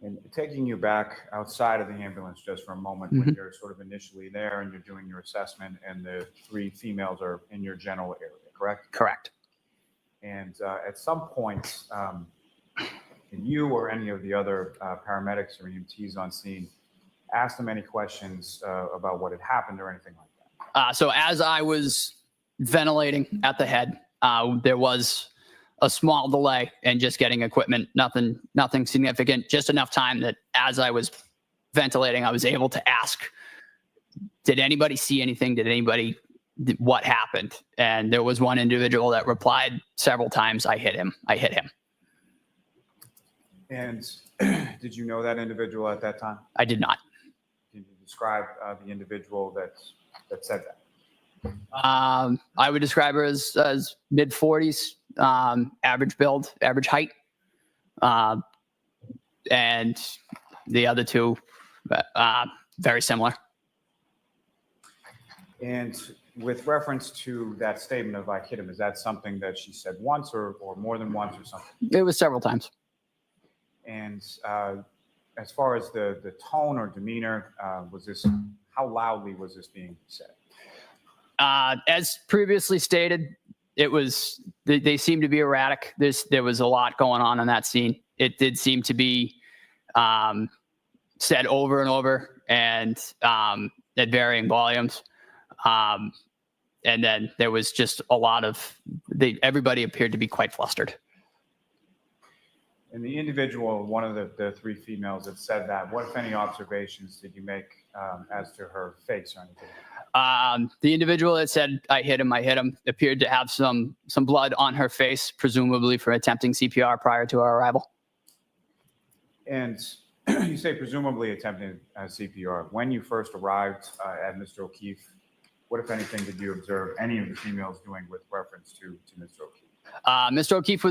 And taking you back outside of the ambulance just for a moment, when you're sort of initially there and you're doing your assessment and the 3 females are in your general area, correct? Correct. And at some point, can you or any of the other paramedics or EMTs on scene ask them any questions about what had happened or anything like that? So as I was ventilating at the head, there was a small delay in just getting equipment, nothing significant, just enough time that as I was ventilating, I was able to ask, did anybody see anything? What happened? And there was one individual that replied several times, I hit him. And did you know that individual at that time? I did not. Can you describe the individual that said that? I would describe her as mid-40s, average build, average height. And the other 2, very similar. And with reference to that statement of I hit him, is that something that she said once or more than once or something? It was several times. And as far as the tone or demeanor, how loudly was this being said? As previously stated, they seemed to be erratic. There was a lot going on in that scene. It did seem to be said over and over and at varying volumes. And then there was just a lot of, everybody appeared to be quite flustered. And the individual, one of the three females that said that, what, if any, observations did you make as to her face or anything? The individual that said, I hit him, appeared to have some blood on her face, presumably for attempting CPR prior to our arrival. And you say presumably attempting CPR. When you first arrived at Mr. O'Keefe, what, if anything, did you observe any of the females doing with reference to Mr. O'Keefe? Mr. O'Keefe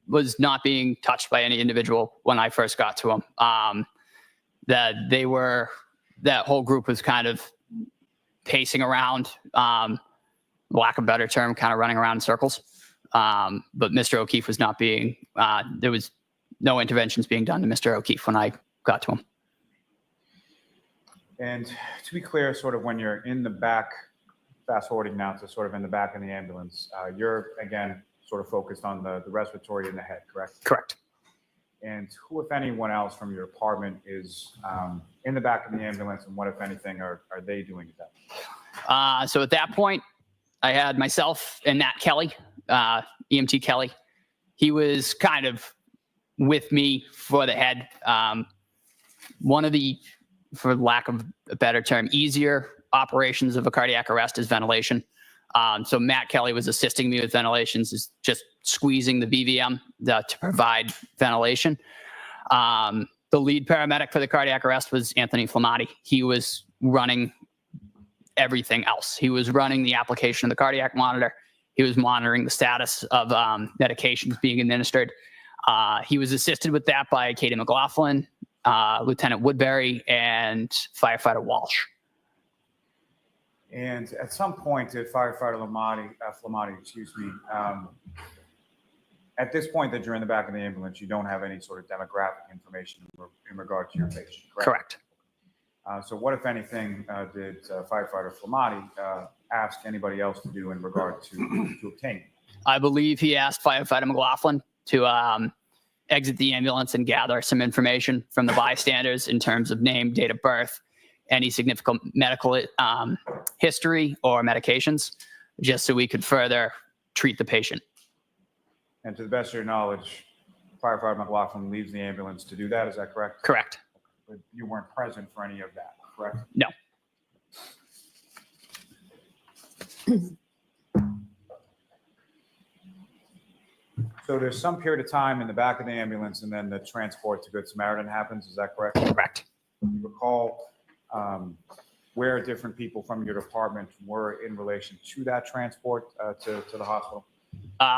was not being touched by any individual when I first got to him. That whole group was kind of pacing around, lack of a better term, kind of running around in circles. But Mr. O'Keefe was not being, there was no interventions being done to Mr. O'Keefe when I got to him. And to be clear, sort of when you're in the back, fast forwarding now to sort of in the back of the ambulance, you're, again, sort of focused on the respiratory in the head, correct? Correct. And who, if anyone else from your department, is in the back of the ambulance, and what, if anything, are they doing at that point? So at that point, I had myself and Nat Kelly, EMT Kelly. He was kind of with me for the head. One of the, for lack of a better term, easier operations of a cardiac arrest is ventilation. So Matt Kelly was assisting me with ventilations, is just squeezing the BVM to provide ventilation. The lead paramedic for the cardiac arrest was Anthony FLEMATTI. He was running everything else. He was running the application of the cardiac monitor. He was monitoring the status of medications being administered. He was assisted with that by Katie McLaughlin, Lieutenant Woodbury, and Firefighter Walsh. And at some point, did Firefighter FLEMATTI, at this point that you're in the back of the ambulance, you don't have any sort of demographic information in regard to your patient, correct? Correct. So what, if anything, did Firefighter FLEMATTI ask anybody else to do in regard to obtain? I believe he asked Firefighter McLaughlin to exit the ambulance and gather some information from the bystanders in terms of name, date of birth, any significant medical history or medications, just so we could further treat the patient. And to the best of your knowledge, Firefighter McLaughlin leaves the ambulance to do that, is that correct? Correct. But you weren't present for any of that, correct? No. So there's some period of time in the back of the ambulance and then the transport to Good Samaritan happens, is that correct? Correct. Do you recall where different people from your department were in relation to that transport to the hospital?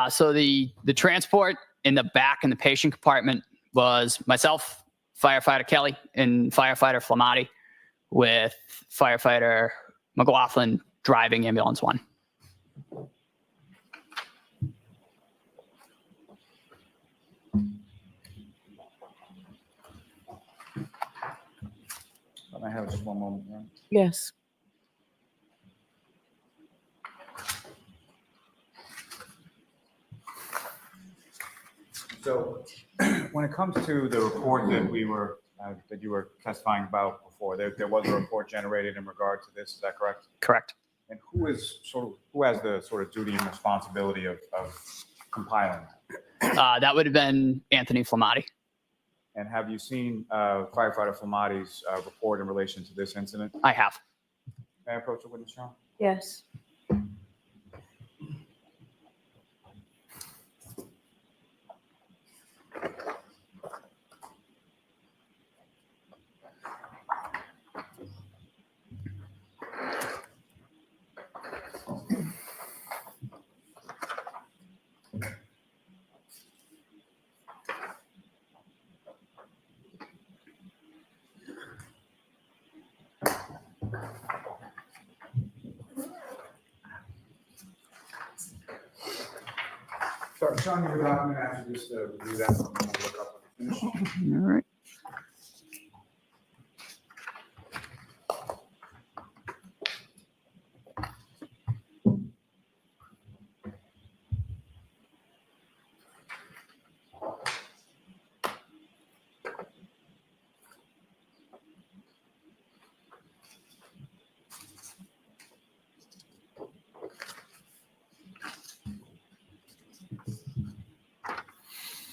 So the transport in the back in the patient compartment was myself, Firefighter Kelly, and Firefighter FLEMATTI, with Firefighter McLaughlin driving ambulance 1. I have just one moment. Right? Yes. So when it comes to the report that we were that you were testifying about before, there was a report generated in regard to this. Is that correct? Correct. And who has the sort of duty and responsibility of compiling that? That would have been Anthony FLEMATTI. And have you seen Firefighter FLEMATTI's report in relation to this incident? I have. May I approach the witness, John? Yes. Sorry, Sean, your document actually just review that. So I'm gonna look up when it's finished. All right.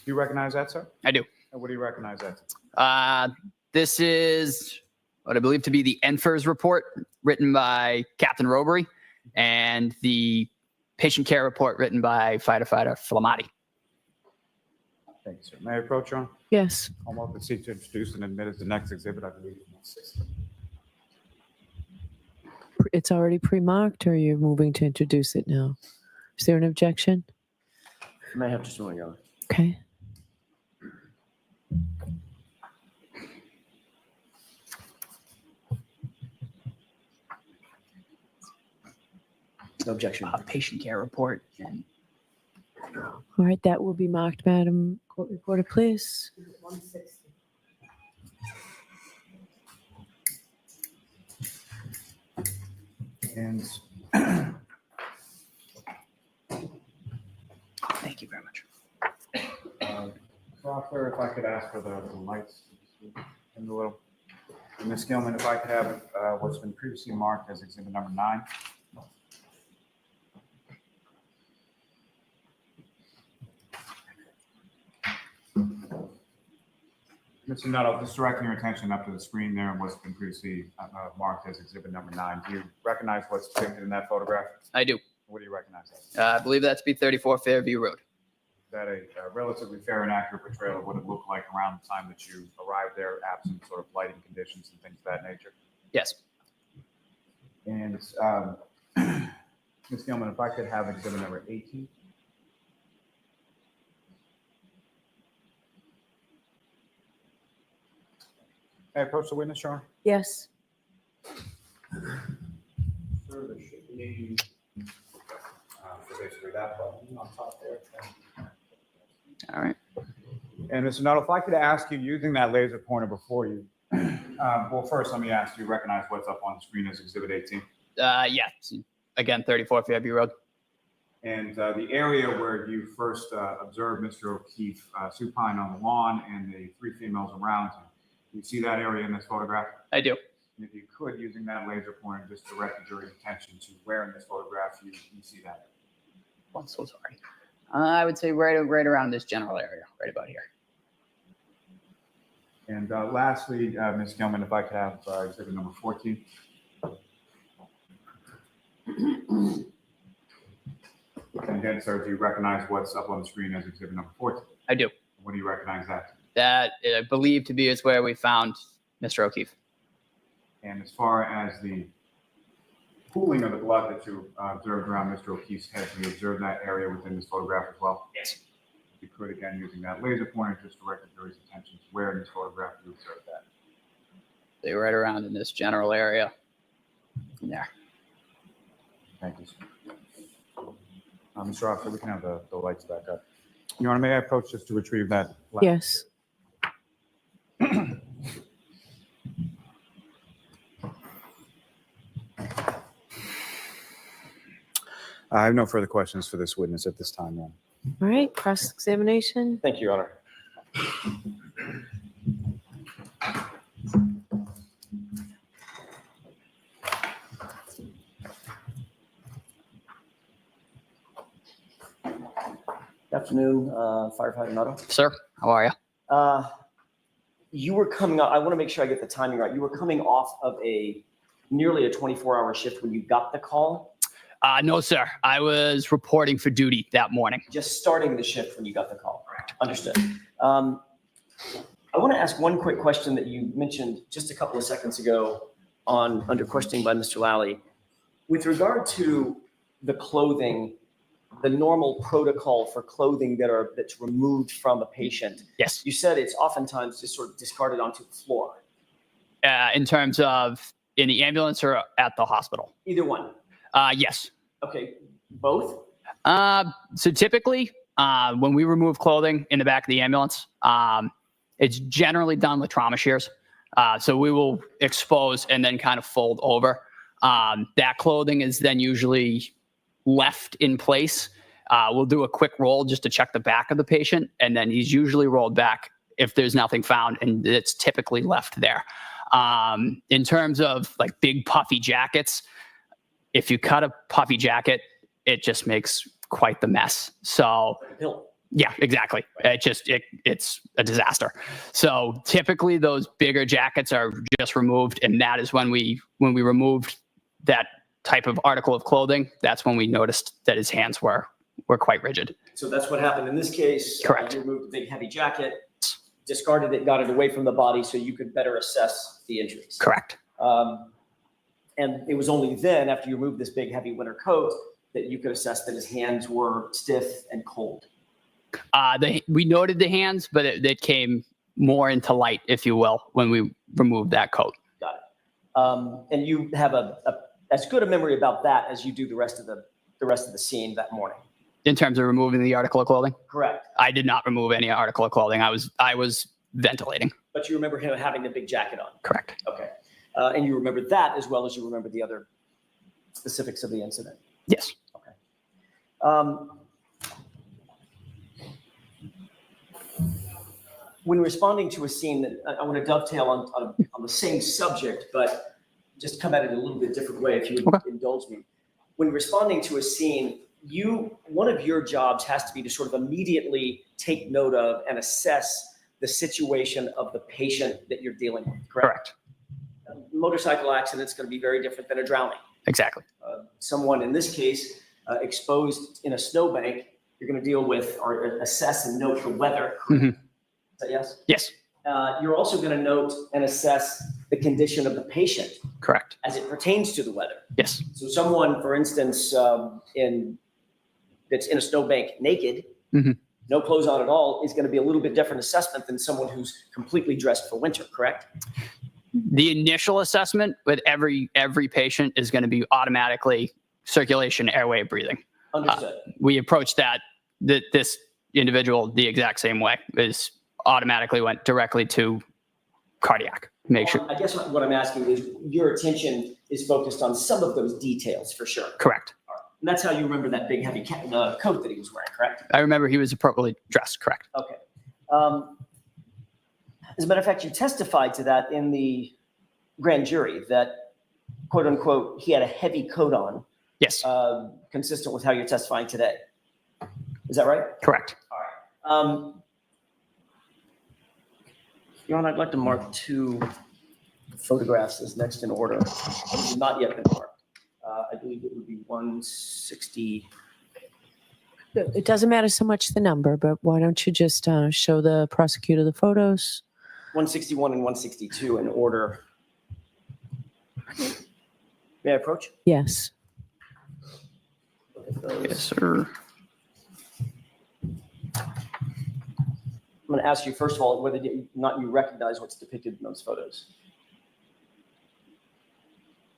you recognize that, sir? I do. And what do you recognize that? This is what I believe to be the NFIRS report written by Captain Robery and the patient care report written by firefighter FLEMATTI. Thank you, sir. May I approach, Your Honor? Yes. I'll move to seek to introduce and admit as the next exhibit, I believe. It's already pre-marked, or you're moving to introduce it now? Is there an objection? May I have just one, Your Honor? Okay. No objection. Patient care report. And All right, that will be marked, Madam Court Reporter, please. 160. And thank you very much. Doctor, if I could ask for the lights in the little. Ms. Gilman, if I could have what's been previously marked as exhibit number 9. Mr. Nuttall, just directing your attention up to the screen there and what's been previously marked as exhibit number 9. Do you recognize what's depicted in that photograph? I do. What do you recognize? I believe that to be 34 Fairview Road. Is that a relatively fair and accurate portrayal of what it looked like around the time that you arrived there, absent sort of lighting conditions and things of that nature? Yes. And Ms. Gilman, if I could have exhibit number 18. May I approach the witness, Your Honor? Yes. Sir, there should be, so basically that button on top there. All right. And Mr. Nuttall, if I could ask you, using that laser pointer before you, well, first let me ask you, recognize what's up on the screen as exhibit 18? Yeah. Again, 34 Fairview Road. And the area where you first observed Mr. O'Keefe supine on the lawn and the 3 females around him, you see that area in this photograph? I do. And if you could, using that laser pointer, just direct the jury's attention to where in this photograph you see that. I'm so sorry. I would say right around this general area, right about here. And lastly, Ms. Gilman, if I could have exhibit number 14. And again, sir, do you recognize what's up on the screen as exhibit number 14? I do. What do you recognize that? That I believe to be is where we found Mr. O'Keefe. And as far as the pooling of the blood that you observed around Mr. O'Keefe's head, do you observe that area within this photograph as well? Yes. If you could, again, using that laser pointer, just direct the jury's attention to where in this photograph you observed that. They were right around in this general area. There. Thank you, sir. Mr. Officer, we can have the lights back up. Your Honor, may I approach just to retrieve that? Yes. I have no further questions for this witness at this time, Your Honor. All right, cross-examination. Thank you, Your Honor. Good afternoon, Firefighter Nuttall. Sir, how are you? You were coming up, I want to make sure I get the timing right. You were coming off of nearly a 24-hour shift when you got the call? No, sir. I was reporting for duty that morning. Just starting the shift when you got the call? Correct. Understood. I want to ask one quick question that you mentioned just a couple of seconds ago under questioning by Mr. Lally. With regard to the clothing, the normal protocol for clothing that's removed from a patient. Yes. You said it's oftentimes just sort of discarded onto the floor. In terms of in the ambulance or at the hospital? Either one. Yes. Okay. Both? So typically, when we remove clothing in the back of the ambulance, it's generally done with trauma shears. So we will expose and then kind of fold over. That clothing is then usually left in place. We'll do a quick roll just to check the back of the patient, and then he's usually rolled back if there's nothing found, and it's typically left there. In terms of like big puffy jackets, if you cut a puffy jacket, it just makes quite the mess. So Yeah, exactly. It's a disaster. So typically those bigger jackets are just removed, and that is when we removed that type of article of clothing, that's when we noticed that his hands were quite rigid. So that's what happened in this case. Correct. You removed the big heavy jacket, discarded it, got it away from the body so you could better assess the injuries. Correct. And it was only then, after you removed this big heavy winter coat, that you could assess that his hands were stiff and cold. We noted the hands, but it came more into light, if you will, when we removed that coat. Got it. And you have as good a memory about that as you do the rest of the scene that morning. In terms of removing the article of clothing? Correct. I did not remove any article of clothing. I was ventilating. But you remember him having the big jacket on? Correct. Okay. And you remember that as well as you remember the other specifics of the incident? Yes. Okay. When responding to a scene, I want to dovetail on the same subject, but just come at it a little bit different way, if you would indulge me. When responding to a scene, one of your jobs has to be to sort of immediately take note of and assess the situation of the patient that you're dealing with, correct? A motorcycle accident is going to be very different than a drowning. Exactly. Someone, in this case, exposed in a snowbank, you're going to deal with or assess and note the weather. Mm-hmm. Is that yes? Yes. You're also going to note and assess the condition of the patient. Correct. As it pertains to the weather. Yes. So someone, for instance, that's in a snowbank naked, mm-hmm. no clothes on at all, is going to be a little bit different assessment than someone who's completely dressed for winter, correct? The initial assessment with every patient is going to be automatically circulation, airway, breathing. Understood. We approached this individual the exact same way. Is automatically went directly to cardiac. Make sure. I guess what I'm asking is your attention is focused on some of those details for sure. Correct. All right. And that's how you remember that big heavy coat that he was wearing, correct? I remember he was appropriately dressed. Correct. Okay. As a matter of fact, you testified to that in the grand jury that, quote unquote, he had a heavy coat on. Yes. Consistent with how you're testifying today. Is that right? Correct. All right. Your Honor, I'd like to mark 2 photographs as next in order. Have not yet been marked. I believe it would be 160. It doesn't matter so much the number, but why don't you just show the prosecutor the photos? 161 and 162 in order. May I approach? Yes. Look at those. Yes, sir. I'm going to ask you, first of all, whether or not you recognize what's depicted in those photos.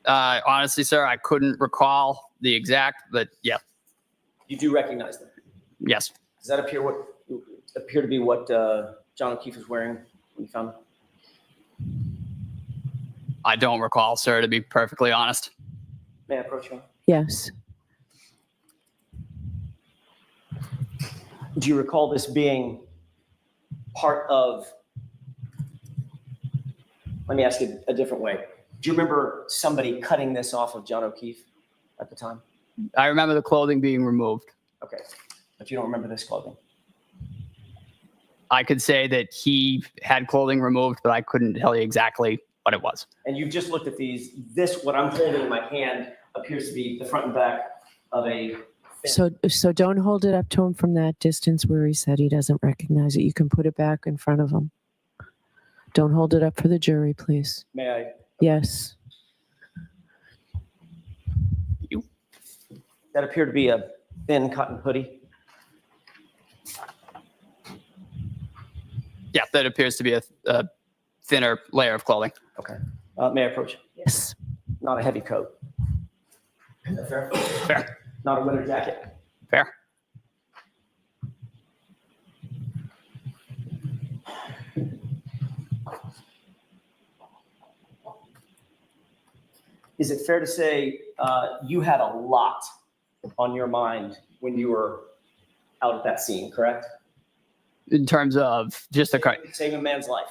Honestly, sir, I couldn't recall the exact, but yeah. You do recognize them? Yes. Does that appear to be what John O'Keefe was wearing when you found him? I don't recall, sir, to be perfectly honest. May I approach you? Yes. Do you recall this being part of, let me ask you a different way. Do you remember somebody cutting this off of John O'Keefe at the time? I remember the clothing being removed. Okay, but you don't remember this clothing? I could say that he had clothing removed, but I couldn't tell you exactly what it was. And you've just looked at these. This, what I'm holding in my hand, appears to be the front and back of a. So don't hold it up to him from that distance where he said he doesn't recognize it. You can put it back in front of him. Don't hold it up for the jury, please. May I? Yes. That appeared to be a thin cotton hoodie. Yeah, that appears to be a thinner layer of clothing. Okay. May I approach? Yes. Not a heavy coat. Is that fair? Fair. Not a winter jacket. Fair. Is it fair to say you had a lot on your mind when you were out at that scene, correct? In terms of just the saving a man's life.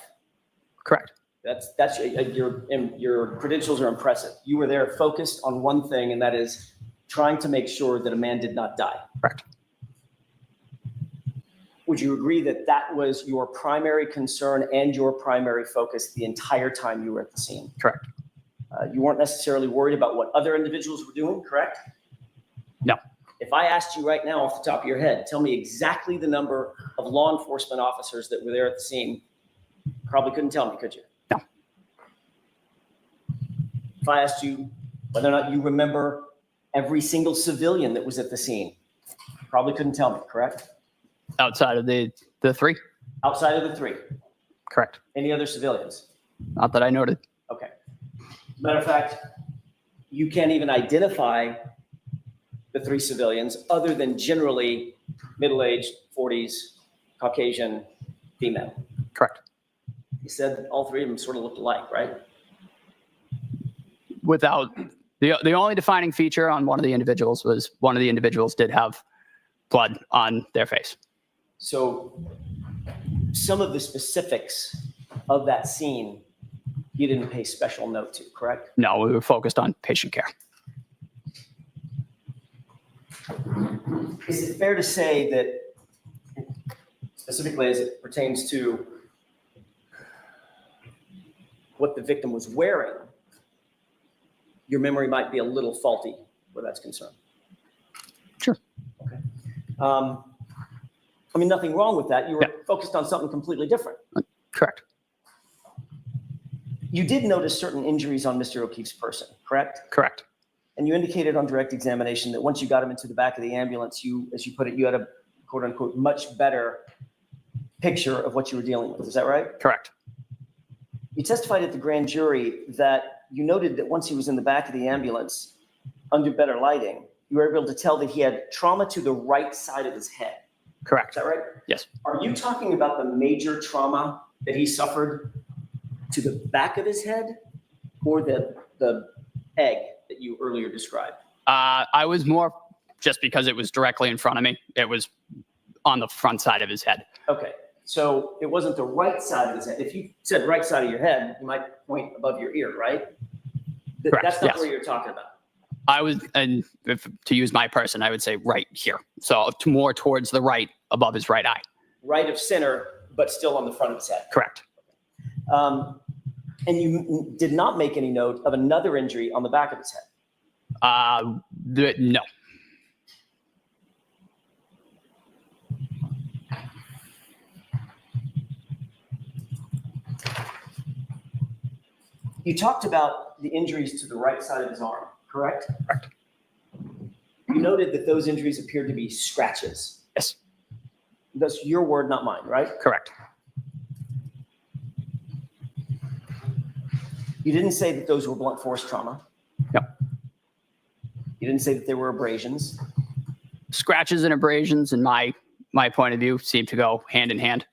Correct. That's your credentials are impressive. You were there focused on one thing, and that is trying to make sure that a man did not die. Correct. would you agree that that was your primary concern and your primary focus the entire time you were at the scene? Correct. You weren't necessarily worried about what other individuals were doing, correct? No. If I asked you right now off the top of your head, tell me exactly the number of law enforcement officers that were there at the scene, probably couldn't tell me, could you? No. If I asked you whether or not you remember every single civilian that was at the scene, probably couldn't tell me, correct? Outside of the three? Outside of the three. Correct. Any other civilians? Not that I noted. Okay. Matter of fact, you can't even identify the three civilians other than generally middle-aged, 40s, Caucasian, female. Correct. You said that all three of them sort of looked alike, right? Without the only defining feature on one of the individuals was one of the individuals did have blood on their face. So some of the specifics of that scene, you didn't pay special note to, correct? No, we were focused on patient care. Is it fair to say that, specifically as it pertains to what the victim was wearing, your memory might be a little faulty where that's concerned? Sure. Okay. I mean, nothing wrong with that. You were focused on something completely different. Correct. You did notice certain injuries on Mr. O'Keefe's person, correct? Correct. And you indicated on direct examination that once you got him into the back of the ambulance, you, as you put it, you had a quote unquote much better picture of what you were dealing with. Is that right? Correct. You testified at the grand jury that you noted that once he was in the back of the ambulance under better lighting, you were able to tell that he had trauma to the right side of his head. Correct. Is that right? Yes. Are you talking about the major trauma that he suffered to the back of his head or the egg that you earlier described? I was more just because it was directly in front of me. It was on the front side of his head. Okay. So it wasn't the right side of his head. If you said right side of your head, you might point above your ear, right? Correct, That's not yes. where you're talking about. I was, and if to use my person, I would say right here. So more towards the right, above his right eye. Right of center, but still on the front of his head. Correct. And you did not make any note of another injury on the back of his head. No. You talked about the injuries to the right side of his arm, correct? Correct. You noted that those injuries appeared to be scratches. Yes. That's your word, not mine, right? Correct. You didn't say that those were blunt force trauma. No. You didn't say that they were abrasions. Scratches and abrasions, in my point of view, seem to go hand in hand.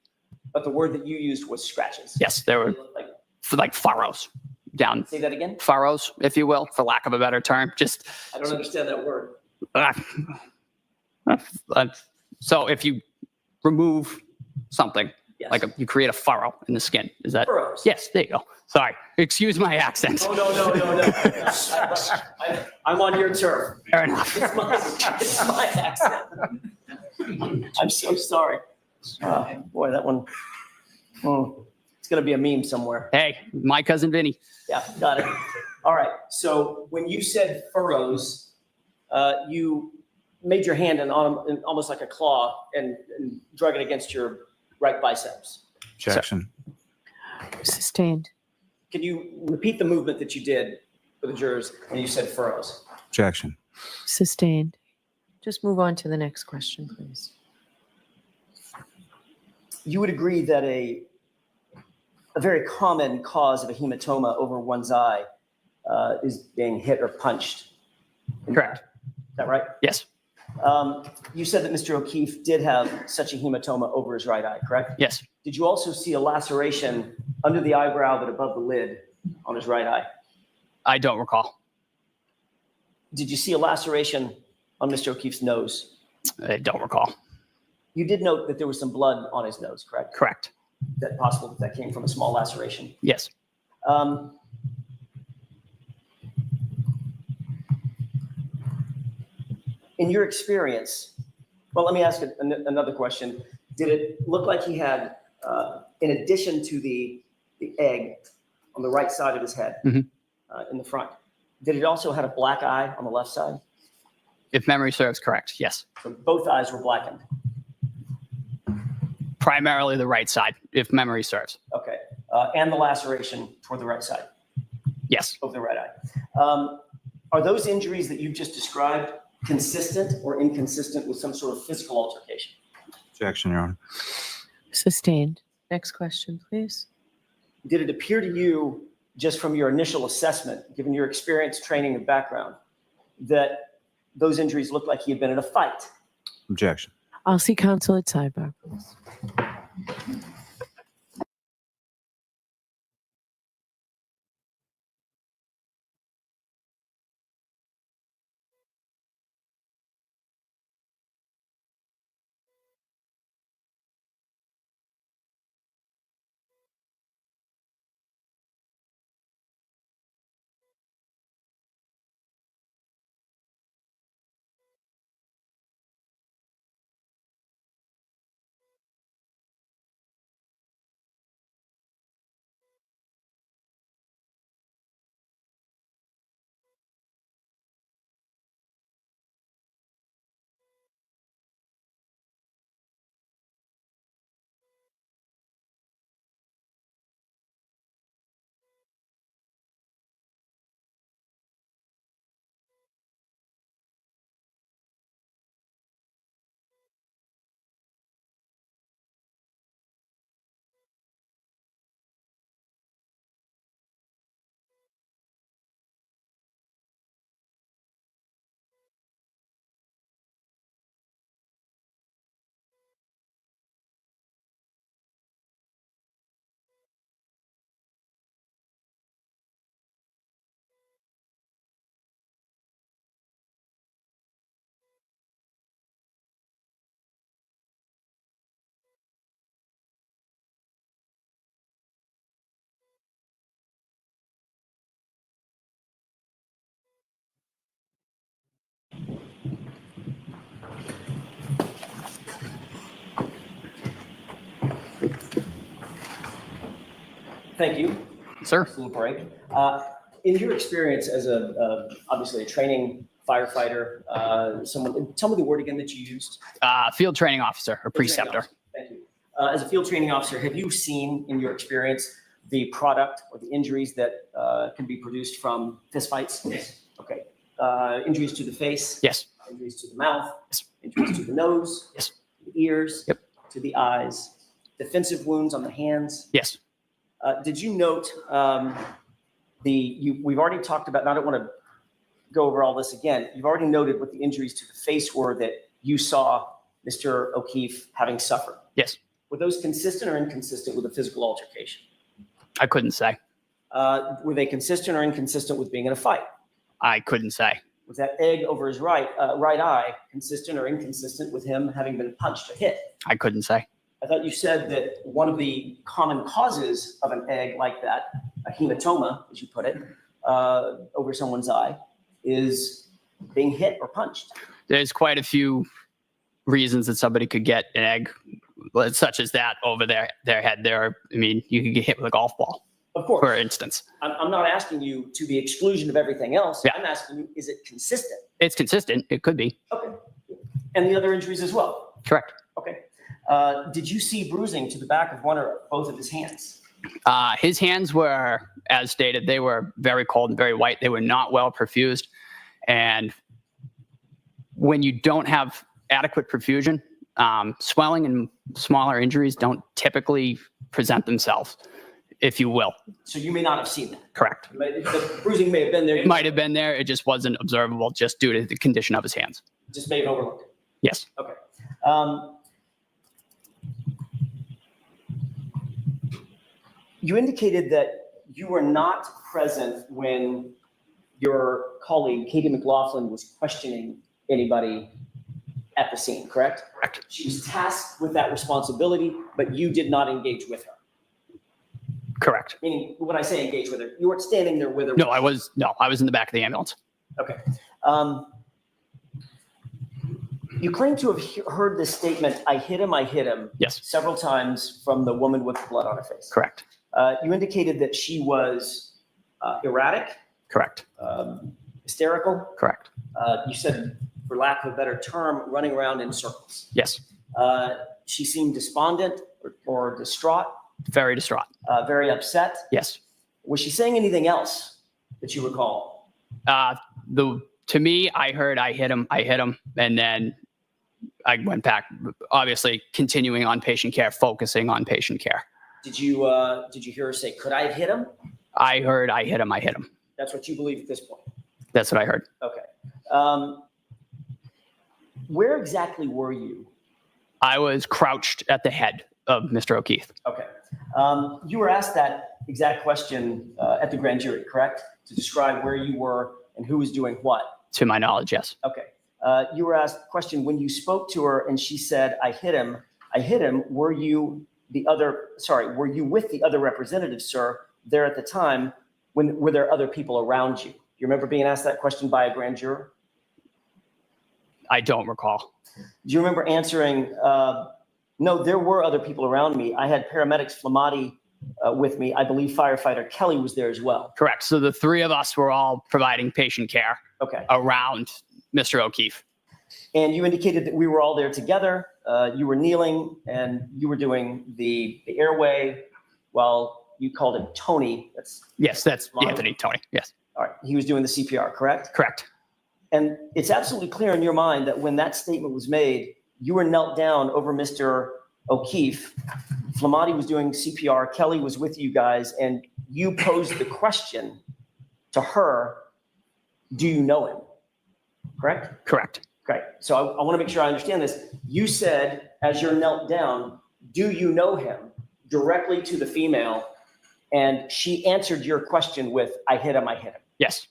But the word that you used was scratches. Yes, there were like furrows down. Say that again? Furrows, if you will, for lack of a better term. Just. I don't understand that word. So if you remove something, Yes. like you create a furrow in the skin, is that? Furrows. Yes, there you go. Sorry, excuse my accent. Oh, no. I'm on your turf. Fair enough. It's my accent. I'm so sorry. Boy, that one, it's going to be a meme somewhere. Hey, my cousin Vinny. Yeah, got it. All right. So when you said furrows, you made your hand in almost like a claw and drug it against your right biceps. Objection. Sustained. Can you repeat the movement that you did for the jurors when you said furrows? Objection. Sustained. Just move on to the next question, please. You would agree that a very common cause of a hematoma over one's eye is being hit or punched. Correct. Is that right? Yes. You said that Mr. O'Keefe did have such a hematoma over his right eye, correct? Yes. Did you also see a laceration under the eyebrow but above the lid on his right eye? I don't recall. Did you see a laceration on Mr. O'Keefe's nose? I don't recall. You did note that there was some blood on his nose, correct? Correct. Is that possible that came from a small laceration? Yes. In your experience, well, let me ask another question. Did it look like he had, in addition to the egg on the right side of his head, Mhm. in the front, did it also have a black eye on the left side? If memory serves correct, yes. So both eyes were blackened. Primarily the right side, if memory serves. Okay. And the laceration toward the right side Yes. of the right eye. Are those injuries that you've just described consistent or inconsistent with some sort of physical altercation? Objection, Your Honor. Sustained. Next question, please. Did it appear to you, just from your initial assessment, given your experience, training, and background, that those injuries looked like he had been in a fight? Objection. I'll see counsel at sidebar, please. Thank you. Sir. Nice little break. In your experience as obviously a training firefighter, tell me the word again that you used. Field training officer or preceptor. Thank you. As a field training officer, have you seen in your experience the product or the injuries that can be produced from fistfights? Yes. Okay. Injuries to the face? Yes. Injuries to the mouth? Yes. Injuries to the nose? Yes. To the ears? Yep. To the eyes? Defensive wounds on the hands? Yes. Did you note we've already talked about, and I don't want to go over all this again. You've already noted what the injuries to the face were that you saw Mr. O'Keefe having suffered. Yes. Were those consistent or inconsistent with a physical altercation? I couldn't say. Were they consistent or inconsistent with being in a fight? I couldn't say. Was that egg over his right eye consistent or inconsistent with him having been punched or hit? I couldn't say. I thought you said that one of the common causes of an egg like that, a hematoma, as you put it, over someone's eye, is being hit or punched. There's quite a few reasons that somebody could get an egg, such as that over their head there. I mean, you could get hit with a golf ball, of course, for instance. I'm not asking you to the exclusion of everything else. Yeah. I'm asking you, is it consistent? It's consistent. It could be. Okay. And the other injuries as well? Correct. Okay. Did you see bruising to the back of one or both of his hands? His hands were, as stated, they were very cold and very white. They were not well perfused. And when you don't have adequate perfusion, swelling and smaller injuries don't typically present themselves, if you will. So you may not have seen that. Correct. The bruising may have been there. It might have been there. It just wasn't observable just due to the condition of his hands. Just may have overlooked it. Yes. Okay. You indicated that you were not present when your colleague, Katie McLaughlin, was questioning anybody at the scene, correct? Correct. She was tasked with that responsibility, but you did not engage with her. Correct. Meaning, when I say engage with her, you weren't standing there with her. No, I was in the back of the ambulance. Okay. You claim to have heard this statement, I hit him, Yes, several times from the woman with blood on her face. correct, You indicated that she was erratic, correct, hysterical. correct. You said, for lack of a better term, running around in circles. Yes, She seemed despondent or distraught, very distraught. very upset. Yes. Was she saying anything else that you recall? To me, I heard I hit him, and then I went back, obviously continuing on patient care, focusing on patient care. Did you hear her say, could I have hit him? I heard I hit him. That's what you believe at this point. That's what I heard. Okay. Where exactly were you? I was crouched at the head of Mr. O'Keefe. Okay. You were asked that exact question at the grand jury, correct? To describe where you were and who was doing what? To my knowledge, yes. Okay. You were asked a question when you spoke to her and she said, I hit him. Were you with the other representatives, sir, there at the time? Were there other people around you? You remember being asked that question by a grand juror? I don't recall. Do you remember answering, no, there were other people around me. I had paramedics FLEMATTI with me. I believe firefighter Kelly was there as well. Correct. So the three of us were all providing patient care around Mr. O'Keefe. And you indicated that we were all there together. You were kneeling and you were doing the airway while you called him Tony. Yes, that's Anthony, Tony. Yes. All right. He was doing the CPR, correct? Correct. And it's absolutely clear in your mind that when that statement was made, you were knelt down over Mr. O'Keefe. FLEMATTI was doing CPR. Kelly was with you guys, and you posed the question to her, do you know him? Correct? Correct. Great. So I want to make sure I understand this. You said, as you're knelt down, do you know him? Directly to the female, and she answered your question with, I hit him. Yes.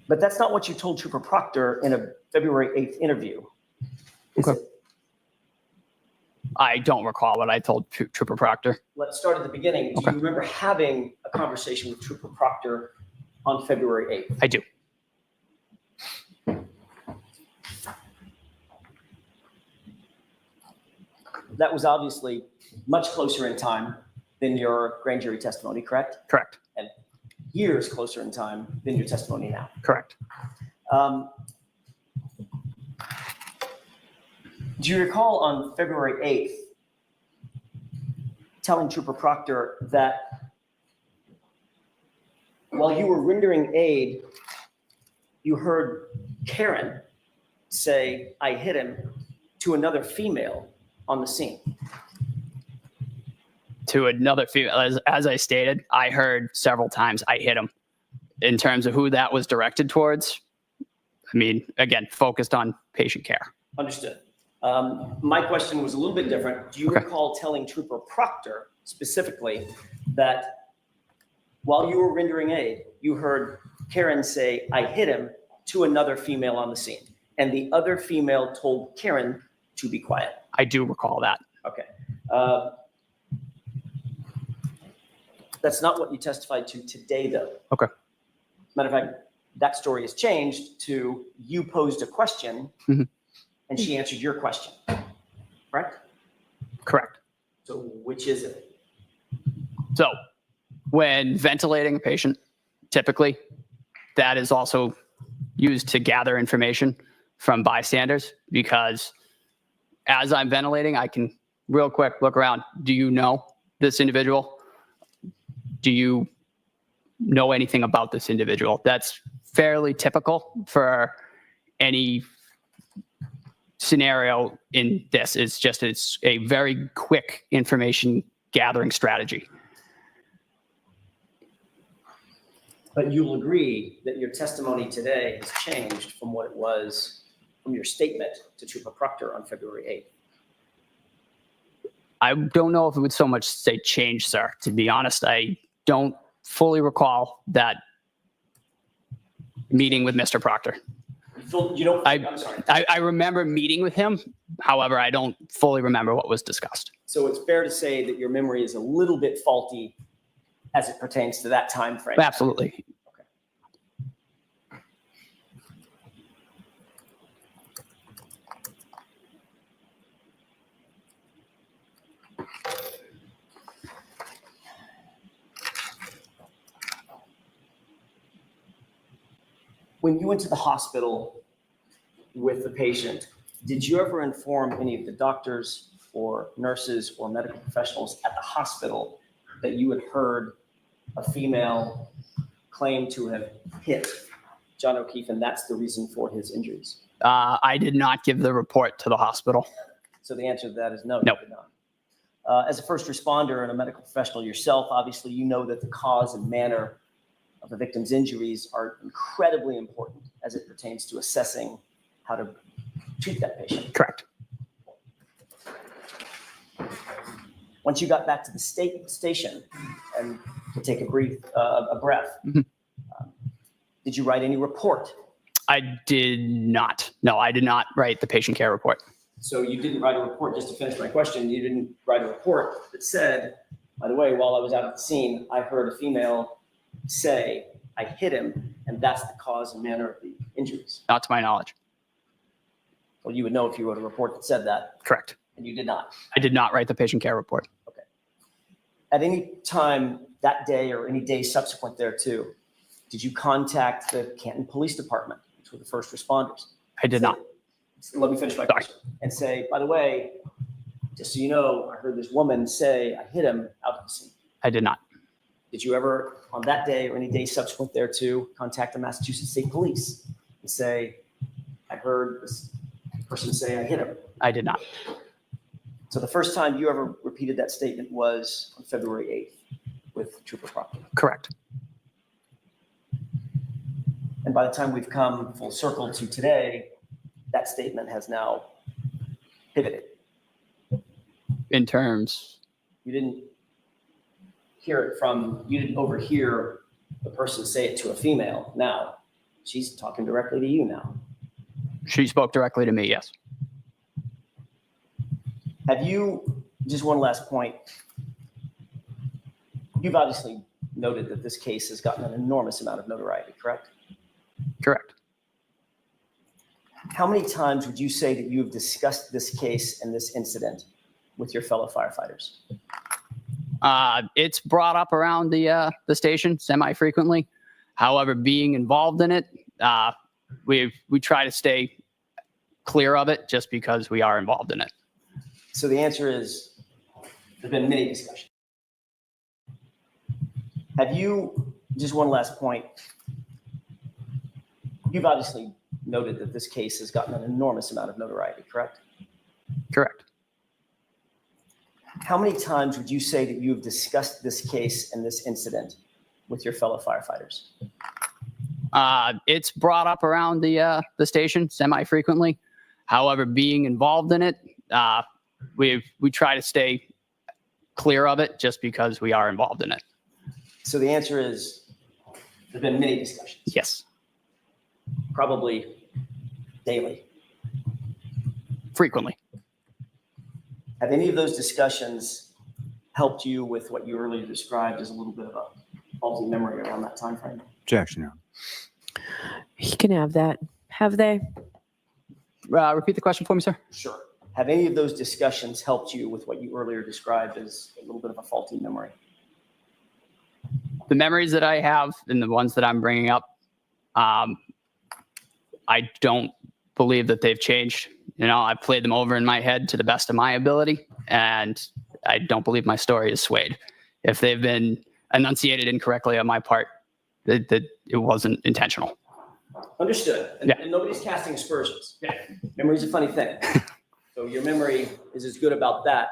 But that's not what you told Trooper Proctor in a February 8th interview. Is it? I don't recall what I told Trooper Proctor. Let's start at the beginning. Do you remember having a conversation with Trooper Proctor on February 8th? I do. That was obviously much closer in time than your grand jury testimony, correct? Correct. And years closer in time than your testimony now. Correct. Do you recall on February 8th telling Trooper Proctor that while you were rendering aid, you heard Karen say, I hit him, to another female on the scene? To another female, as I stated, I heard several times I hit him. In terms of who that was directed towards, I mean, again, focused on patient care. Understood. My question was a little bit different. Do you recall telling Trooper Proctor specifically that while you were rendering aid, you heard Karen say, I hit him, to another female on the scene, and the other female told Karen to be quiet? I do recall that. Okay. That's not what you testified to today, though. Okay. Matter of fact, that story has changed to you posed a question and she answered your question, correct? Correct. So which is it? So when ventilating a patient, typically that is also used to gather information from bystanders, because as I'm ventilating, I can real quick look around. Do you know this individual? Do you know anything about this individual? That's fairly typical for any scenario in this. It's a very quick information gathering strategy. But you'll agree that your testimony today has changed from what it was from your statement to Trooper Proctor on February 8th. I don't know if it would so much say change, sir. To be honest, I don't fully recall that meeting with Mr. Proctor. You don't, I'm sorry. I remember meeting with him. However, I don't fully remember what was discussed. So it's fair to say that your memory is a little bit faulty as it pertains to that time frame. Absolutely. When you went to the hospital with the patient, did you ever inform any of the doctors or nurses or medical professionals at the hospital that you had heard a female claim to have hit John O'Keefe, and that's the reason for his injuries? I did not give the report to the hospital. So the answer to that is no. No. You did not. As a first responder and a medical professional yourself, obviously you know that the cause and manner of the victim's injuries are incredibly important as it pertains to assessing how to treat that patient. Correct. Once you got back to the station and to take a breath, did you write any report? I did not. No, I did not write the patient care report. So you didn't write a report, just to finish my question, you didn't write a report that said, by the way, while I was out at the scene, I heard a female say, I hit him, and that's the cause and manner of the injuries. Not to my knowledge. Well, you would know if you wrote a report that said that, Correct. and you did not. I did not write the patient care report. Okay. At any time that day or any day subsequent thereto, did you contact the Canton Police Department, which were the first responders? I did not. Let me finish my question. And say, by the way, just so you know, I heard this woman say I hit him out of the scene. I did not. Did you ever, on that day or any day subsequent thereto, contact the Massachusetts State Police and say, I heard this person say I hit him? I did not. So the first time you ever repeated that statement was on February 8th with Trooper Proctor. Correct. And by the time we've come full circle to today, that statement has now pivoted. In terms, You didn't overhear the person say it to a female. Now she's talking directly to you now. she spoke directly to me, yes. Have you, just one last point. You've obviously noted that this case has gotten an enormous amount of notoriety, correct? Correct. How many times would you say that you've discussed this case and this incident with your fellow firefighters? It's brought up around the station semi-frequently. However, being involved in it, we try to stay clear of it just because we are involved in it. So the answer is, there's been many discussions. Have you, just one last point. You've obviously noted that this case has gotten an enormous amount of notoriety, correct? Correct. How many times would you say that you've discussed this case and this incident with your fellow firefighters? It's brought up around the station semi-frequently. However, being involved in it, we try to stay clear of it just because we are involved in it. So the answer is, there's been many discussions. Yes. Probably daily. Frequently. Have any of those discussions helped you with what you earlier described as a little bit of a faulty memory around that time frame? Objection, Your Honor. He can have that. Have they? Repeat the question for me, sir. Sure. Have any of those discussions helped you with what you earlier described as a little bit of a faulty memory? The memories that I have and the ones that I'm bringing up, I don't believe that they've changed. You know, I've played them over in my head to the best of my ability, and I don't believe my story is swayed. If they've been enunciated incorrectly on my part, that it wasn't intentional. Understood. And, Yeah. and nobody's casting aspersions. Memory's a funny thing. So your memory is as good about that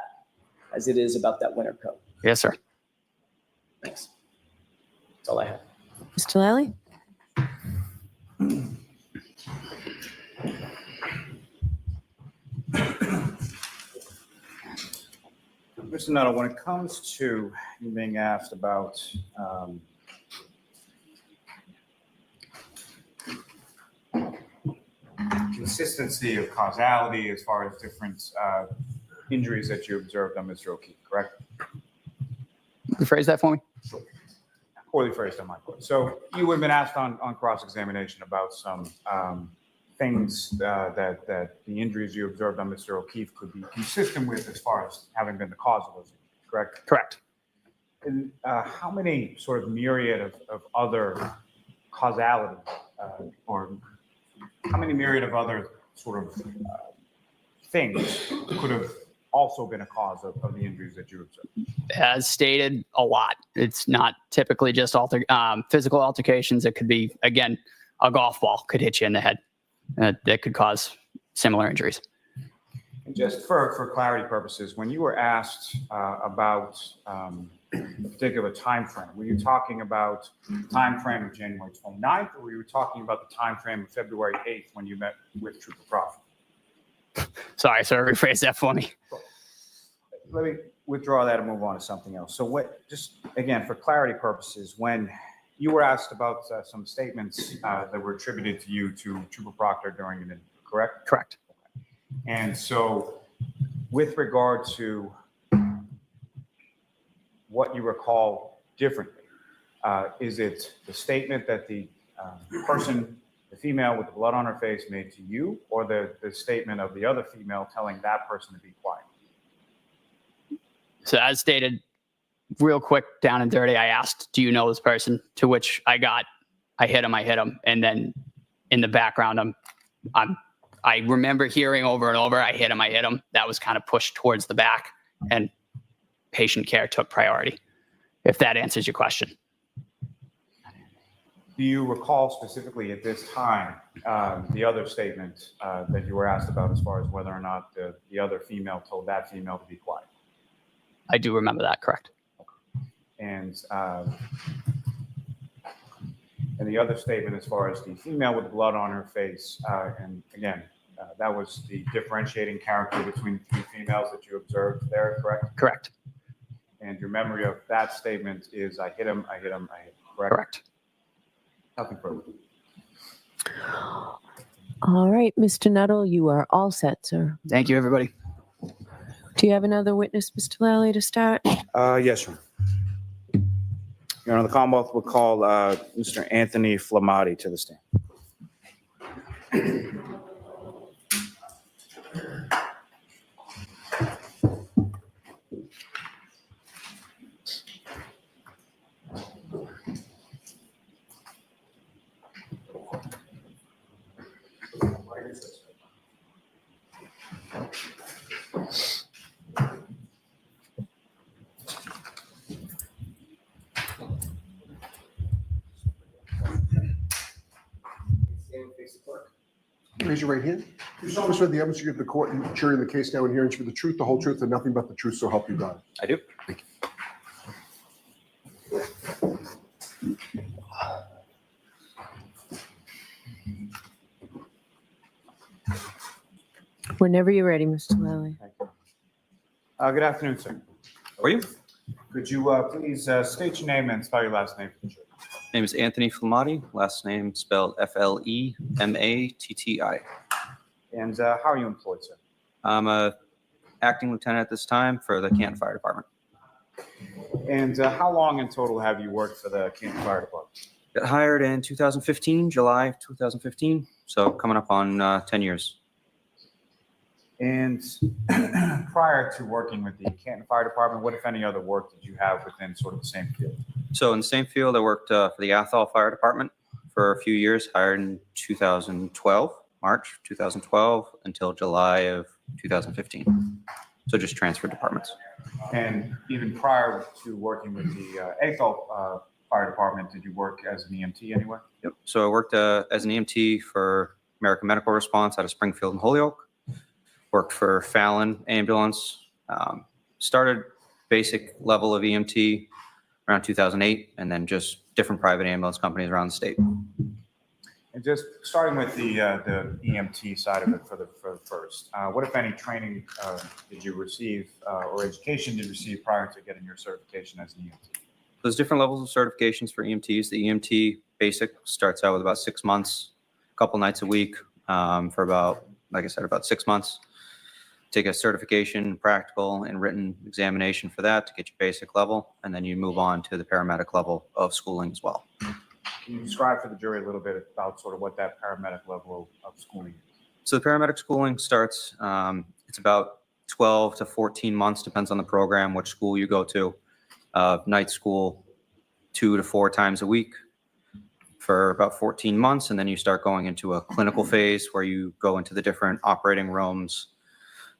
as it is about that winter coat. Yes, sir. Thanks. That's all I have. Mr. Lally? Mr. Nuttall, when it comes to you being asked about consistency of causality as far as different injuries that you observed on Mr. O'Keefe, correct? Rephrase that for me. Poorly phrased on my part. So you have been asked on cross-examination about some things that the injuries you observed on Mr. O'Keefe could be consistent with as far as having been the cause of those injuries, correct? Correct. And how many sort of myriad of other causality or how many myriad of other sort of things could have also been a cause of the injuries that you observed? As stated, a lot. It's not typically just physical altercations. It could be, again, a golf ball could hit you in the head. That could cause similar injuries. And just for clarity purposes, when you were asked about a particular time frame, were you talking about the time frame of January 29th, or were you talking about the time frame of February 8th when you met with Trooper Crawford? Sorry, sir, rephrase that for me. Let me withdraw that and move on to something else. So what, just again, for clarity purposes, when you were asked about some statements that were attributed to you to Trooper Proctor during an interview, correct? Correct. And so with regard to what you recall differently, is it the statement that the person, the female with the blood on her face, made to you, or the statement of the other female telling that person to be quiet? So as stated, real quick, down and dirty, I asked, do you know this person? To which I hit him. And then in the background, I remember hearing over and over, I hit him. That was kind of pushed towards the back, and patient care took priority, if that answers your question. Do you recall specifically at this time the other statement that you were asked about as far as whether or not the other female told that female to be quiet? I do remember that, correct. And the other statement as far as the female with blood on her face, and again, that was the differentiating character between the two females that you observed there, correct? Correct. And your memory of that statement is, I hit him, correct? Correct. Nothing further. All right, Mr. Nuttall, you are all set, sir. Thank you, everybody. Do you have another witness, Mr. Lally, to start? Yes, Your Honor. Your Honor, the Commonwealth will call Mr. Anthony FLEMATTI to the stand. Raise your right hand. You solemnly swear the evidence you give the court and jury in the case now and hearing for the truth, the whole truth, and nothing but the truth, so help you God. I do. Thank you. Whenever you're ready, Mr. Lally. Thank you. Good afternoon, sir. How are you? Could you please state your name and spell your last name for the jury? Name is Anthony FLEMATTI, last name spelled FLEMATTI. And how are you employed, sir? I'm a acting lieutenant at this time for the Canton Fire Department. And how long in total have you worked for the Canton Fire Department? Got hired in 2015, July of 2015, so coming up on 10 years. And prior to working with the Canton Fire Department, what, if any, other work did you have within sort of the same field? So in the same field, I worked for the Athol Fire Department for a few years, hired in 2012, March 2012 until July of 2015. So just transferred departments. And even prior to working with the Athol Fire Department, did you work as an EMT anywhere? Yep. So I worked as an EMT for American Medical Response out of Springfield and Holyoke. Worked for Fallon Ambulance. Started basic level of EMT around 2008, and then just different private ambulance companies around the state. And just starting with the EMT side of it for the first, what, if any, training did you receive or education did you receive prior to getting your certification as an EMT? There's different levels of certifications for EMTs. The EMT basic starts out with about 6 months, a couple nights a week for about, like I said, about 6 months. Take a certification, practical, and written examination for that to get your basic level, and then you move on to the paramedic level of schooling as well. Can you describe for the jury a little bit about sort of what that paramedic level of schooling is? So the paramedic schooling starts, it's about 12 to 14 months, depends on the program, which school you go to. Night school, 2 to 4 times a week. for about 14 months, and then you start going into a clinical phase where you go into the different operating rooms,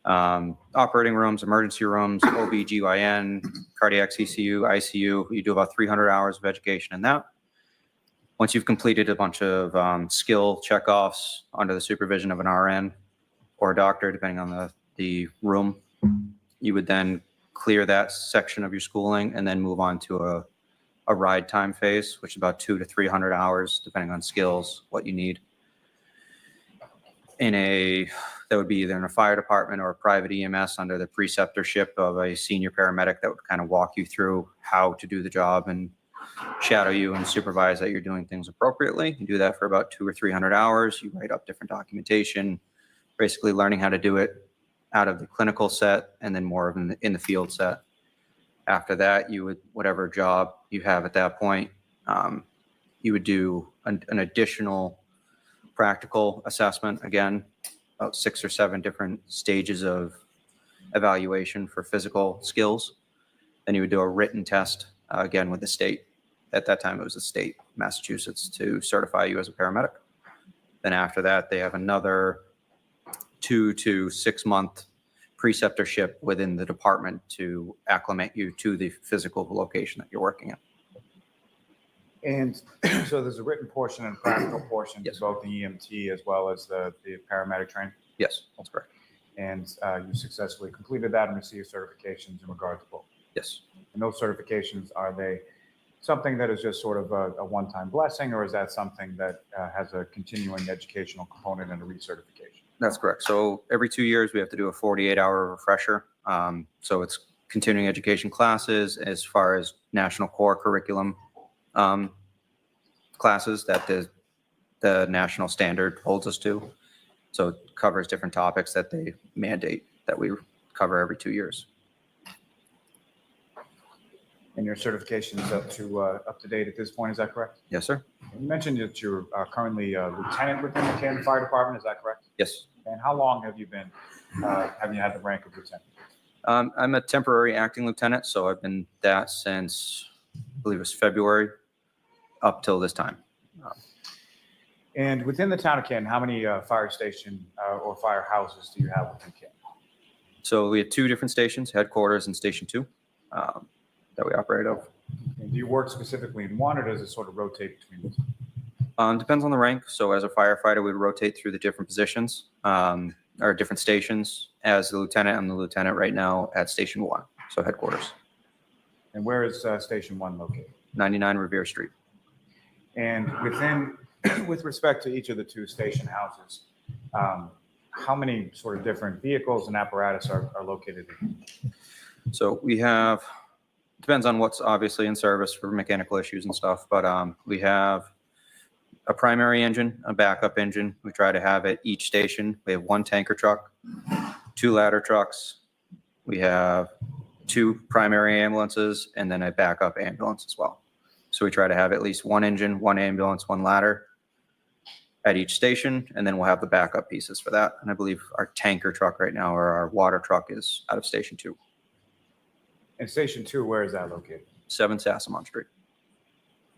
emergency rooms, OB/GYN, cardiac CCU, ICU. You do about 300 hours of education in that. Once you've completed a bunch of skill checkoffs under the supervision of an RN or a doctor, depending on the room, you would then clear that section of your schooling and then move on to a ride time phase, which is about 200 to 300 hours, depending on skills, what you need. That would be either in a fire department or a private EMS under the preceptorship of a senior paramedic that would kind of walk you through how to do the job and shadow you and supervise that you're doing things appropriately. You do that for about 200 or 300 hours. You write up different documentation, basically learning how to do it out of the clinical set and then more of in the field set. After that, you would, whatever job you have at that point, you would do an additional practical assessment, again, about 6 or 7 different stages of evaluation for physical skills. Then you would do a written test, again, with the state. At that time, it was the state, Massachusetts, to certify you as a paramedic. Then after that, they have another 2 to 6 month preceptorship within the department to acclimate you to the physical location that you're working in. And so there's a written portion and a practical portion to both the EMT as well as the paramedic training? Yes, that's correct. And you successfully completed that and received certifications in regard to both? Yes. And those certifications, are they something that is just sort of a one-time blessing, or is that something that has a continuing educational component and a recertification? That's correct. So every 2 years, we have to do a 48-hour refresher. So it's continuing education classes as far as national core curriculum classes that the national standard holds us to. So it covers different topics that they mandate that we cover every 2 years. And your certification is up to date at this point, is that correct? Yes, sir. You mentioned that you're currently a lieutenant within the Canton Fire Department, is that correct? Yes. And how long have you been, have you had the rank of lieutenant? I'm a temporary acting lieutenant, so I've been that since, I believe it was February, up till this time. And within the town of Canton, how many fire station or firehouses do you have within Canton? So we have 2 different stations, headquarters and Station 2, that we operate out of. And do you work specifically in one, or does it sort of rotate between the two? Depends on the rank. So as a firefighter, we rotate through the different positions or different stations. As the lieutenant, I'm the lieutenant right now at Station 1, so headquarters. And where is Station 1 located? 99 Revere Street. And with respect to each of the 2 station houses, how many sort of different vehicles and apparatus are located in? So we have, depends on what's obviously in service for mechanical issues and stuff, but we have a primary engine, a backup engine. We try to have at each station. We have 1 tanker truck, 2 ladder trucks. We have 2 primary ambulances and then a backup ambulance as well. So we try to have at least 1 engine, 1 ambulance, 1 ladder at each station, and then we'll have the backup pieces for that. And I believe our tanker truck right now, or our water truck, is out of Station 2. And Station 2, where is that located? 7 Sassamon Street.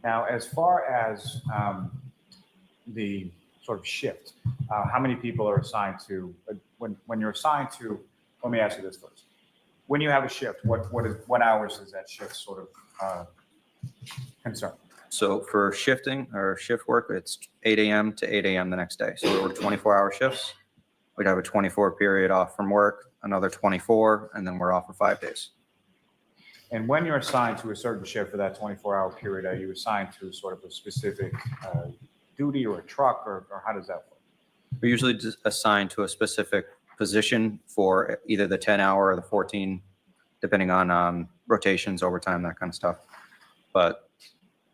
Now, as far as the sort of shift, how many people are assigned to, when you're assigned to, let me ask you this first. When you have a shift, what hours is that shift sort of concern? So for shifting or shift work, it's 8 a.m. to 8 a.m. the next day. So we work 24-hour shifts. We'd have a 24 period off from work, another 24, and then we're off for 5 days. And when you're assigned to a certain shift for that 24-hour period, are you assigned to sort of a specific duty or a truck, or how does that work? We're usually just assigned to a specific position for either the 10-hour or the 14, depending on rotations, overtime, that kind of stuff. But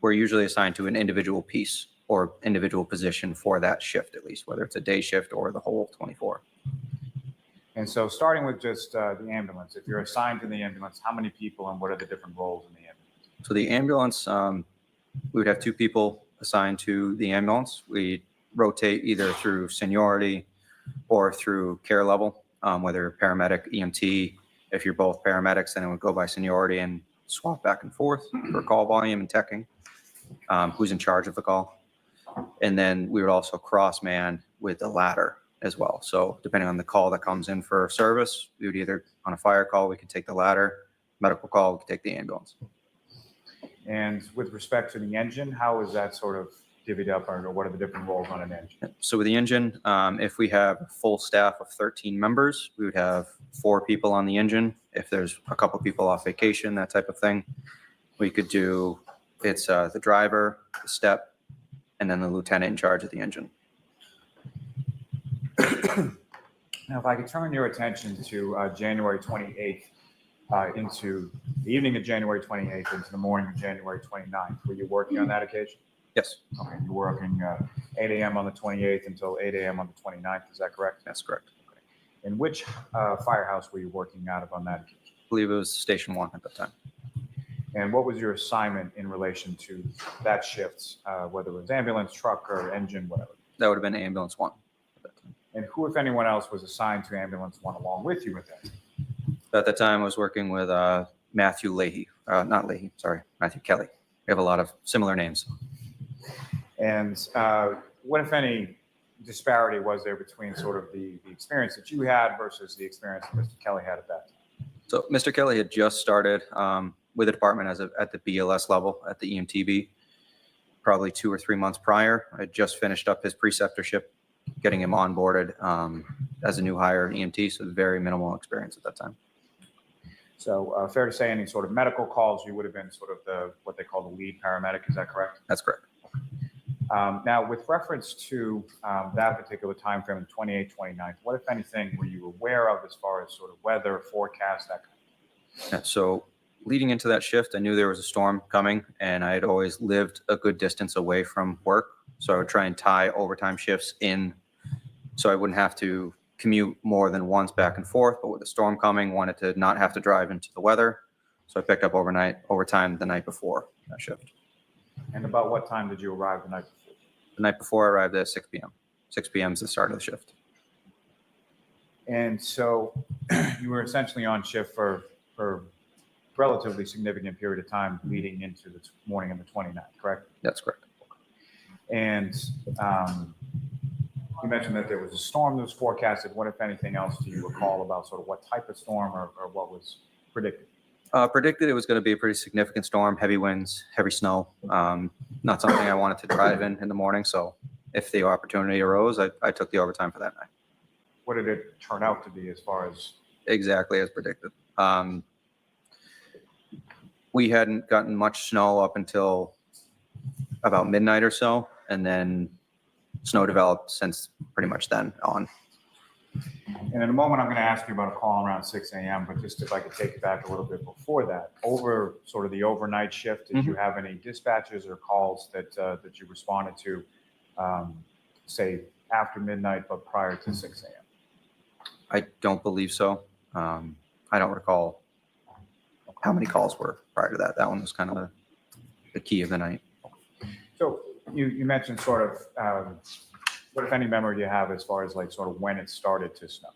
we're usually assigned to an individual piece or individual position for that shift, at least, whether it's a day shift or the whole 24. And so starting with just the ambulance, if you're assigned to the ambulance, how many people and what are the different roles in the ambulance? So the ambulance, we would have 2 people assigned to the ambulance. We rotate either through seniority or through care level, whether paramedic, EMT. If you're both paramedics, then it would go by seniority and swap back and forth for call volume and teching, who's in charge of the call. And then we would also cross man with the ladder as well. So depending on the call that comes in for service, we would either, on a fire call, we could take the ladder, medical call, we could take the ambulance. And with respect to the engine, how is that sort of divvied up, or what are the different roles on an engine? So with the engine, if we have a full staff of 13 members, we would have 4 people on the engine. If there's a couple people off vacation, that type of thing, we could do, it's the driver, the step, and then the lieutenant in charge of the engine. Now, if I could turn your attention to January 28th, into the evening of January 28th into the morning of January 29th, were you working on that occasion? Yes, Okay, you're working 8 a.m. on the 28th until 8 a.m. on the 29th, is that correct? that's correct. And which firehouse were you working out of on that occasion? I believe it was Station 1 at the time. And what was your assignment in relation to that shift, whether it was ambulance, truck, or engine, whatever? That would have been Ambulance 1 at that time. And who, if anyone else, was assigned to ambulance 1 along with you at that time? At the time, I was working with Matthew Leahy, not Leahy, sorry, Matthew Kelly. We have a lot of similar names. And what, if any, disparity was there between sort of the experience that you had versus the experience that Mr. Kelly had at that time? So Mr. Kelly had just started with the department at the BLS level at the EMTB, probably 2 or 3 months prior. I had just finished up his preceptorship, getting him onboarded as a new hire EMT, so very minimal experience at that time. So fair to say any sort of medical calls, you would have been sort of what they call the lead paramedic, is that correct? That's correct. Now, with reference to that particular time frame, the 28th, 29th, what, if anything, were you aware of as far as sort of weather, forecast, that kind of thing? Yeah, so leading into that shift, I knew there was a storm coming, and I had always lived a good distance away from work. So I would try and tie overtime shifts in so I wouldn't have to commute more than once back and forth. But with the storm coming, wanted to not have to drive into the weather. So I picked up overtime the night before that shift. And about what time did you arrive the night before? The night before, I arrived at 6 p.m. 6 p.m. is the start of the shift. And so you were essentially on shift for a relatively significant period of time leading into the morning of the 29th, correct? That's correct. And you mentioned that there was a storm that was forecasted. What, if anything else, do you recall about sort of what type of storm or what was predicted? Predicted it was going to be a pretty significant storm, heavy winds, heavy snow. Not something I wanted to drive in the morning. So if the opportunity arose, I took the overtime for that night. What did it turn out to be as far as? Exactly as predicted. We hadn't gotten much snow up until about midnight or so, and then snow developed since pretty much then on. And in a moment, I'm going to ask you about a call around 6 a.m., but just if I could take you back a little bit before that, over sort of the overnight shift, did you have any dispatches or calls that you responded to, say, after midnight, but prior to 6 a.m.? I don't believe so. I don't recall how many calls were prior to that. That one was kind of the key of the night. So you mentioned sort of, what, if any, memory do you have as far as like sort of when it started to snow?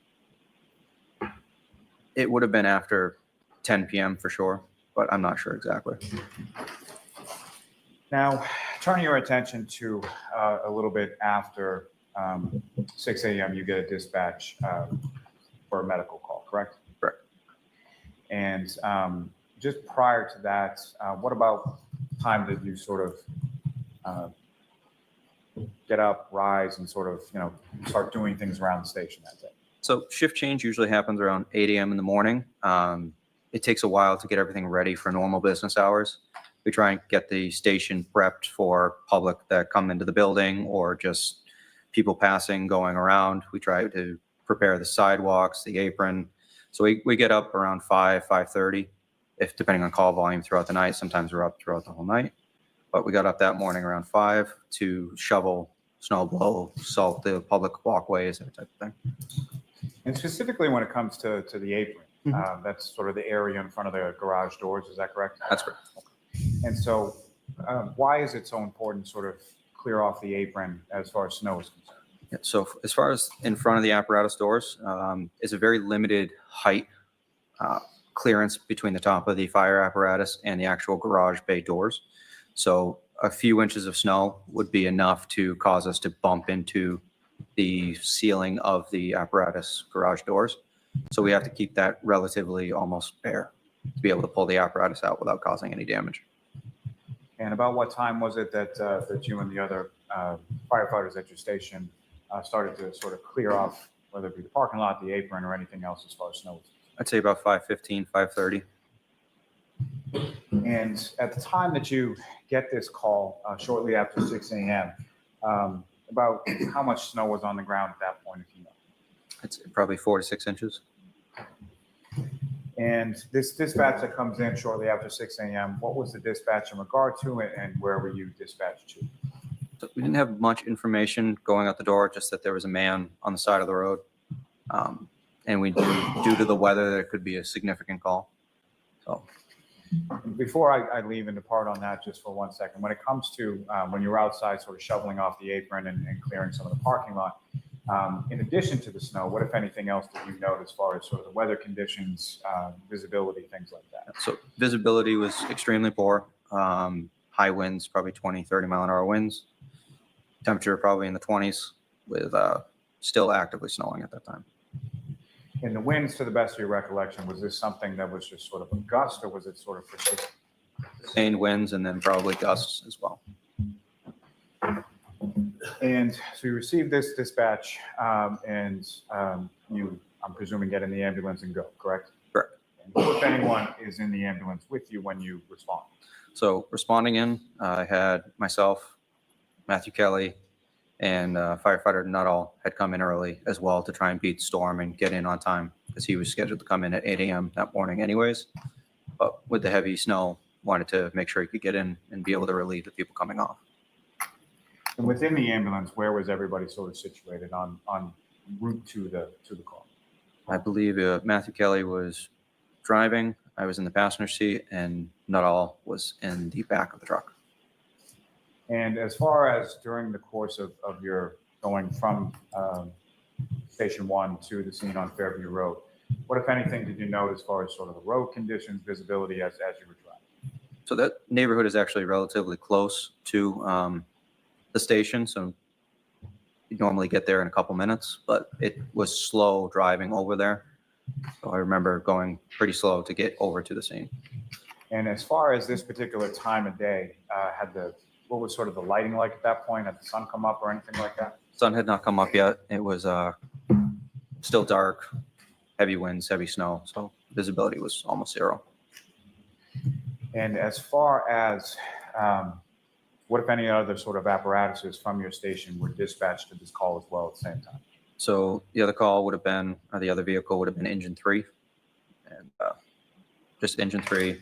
It would have been after 10 p.m. for sure, but I'm not sure exactly. Now, turning your attention to a little bit after 6 a.m., you get a dispatch for a medical call, correct? Correct. And just prior to that, what about time did you sort of get up, rise, and sort of, start doing things around the station that day? So shift change usually happens around 8 a.m. in the morning. It takes a while to get everything ready for normal business hours. We try and get the station prepped for public that come into the building or just people passing, going around. We try to prepare the sidewalks, the apron. So we get up around 5:30, if depending on call volume throughout the night. Sometimes we're up throughout the whole night. But we got up that morning around 5 to shovel, snow blow, salt the public walkways, that type of thing. And specifically when it comes to the apron, that's sort of the area in front of the garage doors, is that correct? That's correct. And so why is it so important to sort of clear off the apron as far as snow is concerned? Yeah, so as far as in front of the apparatus doors, is a very limited height clearance between the top of the fire apparatus and the actual garage bay doors. So a few inches of snow would be enough to cause us to bump into the ceiling of the apparatus garage doors. So we have to keep that relatively almost bare to be able to pull the apparatus out without causing any damage. And about what time was it that you and the other firefighters at your station started to sort of clear off, whether it be the parking lot, the apron, or anything else as far as snow? I'd say about 5:15, 5:30. And at the time that you get this call, shortly after 6 a.m., about how much snow was on the ground at that point, if you know? It's probably 4 to 6 inches. And this dispatch that comes in shortly after 6 a.m., what was the dispatch in regard to it, and where were you dispatched to? So we didn't have much information going out the door, just that there was a man on the side of the road. And we knew, due to the weather, there could be a significant call. So Before I leave and depart on that, just for 1 second, when it comes to when you're outside sort of shoveling off the apron and clearing some of the parking lot, in addition to the snow, what, if anything else, did you note as far as sort of the weather conditions, visibility, things like that? So visibility was extremely poor. High winds, probably 20, 30 mile an hour winds. Temperature probably in the 20s with still actively snowing at that time. In the winds, to the best of your recollection, was this something that was just sort of a gust, or was it sort of persistent? Sustained winds and then probably gusts as well. And so you received this dispatch and you, I'm presuming, get in the ambulance and go, correct? Correct. And who, if anyone, is in the ambulance with you when you respond? So responding in, I had myself, Matthew Kelly, and firefighter Nuttall had come in early as well to try and beat the storm and get in on time because he was scheduled to come in at 8 a.m. that morning anyways. But with the heavy snow, wanted to make sure he could get in and be able to relieve the people coming off. And within the ambulance, where was everybody sort of situated on route to the call? I believe Matthew Kelly was driving, I was in the passenger seat, and Nuttall was in the back of the truck. And as far as during the course of your going from Station 1 to the scene on Fairview Road, what, if anything, did you note as far as sort of the road conditions, visibility as you were driving? So that neighborhood is actually relatively close to the station, so you normally get there in a couple minutes, but it was slow driving over there. So I remember going pretty slow to get over to the scene. And as far as this particular time of day, what was sort of the lighting like at that point? Had the sun come up or anything like that? Sun had not come up yet. It was still dark, heavy winds, heavy snow, so visibility was almost zero. And as far as what, if any, other sort of apparatuses from your station were dispatched to this call as well at the same time? So the other call would have been, or the other vehicle would have been engine 3, and just engine 3.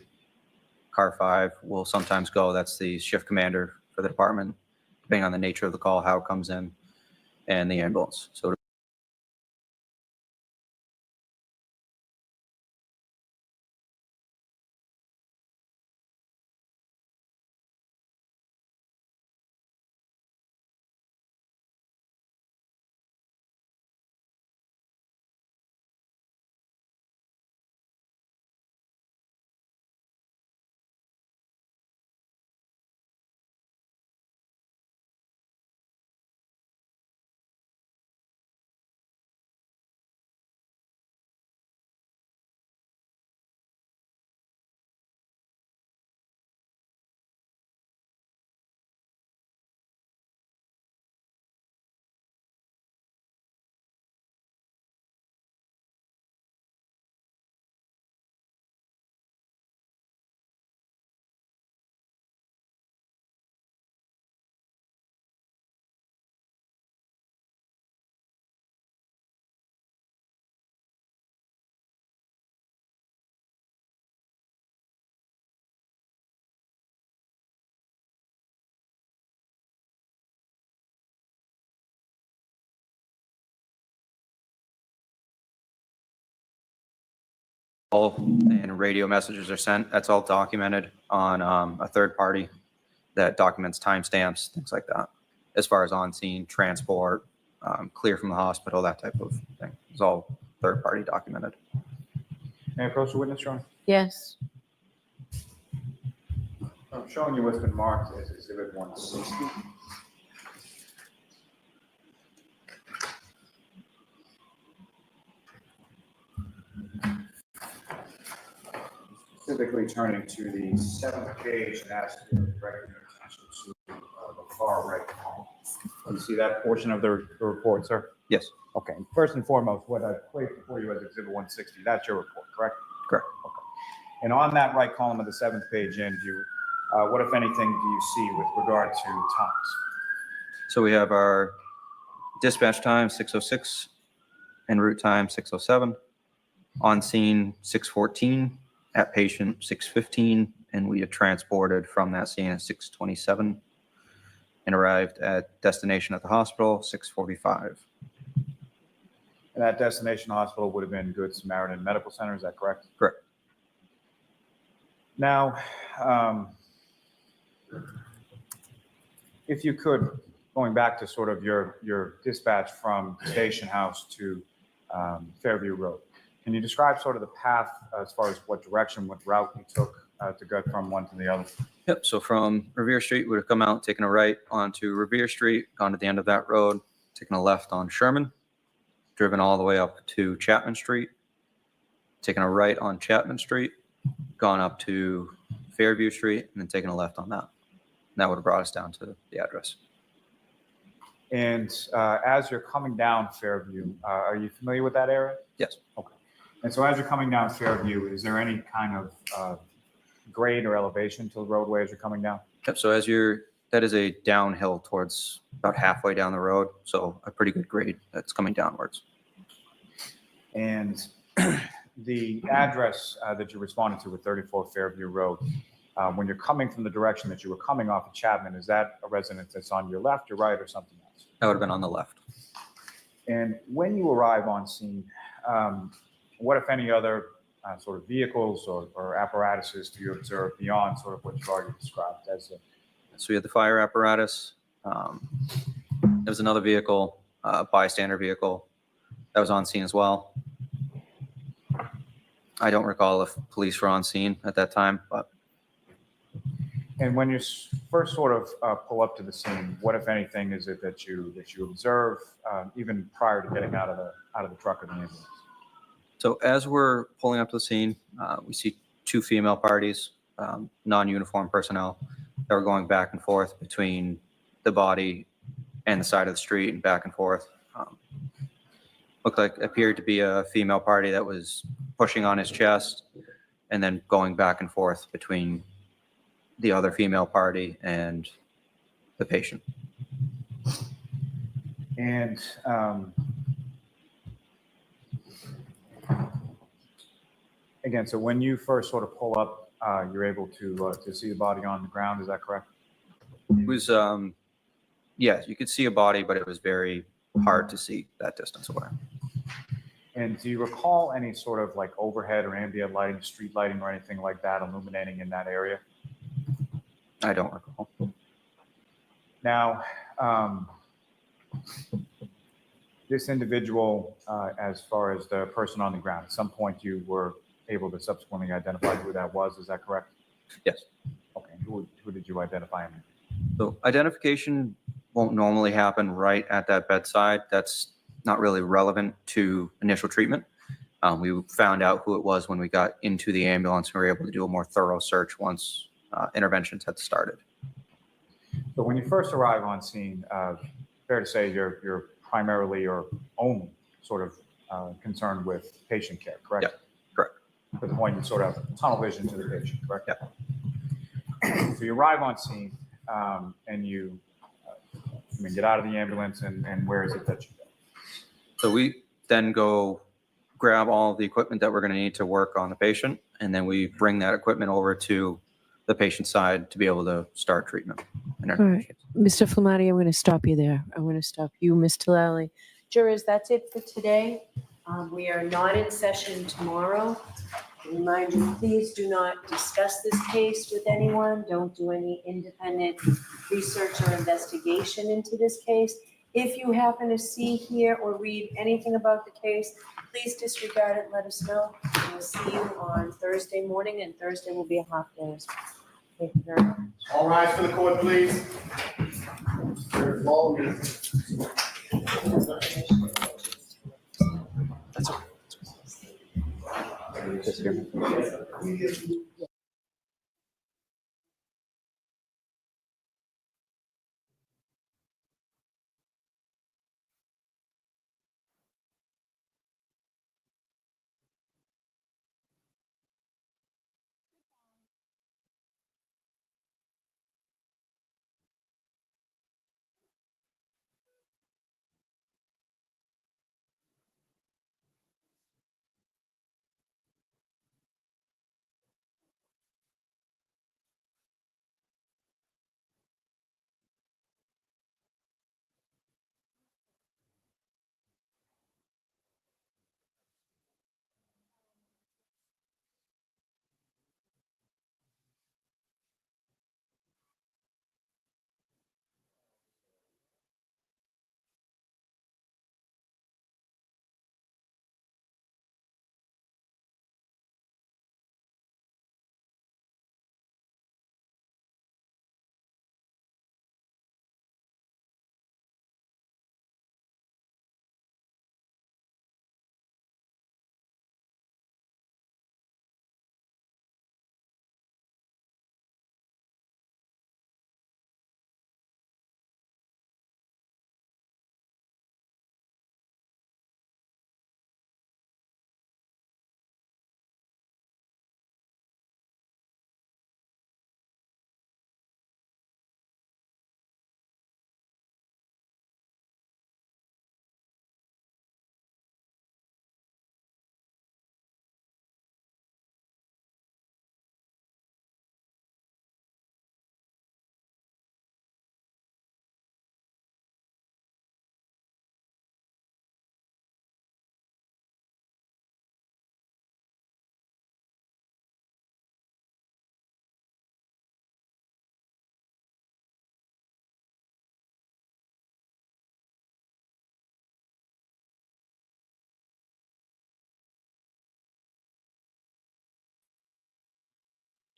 Car 5 will sometimes go. That's the shift commander for the department, depending on the nature of the call, how it comes in, and the ambulance. So and radio messages are sent. That's all documented on a third party that documents timestamps, things like that. As far as on scene, transport, clear from the hospital, that type of thing. It's all third party documented. May I approach the witness, Your Honor? Yes. I'm showing you what's been marked as Exhibit 160. Specifically turning to the 7th page and asking you to direct your attention to the far right column. You see that portion of the report, sir? Yes, Okay, first and foremost, what I placed before you as Exhibit 160, that's your report, correct? correct. Okay. And on that right column of the 7th page in view, what, if anything, do you see with regard to times? So we have our dispatch time 6:06, en route time 6:07, on scene 6:14, at patient 6:15, and we had transported from that scene at 6:27 and arrived at destination at the hospital 6:45. And that destination hospital would have been Good Samaritan Medical Center, is that correct? Correct. Now, if you could, going back to sort of your dispatch from Station House to Fairview Road, can you describe sort of the path as far as what direction, what route you took to get from one to the other? Yep, so from Revere Street, we would have come out, taken a right onto Revere Street, gone to the end of that road, taken a left on Sherman, driven all the way up to Chapman Street, taken a right on Chapman Street, gone up to Fairview Street, and then taken a left on that. And that would have brought us down to the address. And as you're coming down Fairview, are you familiar with that area? Yes. Okay. And so as you're coming down Fairview, is there any kind of grade or elevation to the roadway as you're coming down? Yep, so that is a downhill towards about halfway down the road, so a pretty good grade that's coming downwards. And the address that you responded to with 34 Fairview Road, when you're coming from the direction that you were coming off of Chapman, is that a residence that's on your left, your right, or something else? That would have been on the left. And when you arrive on scene, what, if any, other sort of vehicles or apparatuses do you observe beyond sort of what you've already described as a... So we had the fire apparatus. There was another vehicle, a bystander vehicle, that was on scene as well. I don't recall if police were on scene at that time, but. And when you first sort of pull up to the scene, what, if anything, is it that you observe even prior to getting out of the truck or the ambulance? So as we're pulling up to the scene, we see two female parties, non-uniformed personnel, that were going back and forth between the body and the side of the street and back and forth. Looked like appeared to be a female party that was pushing on his chest and then going back and forth between the other female party and the patient. And again, so when you first sort of pull up, you're able to see the body on the ground, is that correct? It was, yes, you could see a body, but it was very hard to see that distance away. And do you recall any sort of like overhead or ambient lighting, street lighting or anything like that illuminating in that area? I don't recall. Now, this individual, as far as the person on the ground, at some point you were able to subsequently identify who that was, is that correct? Yes. Okay, who did you identify him? So identification won't normally happen right at that bedside. That's not really relevant to initial treatment. We found out who it was when we got into the ambulance and were able to do a more thorough search once interventions had started. So when you first arrive on scene, fair to say you're primarily or only sort of concerned with patient care, correct? Yeah, correct. To the point you sort of tunnel vision to the patient, correct? Yeah. So you arrive on scene and you get out of the ambulance and where is it that you go? So we then go grab all of the equipment that we're going to need to work on the patient, and then we bring that equipment over to the patient's side to be able to start treatment. All right, Mr. FLEMATTI, I'm going to stop you there. I'm going to stop you, Ms. Tallali. Jurors, that's it for today. We are not in session tomorrow. Remind you, please do not discuss this case with anyone. Don't do any independent research or investigation into this case. If you happen to see, hear, or read anything about the case, please disregard it, let us know. We'll see you on Thursday morning, and Thursday will be a half day as well. Thank you very much. All rise for the court, please.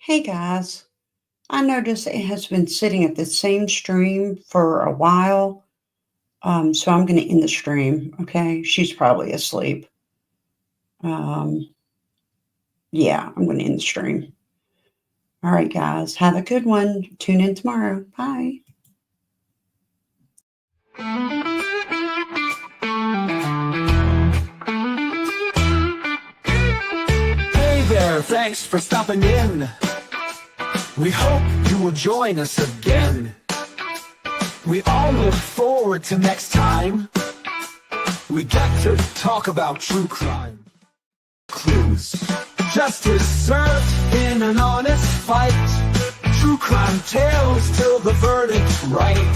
Hey guys, I noticed it has been sitting at the same stream for a while. So I'm going to end the stream. Okay. She's probably asleep. Yeah, I'm going to end the stream. All right, guys, have a good one. Tune in tomorrow. Bye. Hey there, thanks for stopping in. We hope you will join us again. We all look forward to next time. We get to talk about true crime. Clues. Justice served in an honest fight. True crime tales till the verdict's right.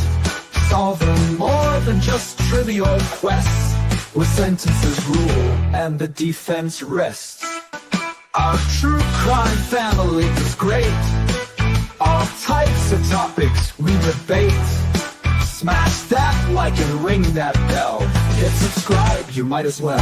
Solving more than just trivial quests, where sentences rule and the defense rests. Our true crime family is great. All types of topics we debate. Smash that like and ring that bell. Hit subscribe, you might as well.